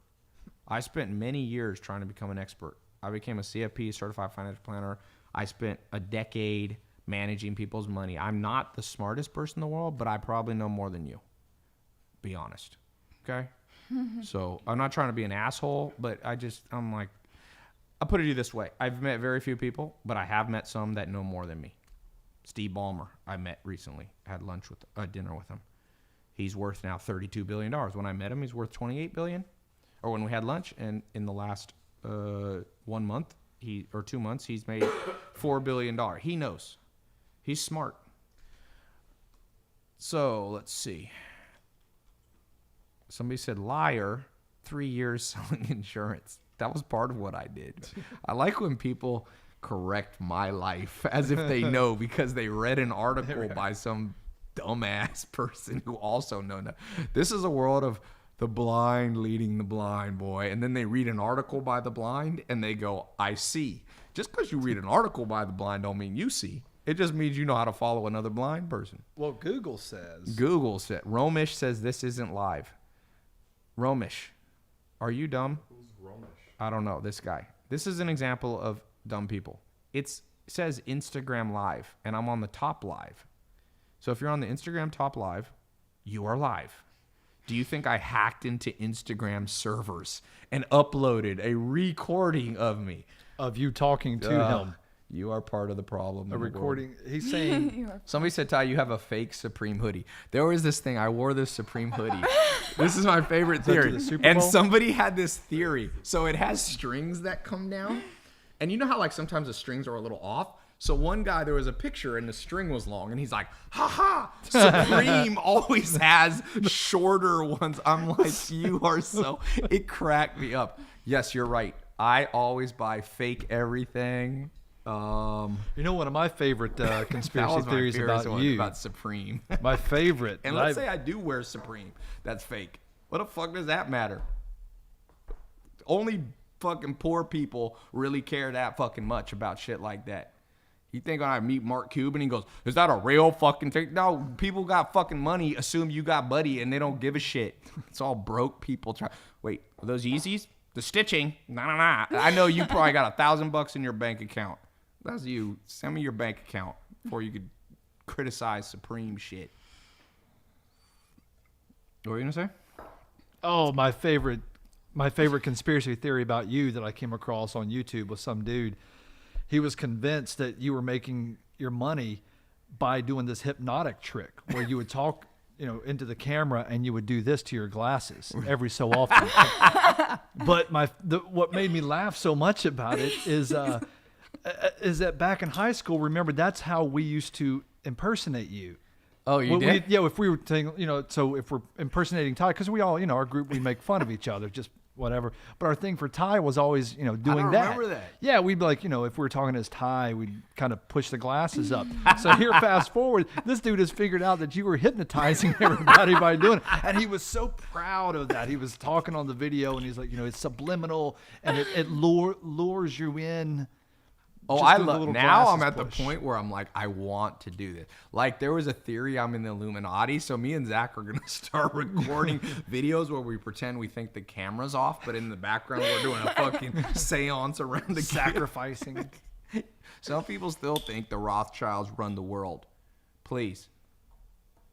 I spent many years trying to become an expert. I became a CFP, Certified Financial Planner. I spent a decade managing people's money. I'm not the smartest person in the world, but I probably know more than you. Be honest. Okay? So I'm not trying to be an asshole, but I'm like, I'll put it to you this way. I've met very few people, but I have met some that know more than me. Steve Ballmer, I met recently. Had dinner with him. He's worth now $32 billion. When I met him, he's worth $28 billion. Or when we had lunch, and in the last 1 month, 2 months, he's made $4 billion. He knows. He's smart. So let's see. Somebody said, liar, 3 years selling insurance. That was part of what I did. I like when people correct my life as if they know because they read an article by some dumbass person who also know. This is a world of the blind leading the blind, boy. And then they read an article by the blind and they go, I see. Just because you read an article by the blind don't mean you see. It just means you know how to follow another blind person. Well, Google said. Romish says this isn't live. Romish, are you dumb? Who's Romish? I don't know. This guy. This is an example of dumb people. It says Instagram Live, and I'm on the top live. So if you're on the Instagram top live, you are live. Do you think I hacked into Instagram servers and uploaded a recording of me? Of you talking to him. You are part of the problem. A recording. He's saying. Somebody said, Ty, you have a fake Supreme hoodie. There was this thing. I wore this Supreme hoodie. This is my favorite theory. And somebody had this theory. So it has strings that come down. And you know how like sometimes the strings are a little off? So one guy, there was a picture and the string was long. And he's like, ha, Supreme always has shorter ones. I'm like, you are so... It cracked me up. Yes, you're right. I always buy fake everything. You know, one of my favorite conspiracy theories about Supreme. My favorite. And let's say I do wear Supreme. That's fake. What the fuck does that matter? Only fucking poor people really care that fucking much about shit like that. You think when I meet Mark Cuban, he goes, is that a real fucking thing? No, people got fucking money, assume you got buddy, and they don't give a shit. It's all broke people. Wait, are those Yeezys? The stitching? Nah. I know you probably got $1,000 in your bank account. That's you. Send me your bank account before you could criticize Supreme shit. What were you gonna say? Oh, my favorite conspiracy theory about you that I came across on YouTube was some dude. He was convinced that you were making your money by doing this hypnotic trick where you would talk into the camera, and you would do this to your glasses every so often. But what made me laugh so much about it is that back in high school, remember, that's how we used to impersonate you. Oh, you did? If we were saying, so if we're impersonating Ty, because we all, our group, we make fun of each other, just whatever. But our thing for Ty was always, doing that. I don't remember that. Yeah, we'd be like, if we were talking as Ty, we'd kind of push the glasses up. So here, fast forward, this dude has figured out that you were hypnotizing everybody by doing it. And he was so proud of that. He was talking on the video, and he's like, it's subliminal, and it lures you in. Oh, Just I do the love. little Now I'm glasses at push. the point where I'm like, I want to do this. Like, there was a theory I'm in the Illuminati, so me and Zach are gonna start recording videos where we pretend we think the camera's off, but in the background we're doing a fucking seance around the Sacrificing. Some people still think the Rothschilds run the world. Please,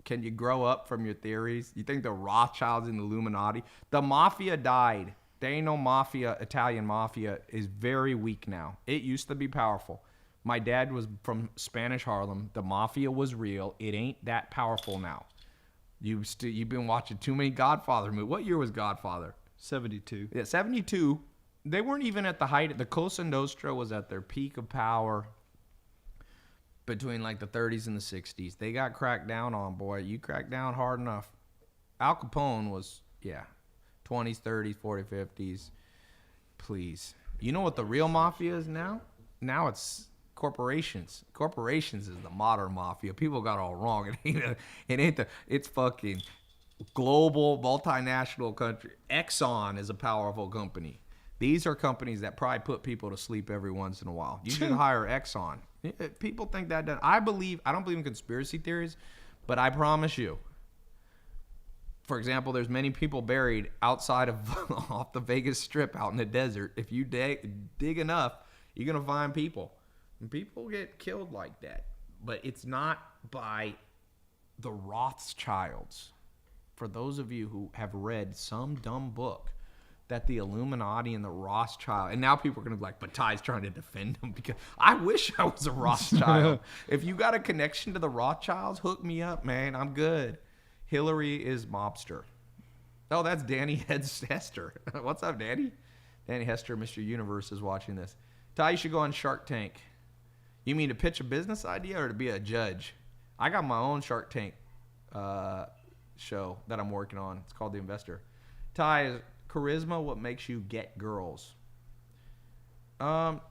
can you grow up from your theories? You think the Rothschilds and the Illuminati? The mafia died. There ain't no mafia. Italian mafia is very weak now. It used to be powerful. My dad was from Spanish Harlem. The mafia was real. It ain't that powerful now. You've been watching too many Godfather movies. What year was Godfather? 72. Yeah, 72. They weren't even at the height. The Cosa Nostra was at their peak of power between like the 30s and the 60s. They got cracked down on, boy. You cracked down hard enough. Al Capone was, 20s, 30s, 40s, 50s. Please. You know what the real mafia is now? Now it's corporations. Corporations is the modern mafia. People got it all wrong. It's fucking global, multinational country. Exxon is a powerful company. These are companies that probably put people to sleep every once in a while. You should hire Exxon. People think that does. I don't believe in conspiracy theories, but I promise you, for example, there's many people buried outside of off the Vegas Strip out in the desert. If you dig enough, you're going to find people. And people get killed like that. But it's not by the Rothschilds. For those of you who have read some dumb book that the Illuminati and the Rothschild, and now people are going to be like, but Ty's trying to defend them, because I wish I was a Rothschild. If you got a connection to the Rothschilds, hook me up, man. I'm good. Hillary is mobster. Oh, that's Danny Hester. What's up, Danny? Danny Hester, Mr. Universe, is watching this. Ty, you should go on Shark Tank. You mean to pitch a business idea or to be a judge? I got my own Shark Tank show that I'm working on. It's called The Investor. Ty, is charisma what makes you get girls? No,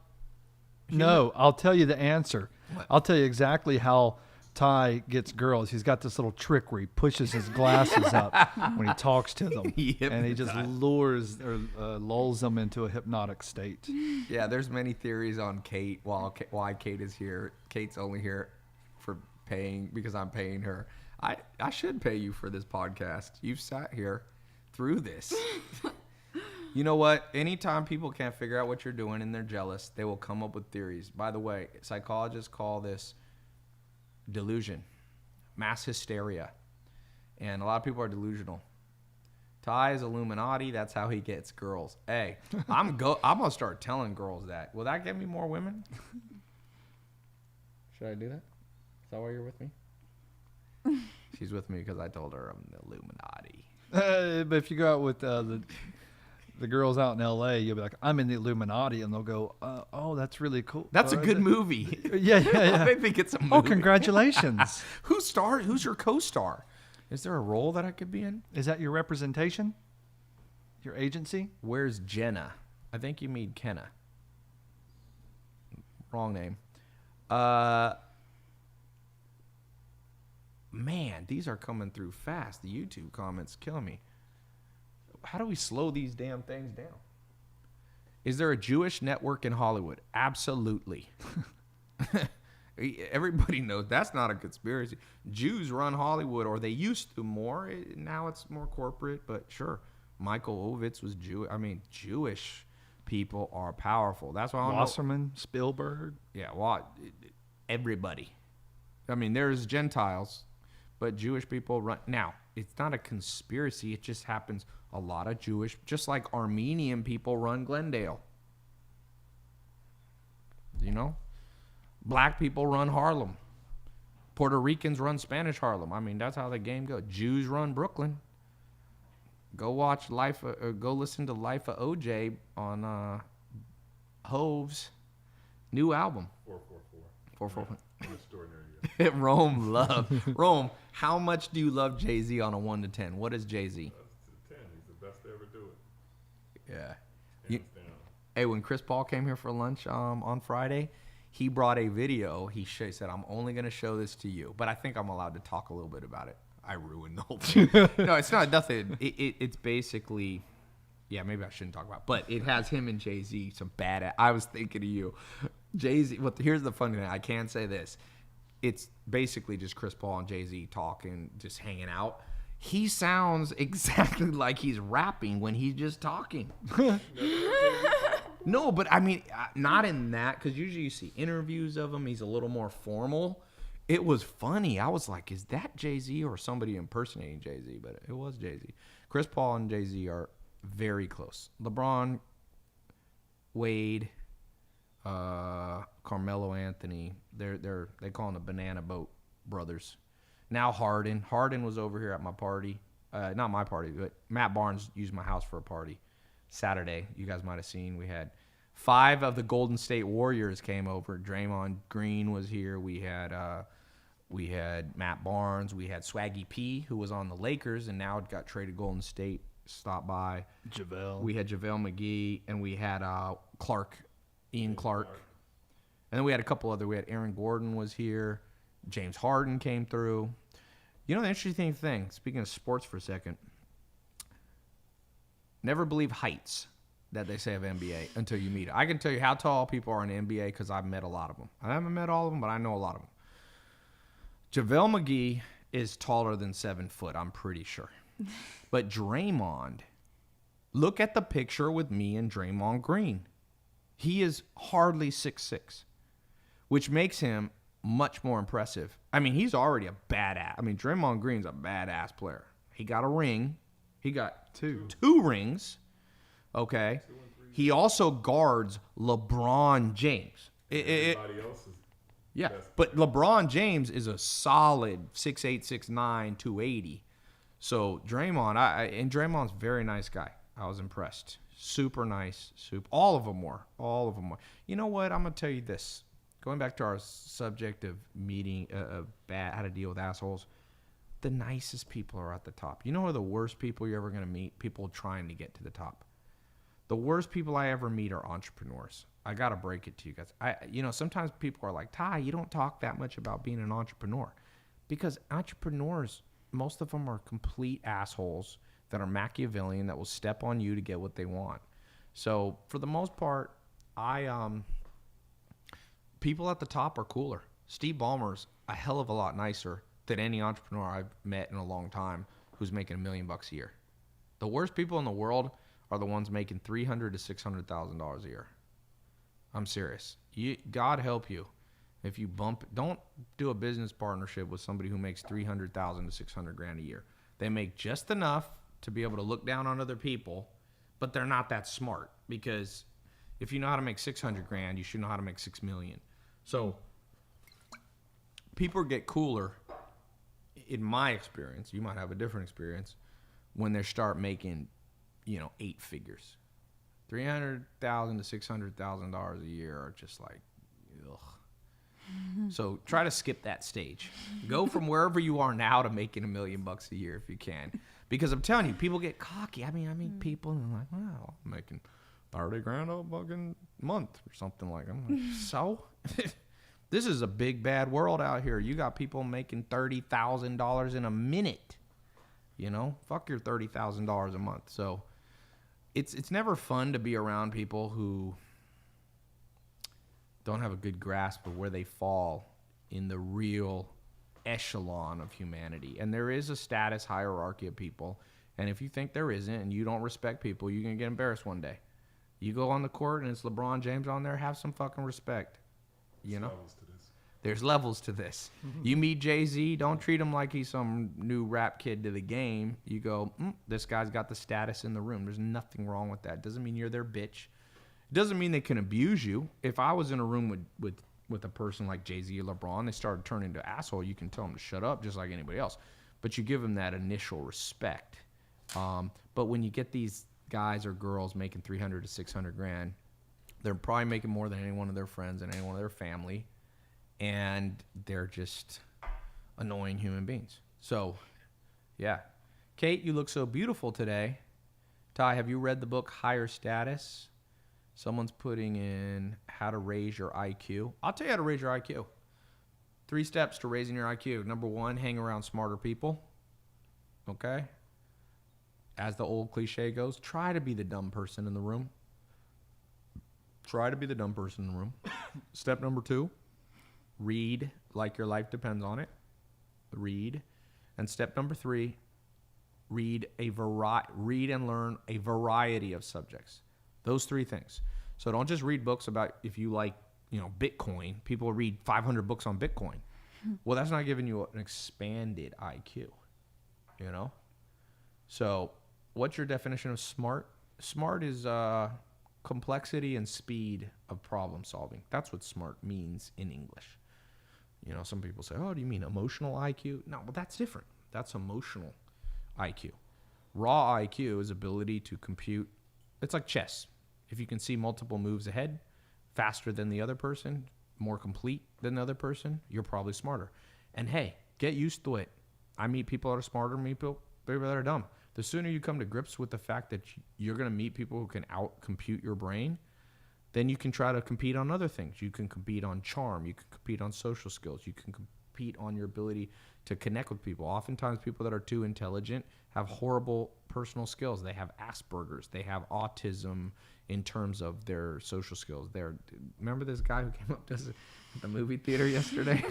I'll tell you the answer. What? I'll tell you exactly how Ty gets girls. He's got this little trick where he pushes his glasses up when he talks to them, and he just lures or lulls them into a hypnotic state. Yeah, there's many theories on Kate. Why Kate is here. Kate's only here for paying because I'm paying her. I should pay you for this podcast. You've sat here through this. You know what? Anytime people can't figure out what you're doing and they're jealous, they will come up with theories. By the way, psychologists call this delusion, mass hysteria, and a lot of people are delusional. Ty is Illuminati. That's how he gets girls. Hey, I'm gonna start telling girls that. Will that get me more women? Should I do that? Is that why you're with me? She's with me because I told her I'm the Illuminati. But if you go out with the girls out in L.A., you'll be like, I'm in the Illuminati, and they'll go, oh, that's really cool. That's a good movie. Yeah. I think it's a movie. Oh, congratulations. Who's your co-star? Is there a role that I could be in? Is that your representation? Your agency? Where's Jenna? I think you mean Kenna. Wrong name. Man, these are coming through fast. The YouTube comments killing me. How do we slow these damn things down? Is there a Jewish network in Hollywood? Absolutely. Everybody knows that's not a conspiracy. Jews run Hollywood, or they used to more. Now it's more corporate, but sure. Michael Ovitz was Jewish. I mean, Jewish people are powerful. That's why I don't know. Wasserman, Spielberg. Yeah, well, everybody. I mean, there's Gentiles, but Jewish people run. Now, it's not a conspiracy. It just happens. A lot of Jewish, just like Armenian people run Glendale. You know? Black people run Harlem. Puerto Ricans run Spanish Harlem. I mean, that's how the game goes. Jews run Brooklyn. Go watch go listen to Life of OJ on Hove's new album. 444. 444. Extraordinary. Rome, how much do you love Jay-Z on a 1 to 10? What is Jay-Z? 10. He's the best to ever do it. Yeah. Hands down. Hey, when Chris Paul came here for lunch on Friday, he brought a video. He said, I'm only going to show this to you, but I think I'm allowed to talk a little bit about it. I ruined the whole thing. No, it's not nothing. It's basically, yeah, maybe I shouldn't talk about it, but it has him and Jay-Z, some bad. I was thinking of you. Jay-Z, here's the funny thing. I can say this. It's basically just Chris Paul and Jay-Z talking, just hanging out. He sounds exactly like he's rapping when he's just talking. No, but I mean, not in that, because usually you see interviews of him. He's a little more formal. It was funny. I was like, is that Jay-Z or somebody impersonating Jay-Z? But it was Jay-Z. Chris Paul and Jay-Z are very close. LeBron, Wade, Carmelo Anthony, they call them the Banana Boat Brothers. Now Harden. Harden was over here at my party. Not my party, but Matt Barnes used my house for a party Saturday. You guys might have seen. We had 5 of the Golden State Warriors came over. Draymond Green was here. We had Matt Barnes. We had Swaggy P, who was on the Lakers and now got traded Golden State, stopped by. JaVale. We had JaVale McGee, and we had Ian Clark. And then we had a couple other. We had Aaron Gordon was here. James Harden came through. You know the interesting thing, speaking of sports for a second, never believe heights that they say of NBA until you meet it. I can tell you how tall people are in the NBA because I've met a lot of them. I haven't met all of them, but I know a lot of them. JaVale McGee is taller than 7 foot, I'm pretty sure. But Draymond, look at the picture with me and Draymond Green. He is hardly 6'6", which makes him much more impressive. I mean, he's already a badass. I mean, Draymond Green's a badass player. He got a ring. He got two rings. Okay. He also guards LeBron James. Everybody else is Yeah, best but LeBron James is a solid 6'8", 6'9", 280. So Draymond, and Draymond's a very nice guy. I was impressed. Super nice. All of them were. You know what? I'm going to tell you this. Going back to our subject of meeting, how to deal with assholes, the nicest people are at the top. You know who are the worst people you're ever going to meet? People trying to get to the top. The worst people I ever meet are entrepreneurs. I got to break it to you guys. Sometimes people are like, Ty, you don't talk that much about being an entrepreneur. Because entrepreneurs, most of them are complete assholes that are Machiavellian, that will step on you to get what they want. So for the most part, people at the top are cooler. Steve Ballmer's a hell of a lot nicer than any entrepreneur I've met in a long time who's making $1 million a year. The worst people in the world are the ones making $300,000 to $600,000 a year. I'm serious. God help you if you don't do a business partnership with somebody who makes $300,000 to $600,000 a year. They make just enough to be able to look down on other people, but they're not that smart, because if you know how to make $600,000, you should know how to make $6 million. So people get cooler, in my experience. You might have a different experience when they start making, 8 figures. $300,000 to $600,000 a year are just like, ugh. So try to skip that stage. Go from wherever you are now to making $1 million a year if you can, because I'm telling you, people get cocky. I mean, people and they're like, wow, I'm making $30,000 a fucking month or something like that. I'm like, so this is a big bad world out here. You got people making $30,000 in a minute. Fuck your $30,000 a month. So it's never fun to be around people who don't have a good grasp of where they fall in the real echelon of humanity. And there is a status hierarchy of people. And if you think there isn't and you don't respect people, you're going to get embarrassed one day. You go on the court and it's LeBron James on there, have some fucking respect. There's levels to this. You meet Jay-Z, don't treat him like he's some new rap kid to the game. You go, this guy's got the status in the room. There's nothing wrong with that. Doesn't mean you're their bitch. Doesn't mean they can abuse you. If I was in a room with with a person like Jay-Z or LeBron, they started turning into asshole. You can tell them to shut up just like anybody else. But you give them that initial respect. But when you get these guys or girls making 300 to 600 grand, they're probably making more than any one of their friends and any one of their family. And they're just annoying human beings. So, yeah. Kate, you look so beautiful today. Ty, have you read the book Higher Status? Someone's putting in how to raise your IQ. I'll tell you how to raise your IQ. 3 steps to raising your IQ. Number 1, hang around smarter people. Okay? As the old cliche goes, try to be the dumb person in the room. Try to be the dumb person in the room. Step number 2, read like your life depends on it. Read. And step number 3, read and learn a variety of subjects. Those 3 things. So don't just read books about if you like, Bitcoin. People read 500 books on Bitcoin. Well, that's not giving you an expanded IQ, So what's your definition of smart? Smart is complexity and speed of problem solving. That's what smart means in English. Some people say, oh, do you mean emotional IQ? No, well, that's different. That's emotional IQ. Raw IQ is ability to compute. It's like chess. If you can see multiple moves ahead, faster than the other person, more complete than the other person, you're probably smarter. And hey, get used to it. I meet people that are smarter than me, people that are dumb. The sooner you come to grips with the fact that you're going to meet people who can out-compute your brain, then you can try to compete on other things. You can compete on charm. You can compete on social skills. You can compete on your ability to connect with people. Oftentimes, people that are too intelligent have horrible personal skills. They have Asperger's. They have autism in terms of their social skills. Remember this guy who came up to us at the movie theater yesterday?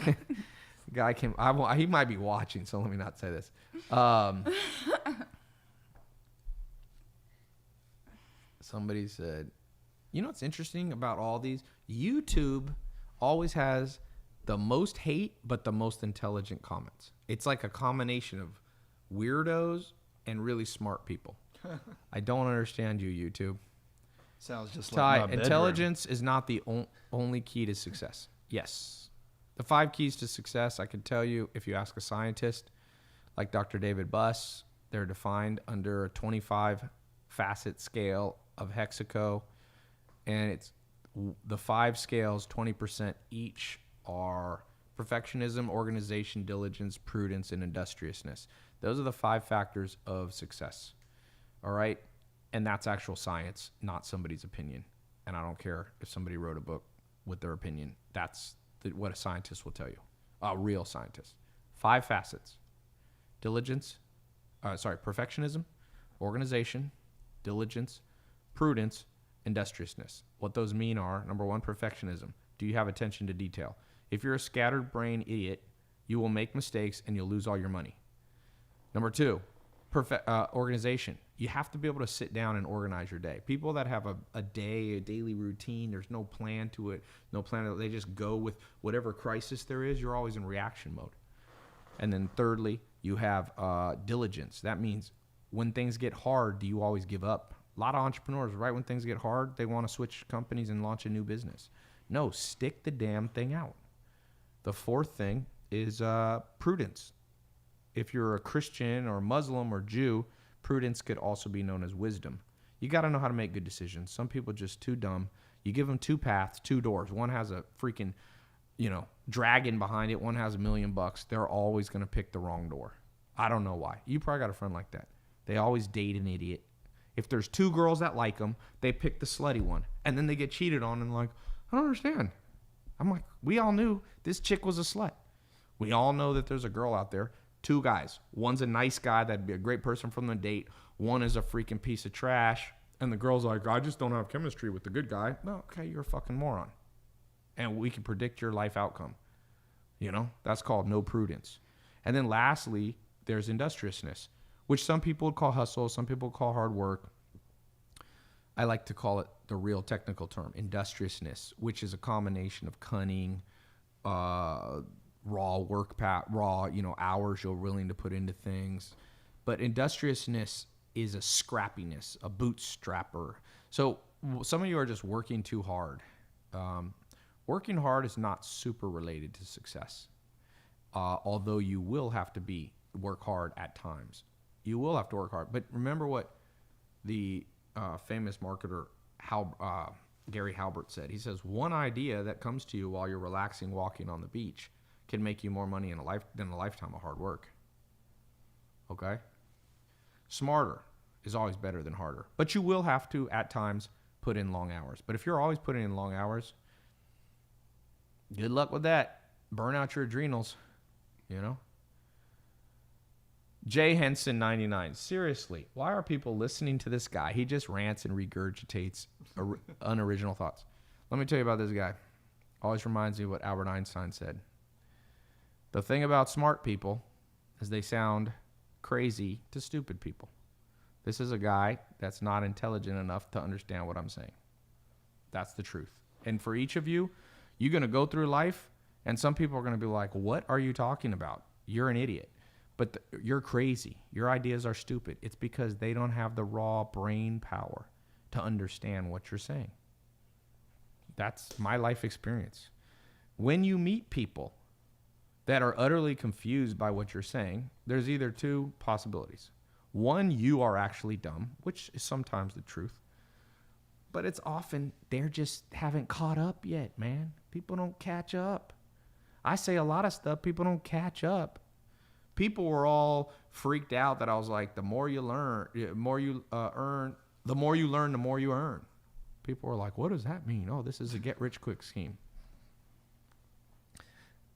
Guy came. He might be watching, so let me not say this. Somebody said, what's interesting about all these? YouTube always has the most hate, but the most intelligent comments. It's like a combination of weirdos and really smart people. I don't understand you, YouTube. Sounds just like Ty, my bedroom. intelligence is not the only key to success. Yes. The 5 keys to success, I can tell you, if you ask a scientist like Dr. David Buss, they're defined under a 25-facet scale of Hexaco. And it's the 5 scales, 20% each, are perfectionism, organization, diligence, prudence, and industriousness. Those are the 5 factors of success. All right? And that's actual science, not somebody's opinion. And I don't care if somebody wrote a book with their opinion. That's what a scientist will tell you. A real scientist. 5 facets. Perfectionism, organization, diligence, prudence, industriousness. What those mean are, number 1, perfectionism. Do you have attention to detail? If you're a scattered brain idiot, you will make mistakes and you'll lose all your money. Number 2, organization. You have to be able to sit down and organize your day. People that have a daily routine, there's no plan to it, they just go with whatever crisis there is, you're always in reaction mode. And then thirdly, you have diligence. That means when things get hard, do you always give up? A lot of entrepreneurs, right when things get hard, they want to switch companies and launch a new business. No, stick the damn thing out. The 4th thing is prudence. If you're a Christian or Muslim or Jew, prudence could also be known as wisdom. You got to know how to make good decisions. Some people are just too dumb. You give them 2 paths, 2 doors. One has a freaking, dragon behind it. One has $1 million. They're always going to pick the wrong door. I don't know why. You probably got a friend like that. They always date an idiot. If there's 2 girls that like them, they pick the slutty one. And then they get cheated on and I don't understand. I'm like, we all knew this chick was a slut. We all know that there's a girl out there. 2 guys. One's a nice guy that'd be a great person from the date. One is a freaking piece of trash. And the girl's like, I just don't have chemistry with the good guy. No, okay, you're a fucking moron. And we can predict your life outcome. That's called no prudence. And then lastly, there's industriousness, which some people would call hustle, some people call hard work. I like to call it the real technical term, industriousness, which is a combination of cunning, raw work, hours you're willing to put into things. But industriousness is a scrappiness, a bootstrapper. So some of you are just working too hard. Working hard is not super related to success. Although you will have to work hard at times. You will have to work hard. But remember what the famous marketer Gary Halbert said. He says, one idea that comes to you while you're relaxing walking on the beach can make you more money than a lifetime of hard work. Okay? Smarter is always better than harder. But you will have to, at times, put in long hours. But if you're always putting in long hours, good luck with that. Burn out your adrenals, you know? Jay Henson 99. Seriously, why are people listening to this guy? He just rants and regurgitates unoriginal thoughts. Let me tell you about this guy. Always reminds me of what Albert Einstein said. The thing about smart people is they sound crazy to stupid people. This is a guy that's not intelligent enough to understand what I'm saying. That's the truth. And for each of you, you're going to go through life, and some people are going to be like, what are you talking about? You're an idiot. But you're crazy. Your ideas are stupid. It's because they don't have the raw brain power to understand what you're saying. That's my life experience. When you meet people that are utterly confused by what you're saying, there's either two possibilities. One, you are actually dumb, which is sometimes the truth. But it's often they're just haven't caught up yet, man. People don't catch up. I say a lot of stuff, people don't catch up. People were all freaked out that I was like, the more you learn, the more you earn, the more you learn, the more you earn. People were like, what does that mean? Oh, this is a get-rich-quick scheme.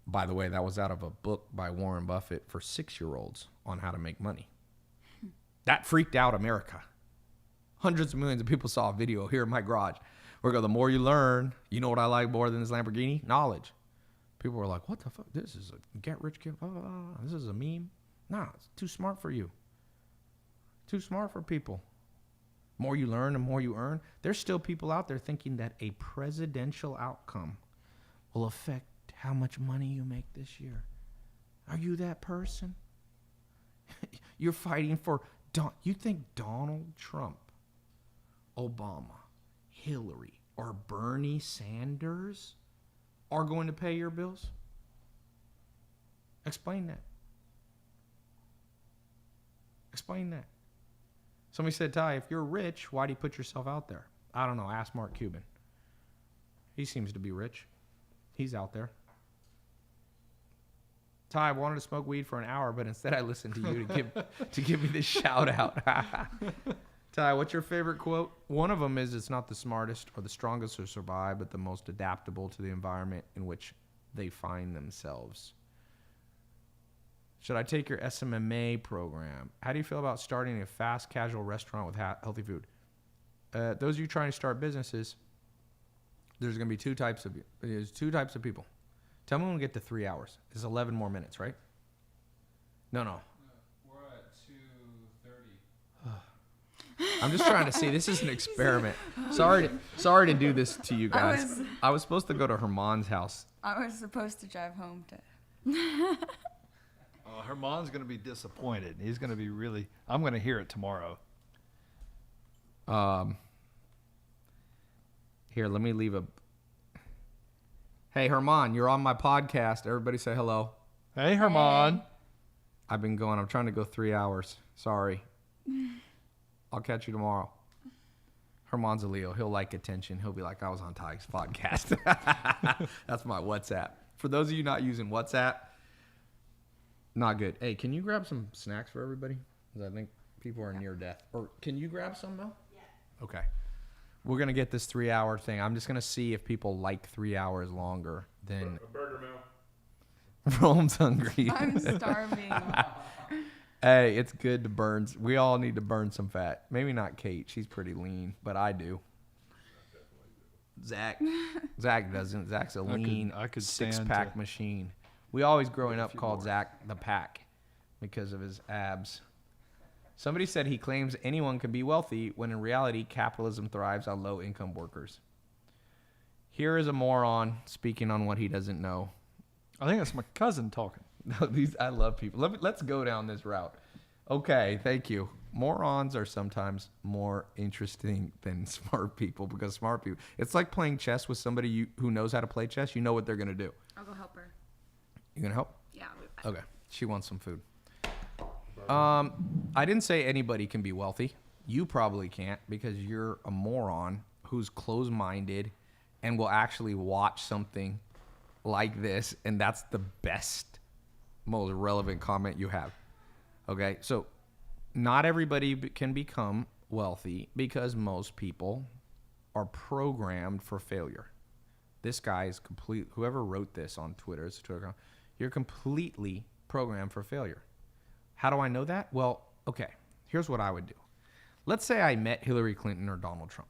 By the way, that was out of a book by Warren Buffett for 6-year-olds on how to make money. That freaked out America. Hundreds of millions of people saw a video here in my garage. Where go, the more you learn, you know what I like more than this Lamborghini? Knowledge. People were like, what the fuck? This is a get-rich-quick. This is a meme? Nah, it's too smart for you. Too smart for people. More you learn, the more you earn. There's still people out there thinking that a presidential outcome will affect how much money you make this year. Are you that person? You're fighting for... You think Donald Trump, Obama, Hillary, or Bernie Sanders are going to pay your bills? Explain that. Explain that. Somebody said, Ty, if you're rich, why do you put yourself out there? I don't know. Ask Mark Cuban. He seems to be rich. He's out there. Ty, I wanted to smoke weed for an hour, but instead I listened to you to give me this shout out. Ty, what's your favorite quote? One of them is, it's not the smartest or the strongest to survive, but the most adaptable to the environment in which they find themselves. Should I take your SMMA program? How do you feel about starting a fast casual restaurant with healthy food? Those of you trying to start businesses, there's going to be two types of people. Tell me when we get to 3 hours. It's 11 more minutes, right? No. We're at 2:30. I'm just trying to see. This is an experiment. Sorry to do this to you guys. I was supposed to go to Herman's house. I was supposed to drive home to... Herman's going to be disappointed. He's going to be really... I'm going to hear it tomorrow. Here, let me leave a... Hey, Herman, you're on my podcast. Everybody say hello. Hey, Herman. I've been going. I'm trying to go 3 hours. Sorry. I'll catch you tomorrow. Herman's a Leo. He'll like attention. He'll be like, I was on Ty's podcast. That's my WhatsApp. For those of you not using WhatsApp, not good. Hey, can you grab some snacks for everybody? Because I think people are near death. Or can you grab some, Mel? Yeah. Okay. We're going to get this 3 hour thing. I'm just going to see if people like 3 hours longer than... A burger, Mel. Rome's hungry. I'm starving. Hey, it's good to burn. We all need to burn some fat. Maybe not Kate. She's pretty lean, but I do. Zach doesn't. Zach's a lean I could six-pack machine. We always growing up called Zach the Pack because of his abs. Somebody said he claims anyone can be wealthy when in reality capitalism thrives on low-income workers. Here is a moron speaking on what he doesn't know. I think that's my cousin talking. No, I love people. Let's go down this route. Okay, thank you. morons are sometimes more interesting than smart people because smart people, it's like playing chess with somebody who knows how to play chess. You know what they're going to do. I'll go help her. You going to help? Yeah. Okay. She wants some food. I didn't say anybody can be wealthy. You probably can't because you're a moron who's closed-minded and will actually watch something like this, and that's the best, most relevant comment you have. Okay? So not everybody can become wealthy because most people are programmed for failure. This guy is whoever wrote this on Twitter, it's a Twitter account, you're completely programmed for failure. How do I know that? Well, okay, here's what I would do. Let's say I met Hillary Clinton or Donald Trump.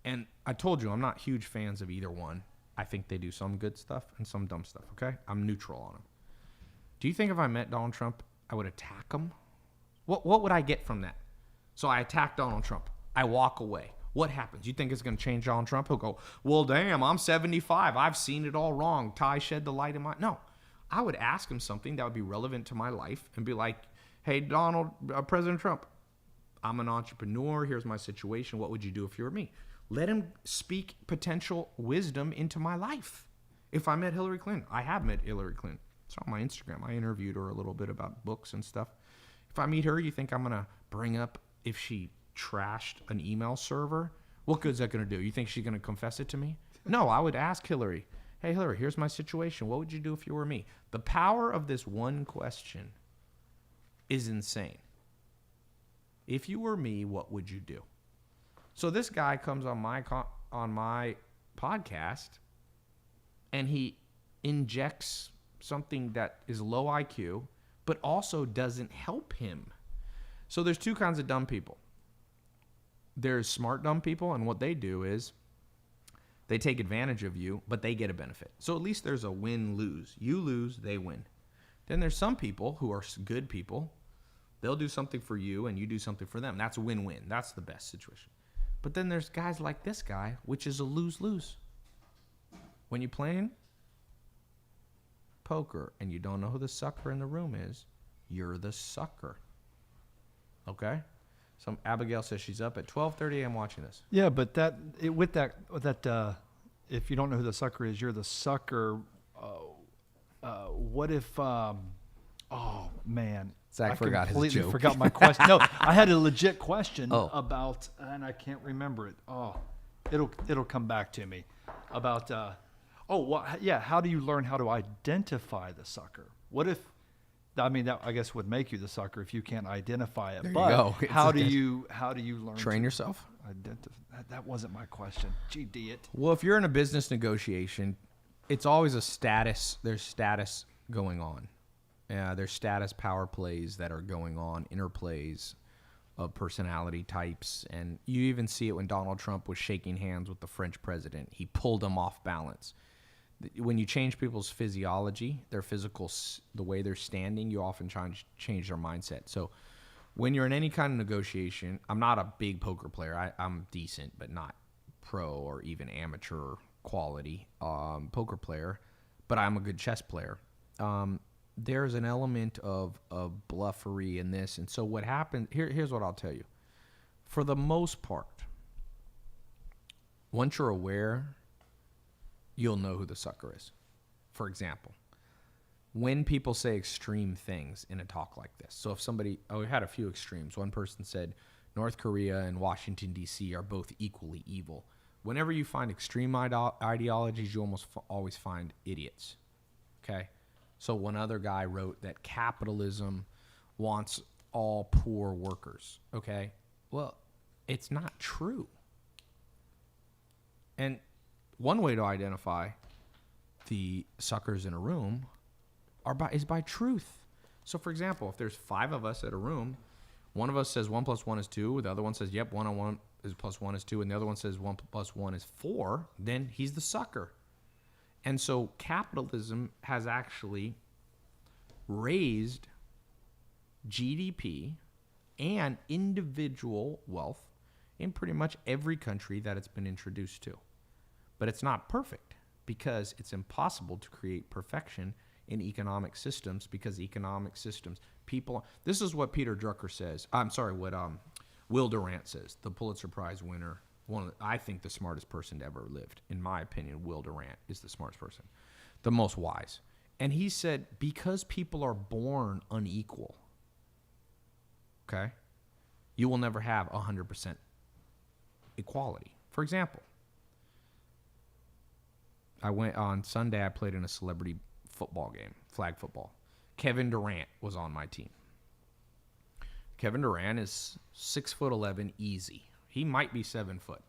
And I told you I'm not huge fans of either one. I think they do some good stuff and some dumb stuff, okay? I'm neutral on them. Do you think if I met Donald Trump, I would attack him? What would I get from that? So I attack Donald Trump. I walk away. What happens? You think it's going to change Donald Trump? He'll go, well, damn, I'm 75. I've seen it all wrong. Ty shed the light in my... No. I would ask him something that would be relevant to my life and be like, hey, President Trump, I'm an entrepreneur. Here's my situation. What would you do if you were me? Let him speak potential wisdom into my life. If I met Hillary Clinton, I have met Hillary Clinton. It's on my Instagram. I interviewed her a little bit about books and stuff. If I meet her, you think I'm going to bring up if she trashed an email server? What good is that going to do? You think she's going to confess it to me? No, I would ask Hillary, hey, Hillary, here's my situation. What would you do if you were me? The power of this one question is insane. If you were me, what would you do? So this guy comes on my podcast and he injects something that is low IQ, but also doesn't help him. So there's two kinds of dumb people. There's smart dumb people, and what they do is they take advantage of you, but they get a benefit. So at least there's a win-lose. You lose, they win. Then there's some people who are good people. They'll do something for you, and you do something for them. That's a win-win. That's the best situation. But then there's guys like this guy, which is a lose-lose. When you're playing poker and you don't know who the sucker in the room is, you're the sucker. Okay? So Abigail says she's up at 12:30 a.m. watching this. Yeah, but if you don't know who the sucker is, you're the sucker. What if? Oh man, Zach I forgot his completely joke. forgot my question. No, I had a legit question Oh. about, and I can't remember it. Oh, it'll come back to me about. How do you learn how to identify the sucker? What if? I mean, that I guess would make you the sucker if you can't identify it. There you but go. how do you learn? Train to yourself. identify? That wasn't my question. Gee, idiot. Well, if you're in a business negotiation, it's always a status. There's status going on. There's status power plays that are going on, interplays of personality types. And you even see it when Donald Trump was shaking hands with the French president. He pulled him off balance. When you change people's physiology, their physical, the way they're standing, you often change their mindset. So when you're in any kind of negotiation, I'm not a big poker player. I'm decent, but not pro or even amateur quality poker player, but I'm a good chess player. There's an element of bluffery in this. And so what happens, here's what I'll tell you. For the most part, once you're aware, you'll know who the sucker is. For example, when people say extreme things in a talk like this. So if somebody, we had a few extremes. One person said North Korea and Washington, D.C. are both equally evil. Whenever you find extreme ideologies, you almost always find idiots. Okay? So one other guy wrote that capitalism wants all poor workers. Okay? Well, it's not true. And one way to identify the suckers in a room is by truth. So, for example, if there's 5 of us at a room, one of us says 1 + 1 is 2, the other one says, yep, 1 on 1 is +1 is 2, and the other one says 1 + 1 is 4, then he's the sucker. And so capitalism has actually raised GDP and individual wealth in pretty much every country that it's been introduced to. But it's not perfect because it's impossible to create perfection in economic systems because economic systems, people, this is what Peter Drucker says. I'm sorry, what Will Durant says, the Pulitzer Prize winner. I think the smartest person to ever lived. In my opinion, Will Durant is the smartest person, the most wise. And he said, because people are born unequal, okay, you will never have 100% equality. For example, I went on Sunday, I played in a celebrity football game, flag football. Kevin Durant was on my team. Kevin Durant is 6'11", easy. He might be 7 foot.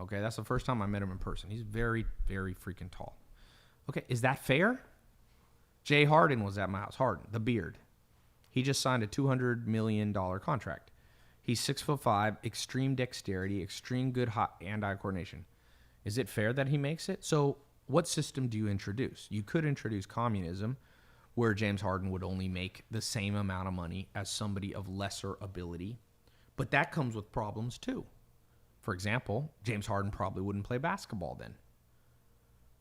Okay, that's the first time I met him in person. He's very, very freaking tall. Okay, is that fair? Jay Harden was at my house. Harden, the beard. He just signed a $200 million contract. He's 6'5", extreme dexterity, extreme good hand-eye coordination. Is it fair that he makes it? So what system do you introduce? You could introduce communism, where James Harden would only make the same amount of money as somebody of lesser ability. But that comes with problems too. For example, James Harden probably wouldn't play basketball then.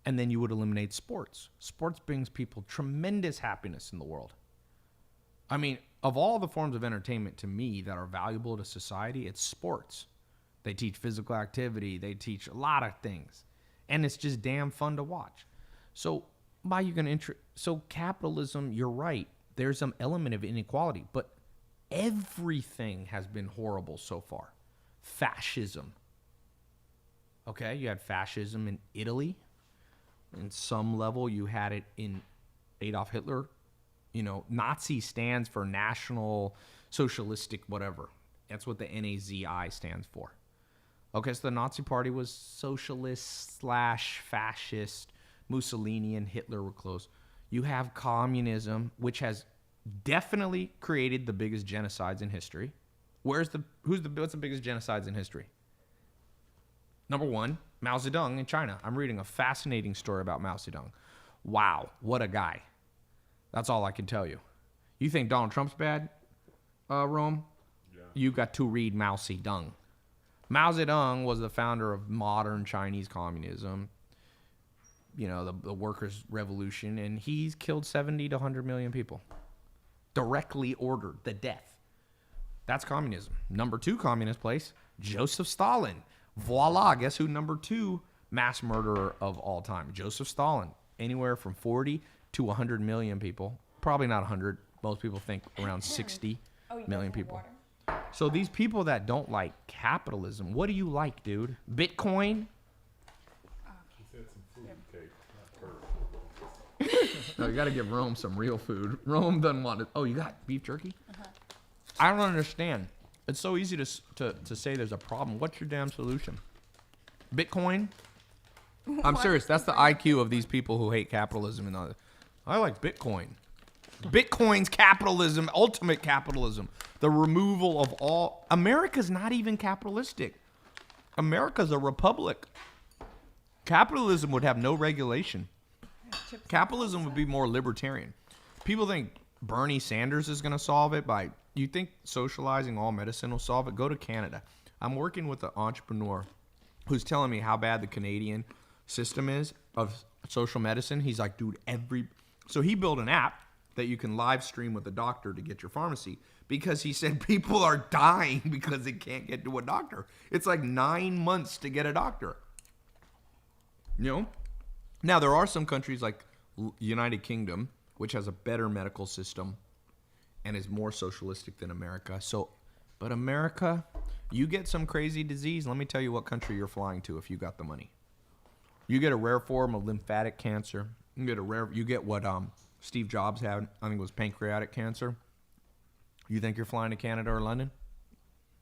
And then you would eliminate sports. Sports brings people tremendous happiness in the world. I mean, of all the forms of entertainment to me that are valuable to society, it's sports. They teach physical activity. They teach a lot of things. And it's just damn fun to watch. So so capitalism, you're right. There's some element of inequality, but everything has been horrible so far. Fascism. Okay, you had fascism in Italy. In some level, you had it in Adolf Hitler. You know, Nazi stands for National Socialistic whatever. That's what the NAZI stands for. Okay, so the Nazi Party was socialist / fascist. Mussolini and Hitler were close. You have communism, which has definitely created the biggest genocides in history. What's the biggest genocides in history? Number one, Mao Zedong in China. I'm reading a fascinating story about Mao Zedong. Wow, what a guy. That's all I can tell you. You think Donald Trump's bad, Rome? Yeah. You got to read Mao Zedong. Mao Zedong was the founder of modern Chinese communism, you know, the workers' revolution, and he's killed 70 to 100 million people. Directly ordered the death. That's communism. Number two communist place, Joseph Stalin. Voila, guess who number two mass murderer of all time? Joseph Stalin. Anywhere from 40 to 100 million people. Probably not 100. Most people think around 60 million people. So these people that don't like capitalism, what do you like, dude? Bitcoin? He said some food cake, not No, you got to give Rome some real food. Rome doesn't want it. Oh, you got beef jerky? Uh-huh. I don't understand. It's so easy to say there's a problem. What's your damn solution? Bitcoin? I'm serious. That's the IQ of these people who hate capitalism and all that. I like Bitcoin. Bitcoin's capitalism, ultimate capitalism. The removal of all. America's not even capitalistic. America's a republic. Capitalism would have no regulation. Capitalism would be more libertarian. People think Bernie Sanders is going to solve it by, you think socializing all medicine will solve it? Go to Canada. I'm working with an entrepreneur who's telling me how bad the Canadian system is of social medicine. He's like, dude, so he built an app that you can live stream with a doctor to get your pharmacy, because he said people are dying because they can't get to a doctor. It's like 9 months to get a doctor. You know? Now, there are some countries like United Kingdom, which has a better medical system and is more socialistic than America. But America, you get some crazy disease, let me tell you what country you're flying to if you got the money. You get a rare form of lymphatic cancer. You get what Steve Jobs had, I think it was pancreatic cancer. You think you're flying to Canada or London?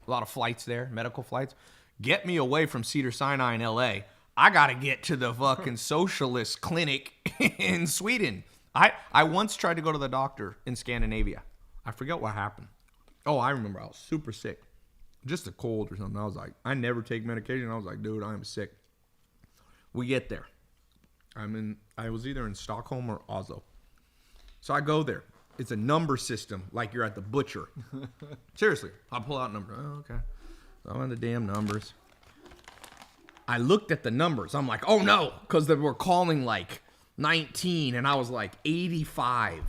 A lot of flights there, medical flights. Get me away from Cedars-Sinai in LA. I got to get to the fucking socialist clinic in Sweden. I once tried to go to the doctor in Scandinavia. I forget what happened. Oh, I remember. I was super sick. Just a cold or something. I was like, I never take medication. I was like, dude, I'm sick. We get there. I was either in Stockholm or Oslo. So I go there. It's a number system, like you're at the butcher. Seriously. I'll pull out number. Oh, okay. So I'm on the damn numbers. I looked at the numbers. I'm like, oh no, because they were calling like 19, and I was like 85.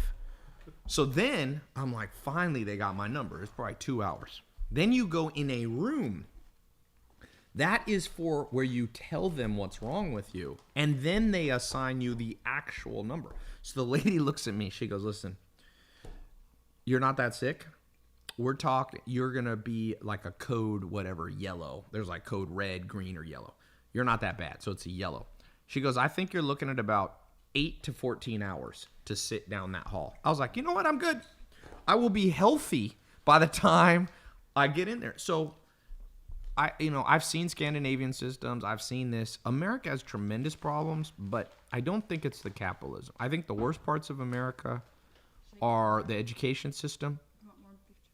So then I'm like, finally they got my number. It's probably 2 hours. Then you go in a room. That is for where you tell them what's wrong with you, and then they assign you the actual number. So the lady looks at me. She goes, listen, you're not that sick. We're talking, you're going to be like a code whatever, yellow. There's like code red, green, or yellow. You're not that bad, so it's a yellow. She goes, I think you're looking at about 8 to 14 hours to sit down that hall. I was like, you know what? I'm good. I will be healthy by the time I get in there. So I've seen Scandinavian systems. I've seen this. America has tremendous problems, but I don't think it's the capitalism. I think the worst parts of America are the education system,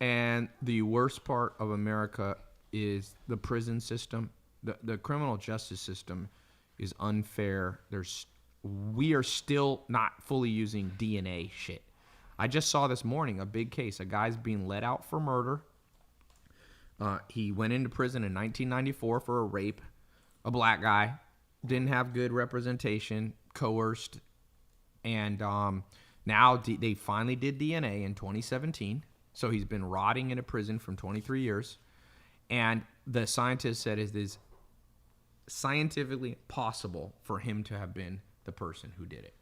and the worst part of America is the prison system. The criminal justice system is unfair. We are still not fully using DNA shit. I just saw this morning a big case. A guy's being let out for murder. He went into prison in 1994 for a rape. A black guy. Didn't have good representation. Coerced. And now they finally did DNA in 2017. So he's been rotting in a prison from 23 years. And the scientist said it is scientifically possible for him to have been the person who did it.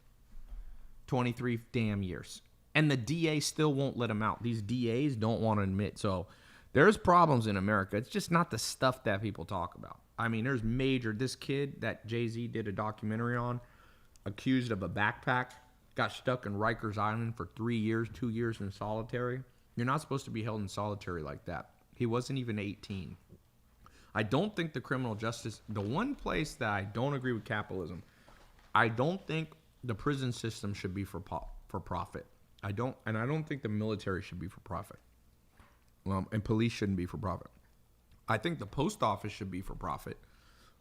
23 damn years. And the DA still won't let him out. These DAs don't want to admit. So there's problems in America. It's just not the stuff that people talk about. I mean, there's this kid that Jay-Z did a documentary on, accused of a backpack, got stuck in Rikers Island for 3 years, 2 years in solitary. You're not supposed to be held in solitary like that. He wasn't even 18. I don't think the criminal justice, the one place that I don't agree with capitalism, I don't think the prison system should be for profit. I don't think the military should be for profit. And police shouldn't be for profit. I think the post office should be for profit.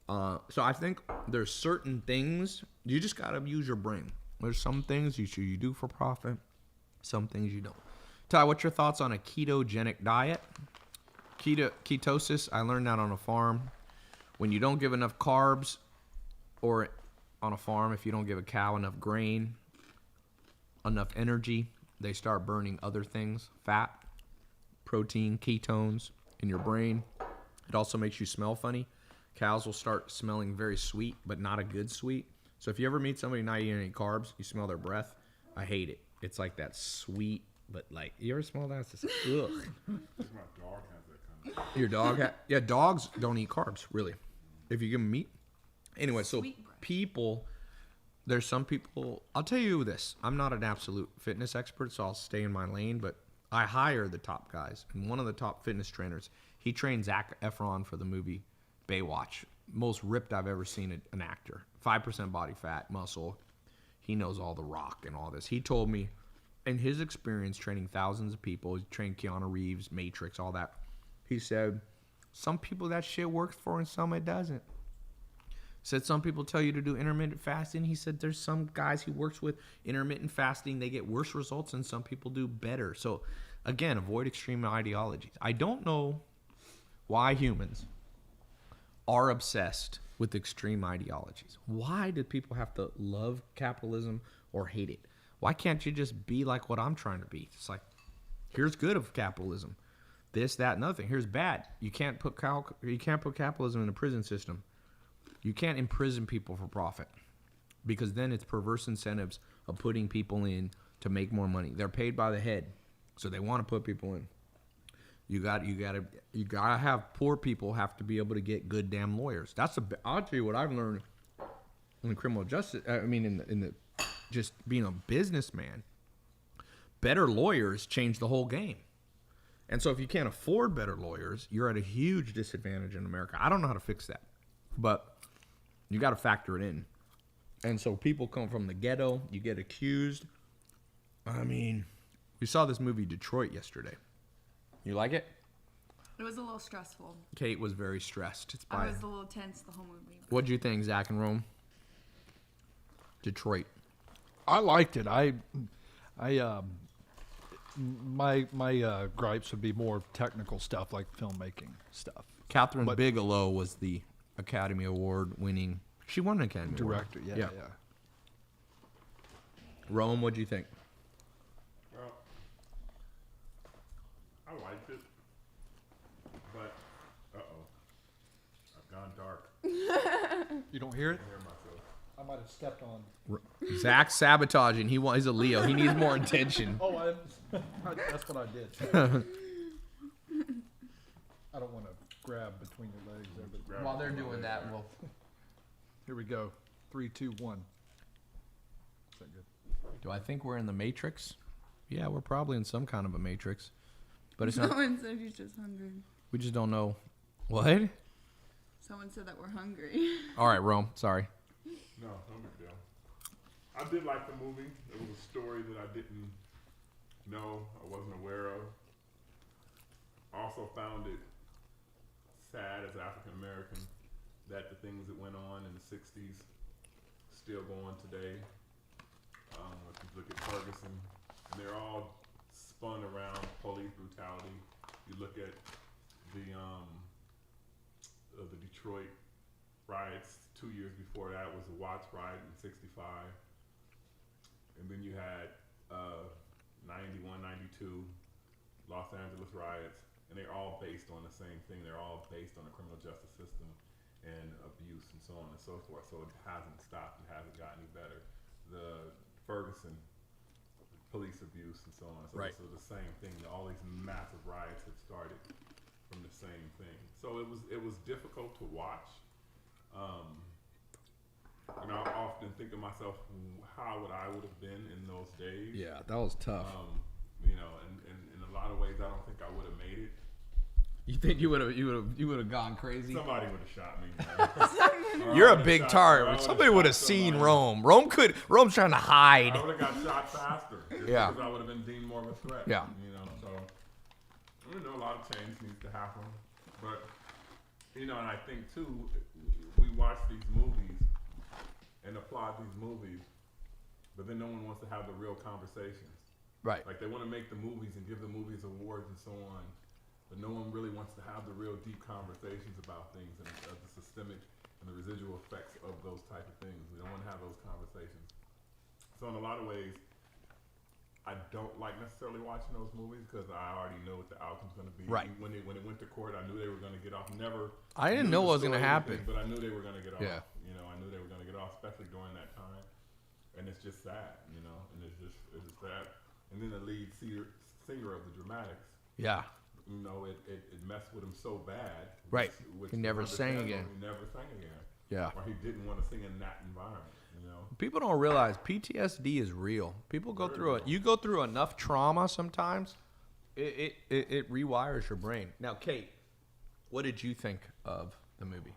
So I think there's certain things, you just got to use your brain. There's some things you do for profit, some things you don't. Ty, what's your thoughts on a ketogenic diet? Ketosis, I learned that on a farm. When you don't give enough carbs, or on a farm, if you don't give a cow enough grain, enough energy, they start burning other things, fat, protein, ketones in your brain. It also makes you smell funny. Cows will start smelling very sweet, but not a good sweet. So if you ever meet somebody not eating any carbs, you smell their breath, I hate it. It's like that sweet, but like, you ever smell that? It's just, ugh. My dog has that kind of. Your dog? Yeah, dogs don't eat carbs, really. If you give them meat. Anyway, so there's some people, I'll tell you this. I'm not an absolute fitness expert, so I'll stay in my lane, but I hire the top guys. And one of the top fitness trainers, he trained Zac Efron for the movie Baywatch. Most ripped I've ever seen an actor. 5% body fat, muscle. He knows all the Rock and all this. He told me, in his experience training thousands of people, he trained Keanu Reeves, Matrix, all that. He said, some people that shit works for and some it doesn't. Said some people tell you to do intermittent fasting. He said there's some guys he works with, intermittent fasting, they get worse results and some people do better. So again, avoid extreme ideologies. I don't know why humans are obsessed with extreme ideologies. Why do people have to love capitalism or hate it? Why can't you just be like what I'm trying to be? It's like, here's good of capitalism. This, that, and other thing. Here's bad. You can't put capitalism in a prison system. You can't imprison people for profit, because then it's perverse incentives of putting people in to make more money. They're paid by the head, so they want to put people in. You gotta have poor people have to be able to get good damn lawyers. I'll tell you what I've learned in the criminal justice. I mean, in the just being a businessman, better lawyers change the whole game. And so if you can't afford better lawyers, you're at a huge disadvantage in America. I don't know how to fix that, but you got to factor it in. And so people come from the ghetto. You get accused. I mean, we saw this movie Detroit yesterday. You like it? It was a little stressful. Kate was very stressed. I was a little tense the whole movie. What'd you think, Zach and Rome? Detroit. I liked it. My gripes would be more technical stuff, like filmmaking stuff. Catherine Bigelow was the Academy Award winning. She won an Academy Director, Award. yeah. Rome, what'd you think? Well, I liked it, but I've gone dark. You don't hear it? I hear myself. I might have stepped on. Zach's sabotaging. He's a Leo. He needs more attention. Oh, that's what I did. I don't want to grab between your legs there, but Grab While it they're from my doing leg that, there. we'll. here we go. 3, 2, 1. Is that good? Do I think we're in the Matrix? Yeah, we're probably in some kind of a Matrix, but it's not. Someone said he's just hungry. We just don't know. What? Someone said that we're hungry. All right, Rome. Sorry. No big deal. I did like the movie. It was a story that I didn't know, I wasn't aware of. I also found it sad as African American that the things that went on in the 60s still go on today. If you look at Ferguson, and they're all spun around police brutality. You look at the Detroit riots 2 years before that was the Watts riot in '65, and then you had 91, 92 Los Angeles riots, and they're all based on the same thing. They're all based on the criminal justice system and abuse and so on and so forth. So it hasn't stopped. It hasn't gotten any better. The Ferguson police abuse and so on. So, Right. so the same thing. All these massive riots have started from the same thing. So it was difficult to watch. And I often think of myself, how would I would have been in those days? Yeah, that was tough. You know, and in a lot of ways, I don't think I would have made it. You think you would have gone crazy? Somebody would have shot me. Or You're I a would've big shot- or I target. would've Somebody shot would have seen somebody. Rome. Rome's trying to hide. I would have got shot faster. Just Yeah. Because I would have been deemed more of a threat. Yeah. You know, so you know, a lot of change needs to happen. But you know, and I think too, we watch these movies and applaud these movies, but then no one wants to have the real conversations. Right. Like they want to make the movies and give the movies awards and so on, but no one really wants to have the real deep conversations about things and the systemic and the residual effects of those type of things. We don't want to have those conversations. So in a lot of ways, I don't like necessarily watching those movies because I already know what the outcome's going to be. Right. When it went to court, I knew they were going to get off. I didn't knew know the what was going to story, happen. but I knew they were going to get off. Yeah. You know, I knew they were going to get off, especially during that time. And it's just sad, you know, and it's just sad. And then the lead singer of the Dramatics, Yeah. you know, it messed with him so bad. Right. Which He never is sang understandable. again. He never sang again. Yeah. Or he didn't want to sing in that environment, you know. People don't realize PTSD is real. People go through it. You go through enough trauma sometimes, it rewires your brain. Now, Kate, what did you think of the movie?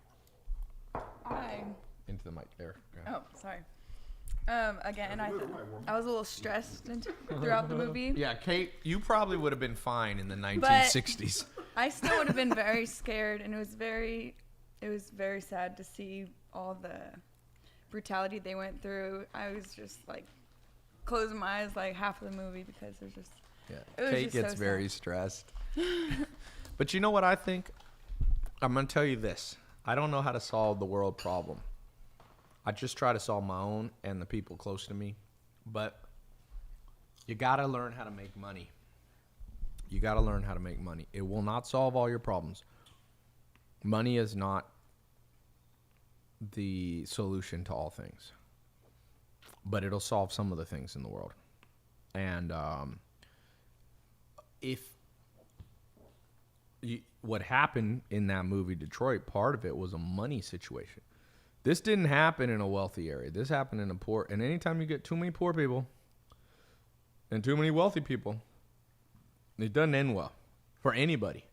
Into the mic there. Go ahead. Oh, sorry. Again, That's a little white woman. I was a little stressed throughout the movie. Yeah, Kate, you probably would have been fine in the 1960s. I still would have been very scared, and it was very sad to see all the brutality they went through. I was just like closing my eyes like half of the movie because it was just. Yeah, It was Kate just gets so very sad. stressed. But you know what I think? I'm going to tell you this. I don't know how to solve the world problem. I just try to solve my own and the people close to me. But you got to learn how to make money. You got to learn how to make money. It will not solve all your problems. Money is not the solution to all things. But it'll solve some of the things in the world. And what happened in that movie Detroit, part of it was a money situation. This didn't happen in a wealthy area. This happened in a poor. And anytime you get too many poor people and too many wealthy people, it doesn't end well for anybody.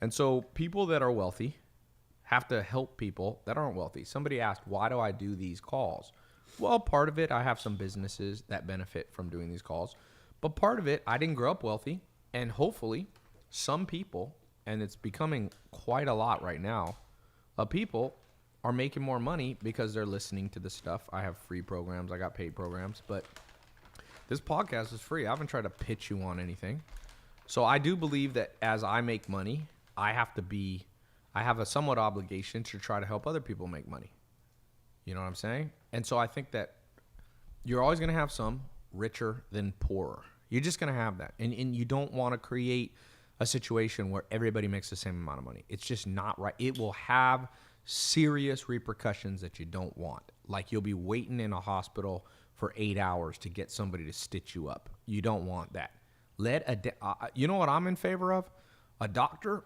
And so people that are wealthy have to help people that aren't wealthy. Somebody asked, why do I do these calls? Well, part of it, I have some businesses that benefit from doing these calls. But part of it, I didn't grow up wealthy. And hopefully some people, and it's becoming quite a lot right now, people are making more money because they're listening to this stuff. I have free programs. I got paid programs. But this podcast is free. I haven't tried to pitch you on anything. So I do believe that as I make money, I have a somewhat obligation to try to help other people make money. You know what I'm saying? And so I think that you're always going to have some richer than poorer. You're just going to have that. And you don't want to create a situation where everybody makes the same amount of money. It's just not right. It will have serious repercussions that you don't want. Like you'll be waiting in a hospital for 8 hours to get somebody to stitch you up. You don't want that. You know what I'm in favor of? A doctor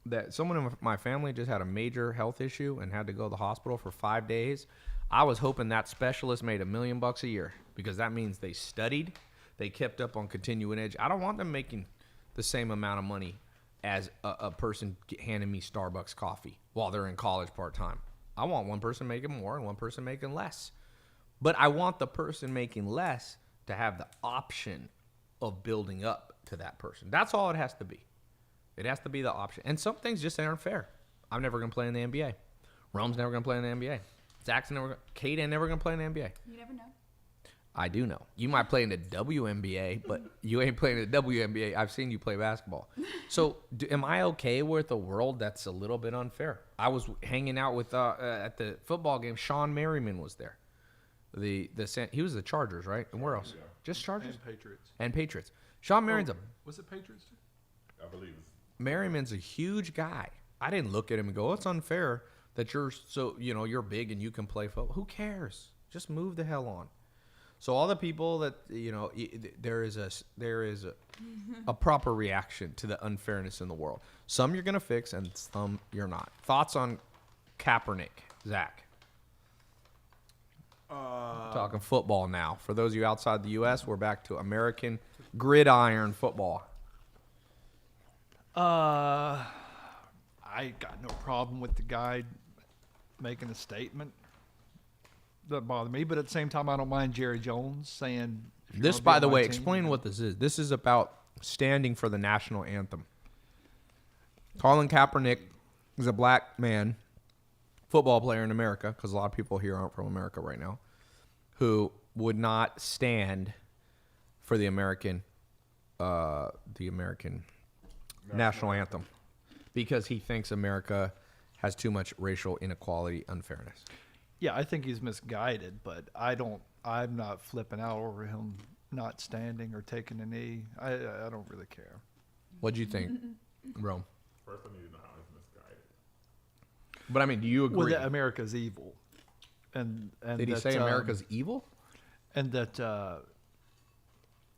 that someone in my family just had a major health issue and had to go to the hospital for 5 days. I was hoping that specialist made $1 million a year because that means they studied, they kept up on continuing edge. I don't want them making the same amount of money as a person handing me Starbucks coffee while they're in college part-time. I want one person making more and one person making less. But I want the person making less to have the option of building up to that person. That's all it has to be. It has to be the option. And some things just aren't fair. I'm never going to play in the NBA. Rome's never going to play in the NBA. Zach's never, Kate ain't never going to play in the NBA. You never know. I do know. You might play in the WNBA, but you ain't playing in the WNBA. I've seen you play basketball. So am I okay with a world that's a little bit unfair? I was hanging out with at the football game. Sean Merriman was there. He was the Chargers, right? And where else? Yeah. Just Chargers? And Patriots. And Patriots. Sean Merriman's Was it Patriots? I believe it's Merriman's a huge guy. I didn't look at him and go, "Oh, it's unfair that you're big and you can play football." Who cares? Just move the hell on. So all the people that there is a proper reaction to the unfairness in the world. Some you're gonna fix and some you're not. Thoughts on Kaepernick, Zach? Talking football now. For those of you outside the U.S., we're back to American gridiron football. I got no problem with the guy making a statement. Doesn't bother me, but at the same time, I don't mind Jerry Jones saying. If you're This, gonna be by on the my way, team, explain what this is. This is about standing for the national anthem. Colin Kaepernick is a black man, football player in America, because a lot of people here aren't from America right now, who would not stand for the American national anthem because he thinks America has too much racial inequality, unfairness. Yeah, I think he's misguided, but I'm not flipping out over him not standing or taking a knee. I don't really care. What do you think, Rome? first I need to know how it's misguided. But I mean, do you agree? Well, that America's evil, and Did he that, say America's evil? and that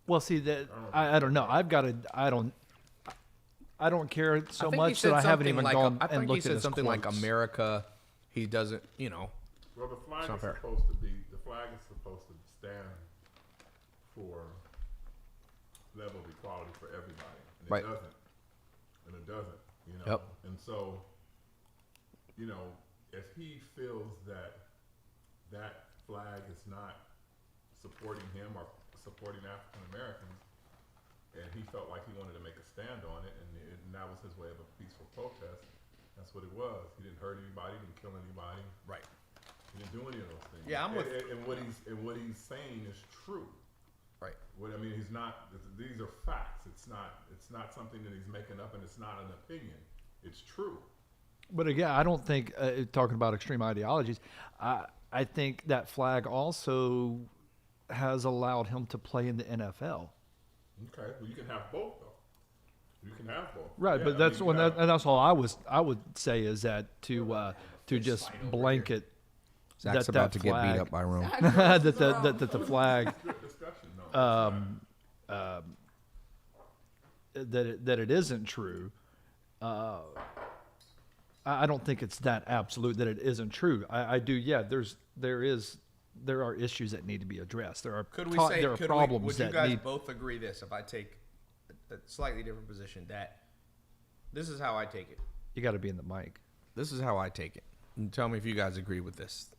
well, see that I don't know. I don't care so much that I haven't even gone I and think looked he said at his something like quotes. America. He doesn't, Well, the flag not is fair. supposed to be, the flag is supposed to stand for level of equality for everybody. And Right. it doesn't. And it doesn't, Yep. And so, if he feels that that flag is not supporting him or supporting African Americans, and he felt like he wanted to make a stand on it, and that was his way of a peaceful protest, that's what it was. He didn't hurt anybody, didn't kill anybody. right. He didn't do any of those things. Yeah, I'm with- And what he's saying is true. Right. He's not. These are facts. It's not something that he's making up, and it's not an opinion. It's true. But again, I don't think talking about extreme ideologies. I think that flag also has allowed him to play in the NFL. Okay. Well, you can have both, though. You can have both. Right, Yeah, but I that's mean, when you have- and that's all I would say is that to just blanket Zach's that about to get beat flag- up by Rome. that the flag Good discussion, though. that it isn't true. I don't think it's that absolute that it isn't true. I do. Yeah, there are issues that need to be addressed. There are problems would you that guys need. both agree this? If I take a slightly different position, that this is how I take it. You got to be in the mic. This is how I take it. And tell me if you guys agree with this.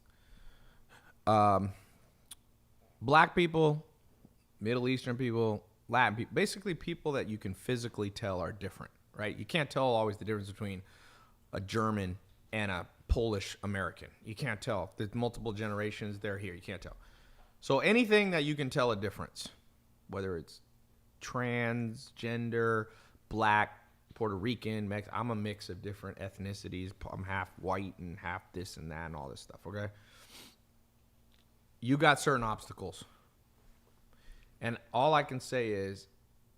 Black people, Middle Eastern people, Latin people, basically people that you can physically tell are different, right? You can't tell always the difference between a German and a Polish American. You can't tell. There's multiple generations. They're here. You can't tell. So anything that you can tell a difference, whether it's transgender, black, Puerto Rican, I'm a mix of different ethnicities. I'm half white and half this and that and all this stuff, okay? You got certain obstacles. And all I can say is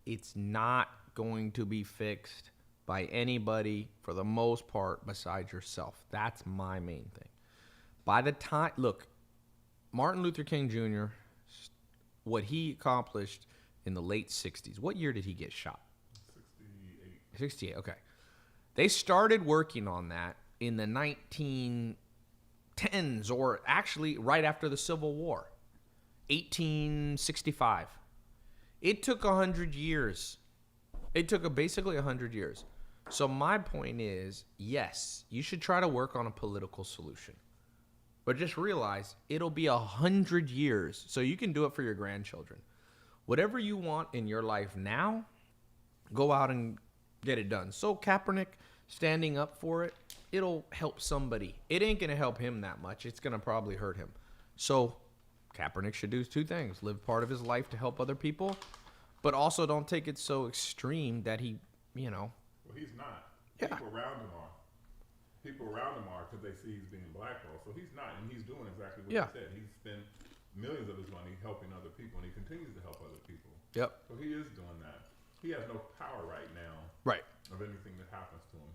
it's not going to be fixed by anybody for the most part besides yourself. That's my main thing. By the time, look, Martin Luther King Jr., what he accomplished in the late 60s. What year did he get shot? 68. 68, okay. They started working on that in the 1910s, or actually right after the Civil War, 1865. It took 100 years. It took basically 100 years. So my point is, yes, you should try to work on a political solution. But just realize it'll be 100 years, so you can do it for your grandchildren. Whatever you want in your life now, go out and get it done. So Kaepernick standing up for it, it'll help somebody. It ain't going to help him that much. It's going to probably hurt him. So Kaepernick should do two things. Live part of his life to help other people, but also don't take it so extreme that he, Well, he's not. Yeah. People around him are. People around him are because they see he's being blackballed. So he's not, and he's doing exactly what Yeah. he said. He's spent millions of his money helping other people, and he continues to help other people. Yep. So he is doing that. He has no power right now Right. of anything that happens to him.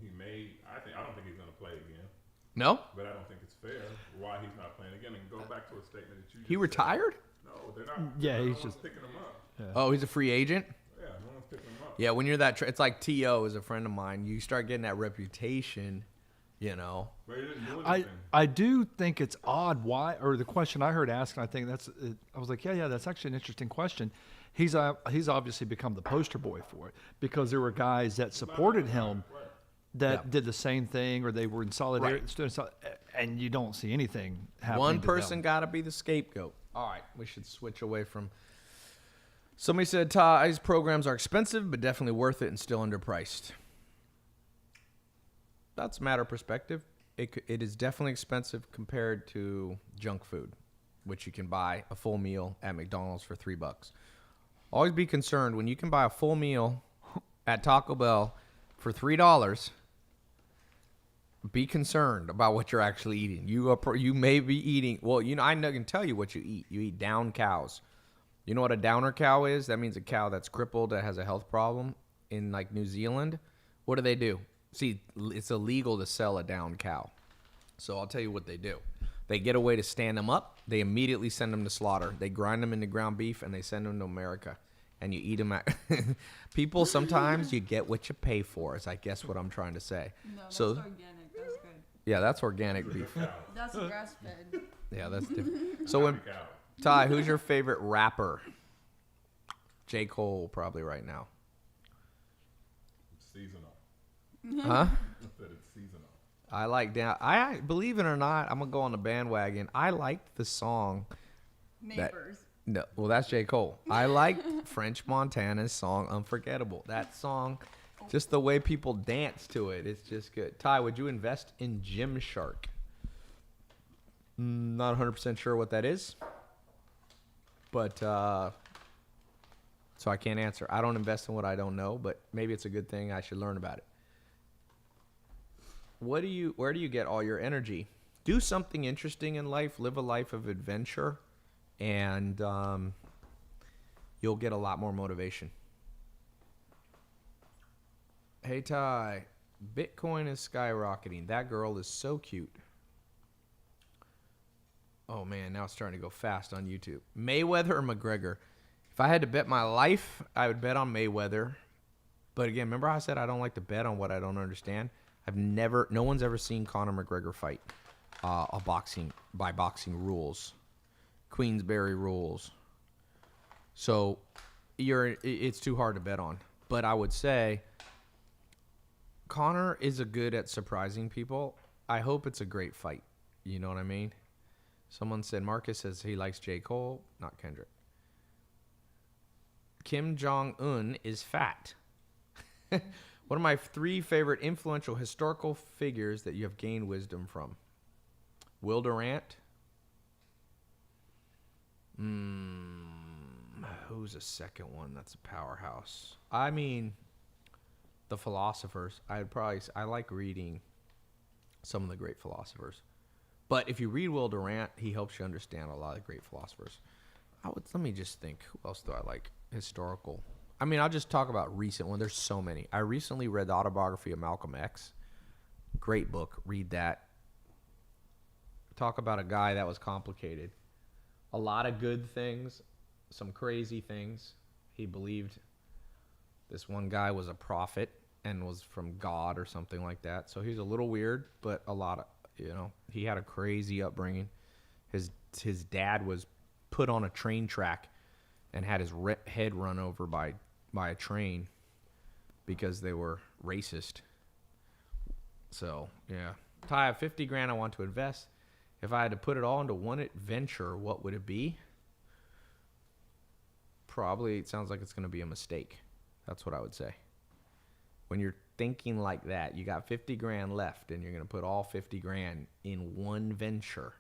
I don't think he's going to play again, No? but I don't think it's fair why he's not playing again. And go back to a statement that you just He said. retired? No, they're not. Yeah, no he's one's just- picking him up. Oh, he's a free agent? Yeah, no one's picking him up. Yeah, when you're that, it's like T.O. is a friend of mine. You start getting that reputation, But he didn't do I anything. I do think it's odd why, or the question I heard asked, and I think I was like, yeah, that's actually an interesting question. He's obviously become the poster boy for it because there were guys that supported him that Yeah. did the same thing, or they were in solidarity, Right. and you don't see anything happening. One to person them. got to be the scapegoat. All right, we should switch away from. Somebody said Ty's programs are expensive, but definitely worth it and still underpriced. That's a matter of perspective. It is definitely expensive compared to junk food, which you can buy a full meal at McDonald's for $3. Always be concerned when you can buy a full meal at Taco Bell for $3. Be concerned about what you're actually eating. You may be eating. Well, I can tell you what you eat. You eat down cows. You know what a downer cow is? That means a cow that's crippled, that has a health problem. In like New Zealand, what do? See, it's illegal to sell a down cow. So I'll tell you what they do. They get a way to stand them up. They immediately send them to slaughter. They grind them into ground beef and they send them to America. And you eat them at people. Sometimes you get what you pay for. Is I guess what I'm trying to say. No, that's So organic. That's good. yeah, that's organic beef. That's grass fed. Yeah, that's different. So when Cow. Ty, who's your favorite rapper? J. Cole, probably right now. It's seasonal. Huh? I said it's seasonal. I like down. I believe it or not, I'm gonna go on the bandwagon. I liked the song. Neighbors. No, well, that's J. Cole. I liked French Montana's song "Unforgettable." That song, just the way people dance to it, it's just good. Ty, would you invest in Gymshark? Not 100% sure what that is, but so I can't answer. I don't invest in what I don't know, but maybe it's a good thing. I should learn about it. Where do you get all your energy? Do something interesting in life. Live a life of adventure, and you'll get a lot more motivation. Hey Ty, Bitcoin is skyrocketing. That girl is so cute. Oh man, now it's starting to go fast on YouTube. Mayweather or McGregor? If I had to bet my life, I would bet on Mayweather. But again, remember how I said I don't like to bet on what I don't understand? No one's ever seen Conor McGregor fight by boxing rules, Queensberry rules. So it's too hard to bet on. But I would say Conor is good at surprising people. I hope it's a great fight. You know what I mean? Someone said Marcus says he likes J. Cole, not Kendrick. Kim Jong-un is fat. One of my 3 favorite influential historical figures that you have gained wisdom from. Will Durant. Who's a second one that's a powerhouse? I mean, the philosophers. I like reading some of the great philosophers. But if you read Will Durant, he helps you understand a lot of great philosophers. Let me just think. Who else do I like? Historical. I mean, I'll just talk about recent one. There's so many. I recently read the autobiography of Malcolm X. Great book. Read that. Talk about a guy that was complicated. A lot of good things, some crazy things. He believed this one guy was a prophet and was from God or something like that. So he's a little weird, but a lot of, he had a crazy upbringing. His dad was put on a train track and had his head run over by a train because they were racist. So, yeah. Ty, I have 50 grand I want to invest. If I had to put it all into one venture, what would it be? Probably, it sounds like it's going to be a mistake. That's what I would say. When you're thinking like that, you got 50 grand left and you're going to put all 50 grand in one venture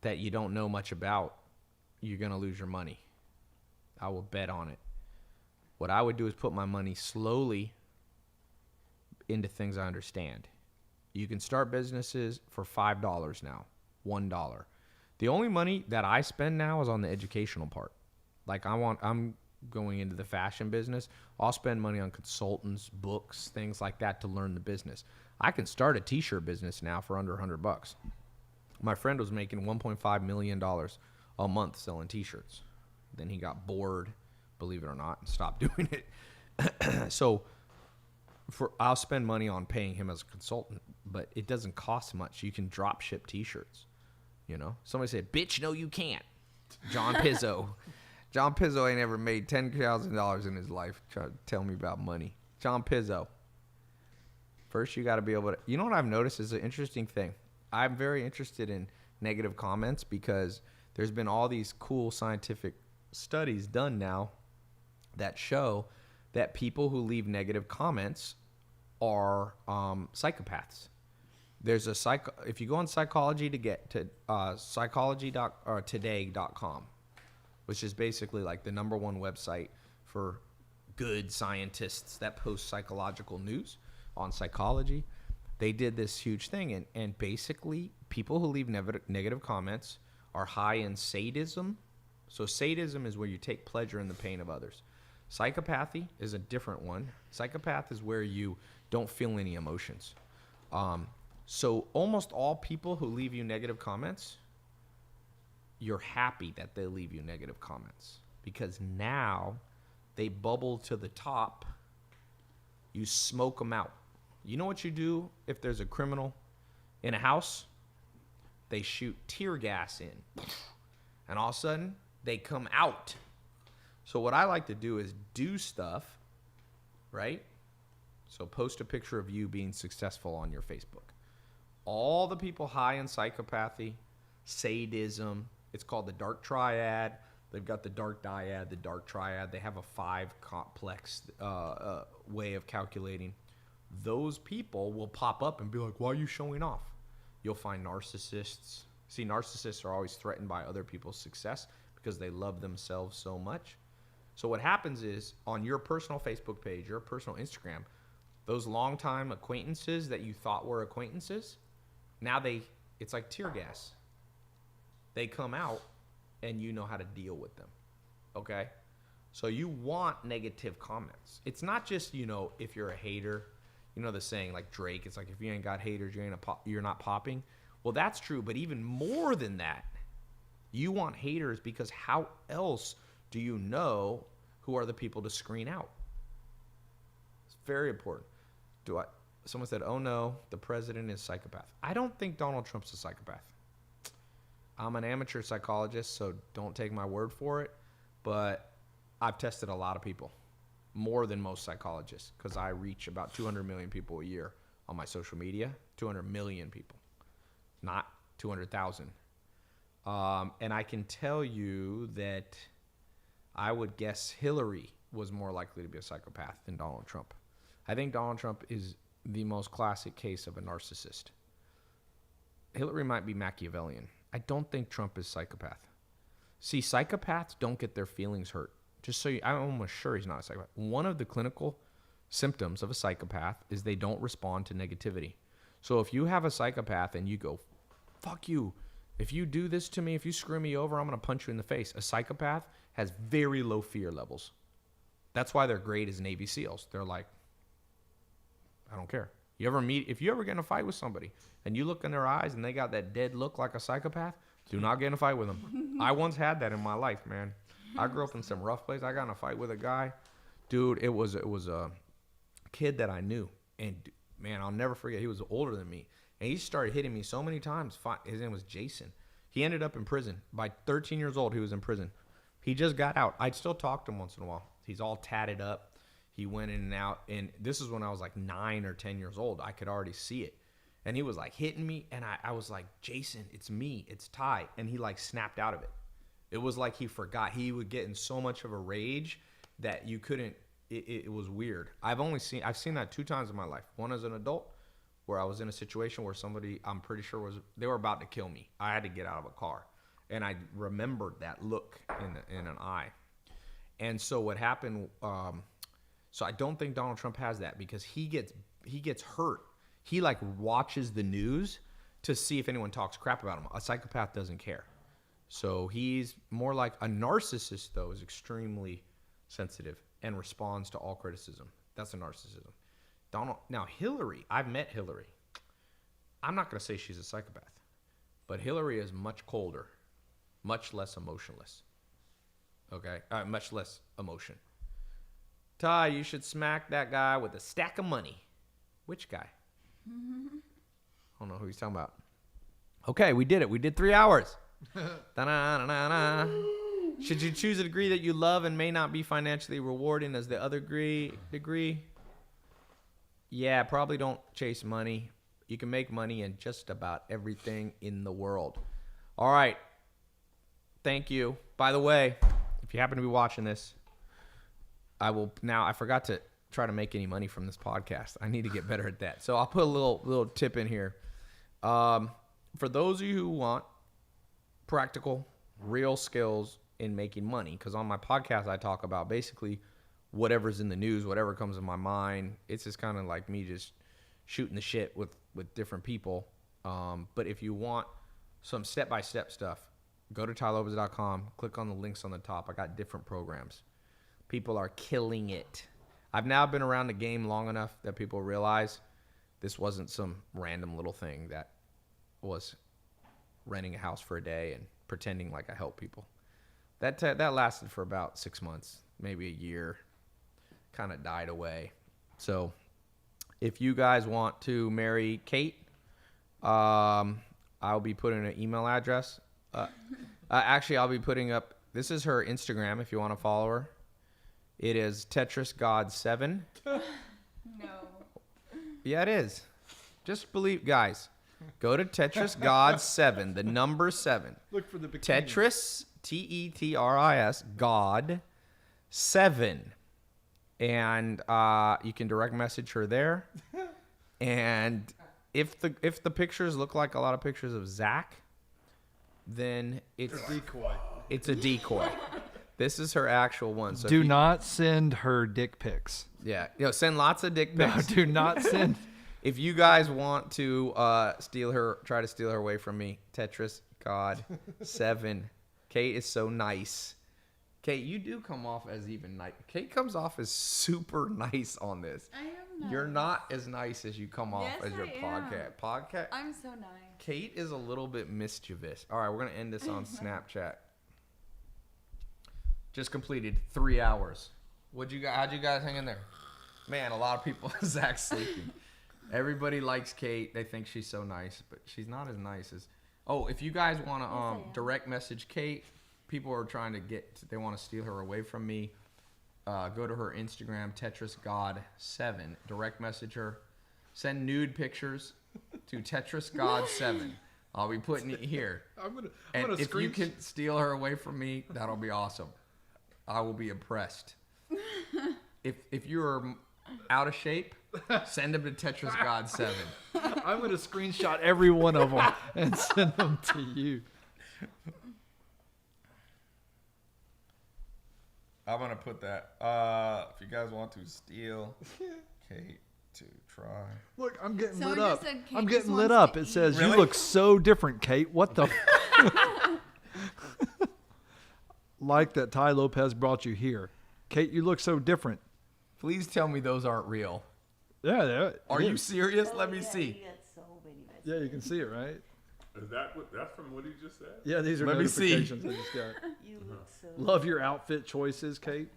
that you don't know much about, you're going to lose your money. I will bet on it. What I would do is put my money slowly into things I understand. You can start businesses for $5 now, $1. The only money that I spend now is on the educational part. Like I'm going into the fashion business. I'll spend money on consultants, books, things like that to learn the business. I can start a t-shirt business now for under $100. My friend was making $1.5 million a month selling t-shirts. Then he got bored, believe it or not, and stopped doing it. So I'll spend money on paying him as a consultant, but it doesn't cost much. You can drop ship t-shirts. Somebody said, bitch, no, you can't. John Pizzo. John Pizzo ain't ever made $10,000 in his life. Try to tell me about money. John Pizzo. First, you got to be able to. You know what I've noticed is an interesting thing. I'm very interested in negative comments because there's been all these cool scientific studies done now that show that people who leave negative comments are psychopaths. There's if you go on psychology to get to psychology.today.com, which is basically like the number one website for good scientists that post psychological news on psychology. They did this huge thing, and basically people who leave negative comments are high in sadism. So sadism is where you take pleasure in the pain of others. Psychopathy is a different one. Psychopath is where you don't feel any emotions. So almost all people who leave you negative comments, you're happy that they leave you negative comments because now they bubble to the top. You smoke them out. You know what you do if there's a criminal in a house? They shoot tear gas in. And all of a sudden, they come out. So what I like to do is do stuff, right? So post a picture of you being successful on your Facebook. All the people high in psychopathy, sadism, it's called the dark triad. They've got the dark dyad, the dark triad. They have a 5 complex way of calculating. Those people will pop up and be like, why are you showing off? You'll find narcissists. See, narcissists are always threatened by other people's success because they love themselves so much. So what happens is on your personal Facebook page, your personal Instagram, those longtime acquaintances that you thought were acquaintances, now it's like tear gas. They come out and you know how to deal with them. Okay? So you want negative comments. It's not just, if you're a hater, the saying like Drake, it's like if you ain't got haters, you're not popping. Well, that's true, but even more than that, you want haters because how else do you know who are the people to screen out? It's very important. Someone said, oh no, the president is a psychopath. I don't think Donald Trump's a psychopath. I'm an amateur psychologist, so don't take my word for it, but I've tested a lot of people, more than most psychologists, because I reach about 200 million people a year on my social media, 200 million people, not 200,000. And I can tell you that I would guess Hillary was more likely to be a psychopath than Donald Trump. I think Donald Trump is the most classic case of a narcissist. Hillary might be Machiavellian. I don't think Trump is psychopath. See, psychopaths don't get their feelings hurt. I'm almost sure he's not a psychopath. One of the clinical symptoms of a psychopath is they don't respond to negativity. So if you have a psychopath and you go, fuck you, If you do this to me, if you screw me over, I'm going to punch you in the face. A psychopath has very low fear levels. That's why they're great as Navy SEALs. They're like, I don't care. If you ever get in a fight with somebody and you look in their eyes and they got that dead look like a psychopath, do not get in a fight with them. I once had that in my life, man. I grew up in some rough place. I got in a fight with a guy. Dude, it was a kid that I knew. And, man, I'll never forget. He was older than me. And he started hitting me so many times. His name was Jason. He ended up in prison. By 13 years old, he was in prison. He just got out. I'd still talk to him once in a while. He's all tatted up. He went in and out. And this is when I was like 9 or 10 years old. I could already see it. And he was like hitting me. And I was like, Jason, it's me. It's Ty. And he like snapped out of it. It was like he forgot. He would get in so much of a rage that you couldn't. It was weird. I've seen that 2 times in my life. One as an adult, where I was in a situation where somebody, I'm pretty sure they were about to kill me. I had to get out of a car. And I remembered that look in an eye. And so what happened, so I don't think Donald Trump has that because he gets hurt. He like watches the news to see if anyone talks crap about him. A psychopath doesn't care. So he's more like a narcissist, though, is extremely sensitive and responds to all criticism. That's a narcissism. Now Hillary, I've met Hillary. I'm not going to say she's a psychopath, but Hillary is much colder, much less emotionless. Okay? Much less emotion. Ty, you should smack that guy with a stack of money. Which guy? I don't know who he's talking about. Okay, we did it. We did 3 hours. Da-na-na-na-na. Should you choose a degree that you love and may not be financially rewarding as the other degree? Yeah, probably don't chase money. You can make money in just about everything in the world. All right. Thank you. By the way, if you happen to be watching this, I forgot to try to make any money from this podcast. I need to get better at that. So I'll put a little tip in here. For those of you who want practical, real skills in making money, because on my podcast I talk about basically whatever's in the news, whatever comes in my mind. It's just kind of like me just shooting the shit with different people. But if you want some step-by-step stuff, go to tylopez.com, click on the links on the top. I got different programs. People are killing it. I've now been around the game long enough that people realize this wasn't some random little thing that was renting a house for a day and pretending like I help people. That lasted for about 6 months, maybe a year. Kind of died away. So if you guys want to marry Kate, I'll be putting an email address. Actually, I'll be putting up, this is her Instagram if you want to follow her. It is TetrisGod7. No. Yeah, it is. Just believe, guys. Go to TetrisGod7, the number 7. Look for the bikini. Tetris, Tetris, God 7. And you can direct message her there. And if the pictures look like a lot of pictures of Zach, then it's a decoy. It's a decoy. This is her actual one. So Do not send her dick pics. Yeah, send lots of dick No, pics. do not send. If you guys want to try to steal her away from me, Tetris God 7. Kate is so nice. Kate, you do come off as even nice. Kate comes off as super nice on this. I am not. You're not as nice as you come off Yes, as your I am. podcast. I'm so nice. Kate is a little bit mischievous. All right, we're gonna end this on Snapchat. Just completed 3 hours. How'd you guys hang in there? Man, a lot of people. Zach's sleeping. Everybody likes Kate. They think she's so nice, but she's not as nice as. Oh, if you guys want to direct message Kate, people are trying to they want to steal her away from me. Go to her Instagram, TetrisGod7. Direct message her. Send nude pictures to TetrisGod7. I'll be putting it here. I'm gonna If you can steal her away from me, that'll be awesome. I will be impressed. If you're out of shape, send them to TetrisGod7. I'm going to screenshot every one of them and send them to you. I'm going to put that. If you guys want to steal Kate to try. Look, I'm getting Someone lit just up. said Kate I'm just getting lit wants up. to It eat. says, Really? you look so different, Kate. What the? Like that Ty Lopez brought you here. Kate, you look so different. Please tell me those aren't real. Yeah. Are it you is. serious? Oh, Let me yeah, see. you got so many messages. Yeah, you can see it, right? Is that what? That's from what he just said. Yeah, these are Let me see. notifications I just got. You look so. Love your outfit choices, Kate.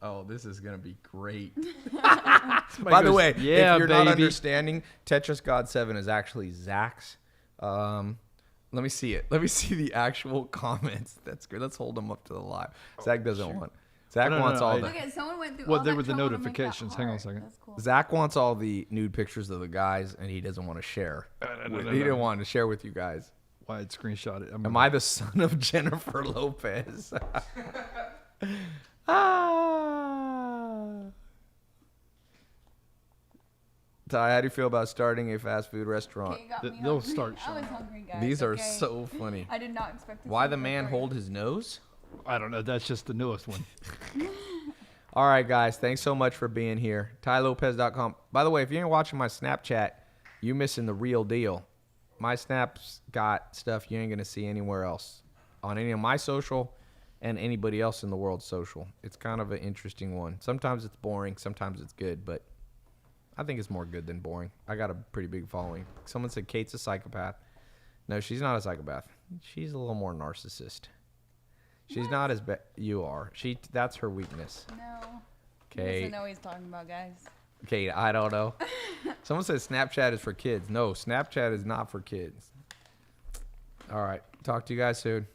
Oh, this is gonna be great. Somebody By the goes, way, yeah, if you're not baby. understanding, Tetris God 7 is actually Zach's. Let me see it. Let me see the actual comments. That's good. Let's hold them up to the live. Zach doesn't want. Zach no, wants no, all I- the. Look at someone went through Well, all they that were the trouble to make that notifications. Hang on a heart. second. That's cool. Zach wants all the nude pictures of the guys, and he doesn't want to share. He didn't want to share with you guys. Wide screenshot it. Am I the son of Jennifer Lopez? Ah. Ty, how do you feel about starting a fast food restaurant? Okay, you got me They'll hungry. start I was showing. hungry, guys. These are okay? so funny. I did not expect to Why see the that man for hold you. his nose? I don't know. That's just the newest one. All right, guys. Thanks so much for being here. TyLopez.com. By the way, if you ain't watching my Snapchat, you missing the real deal. My Snap's got stuff you ain't going to see anywhere else on any of my social and anybody else in the world's social. It's kind of an interesting one. Sometimes it's boring. Sometimes it's good, but I think it's more good than boring. I got a pretty big following. Someone said Kate's a psychopath. No, she's not a psychopath. She's a little more narcissist. She's not as bad. You are. That's her weakness. No. He Kate. doesn't know what he's talking about, guys. Kate, I don't know. Someone says Snapchat is for kids. No, Snapchat is not for kids. All right. Talk to you guys soon.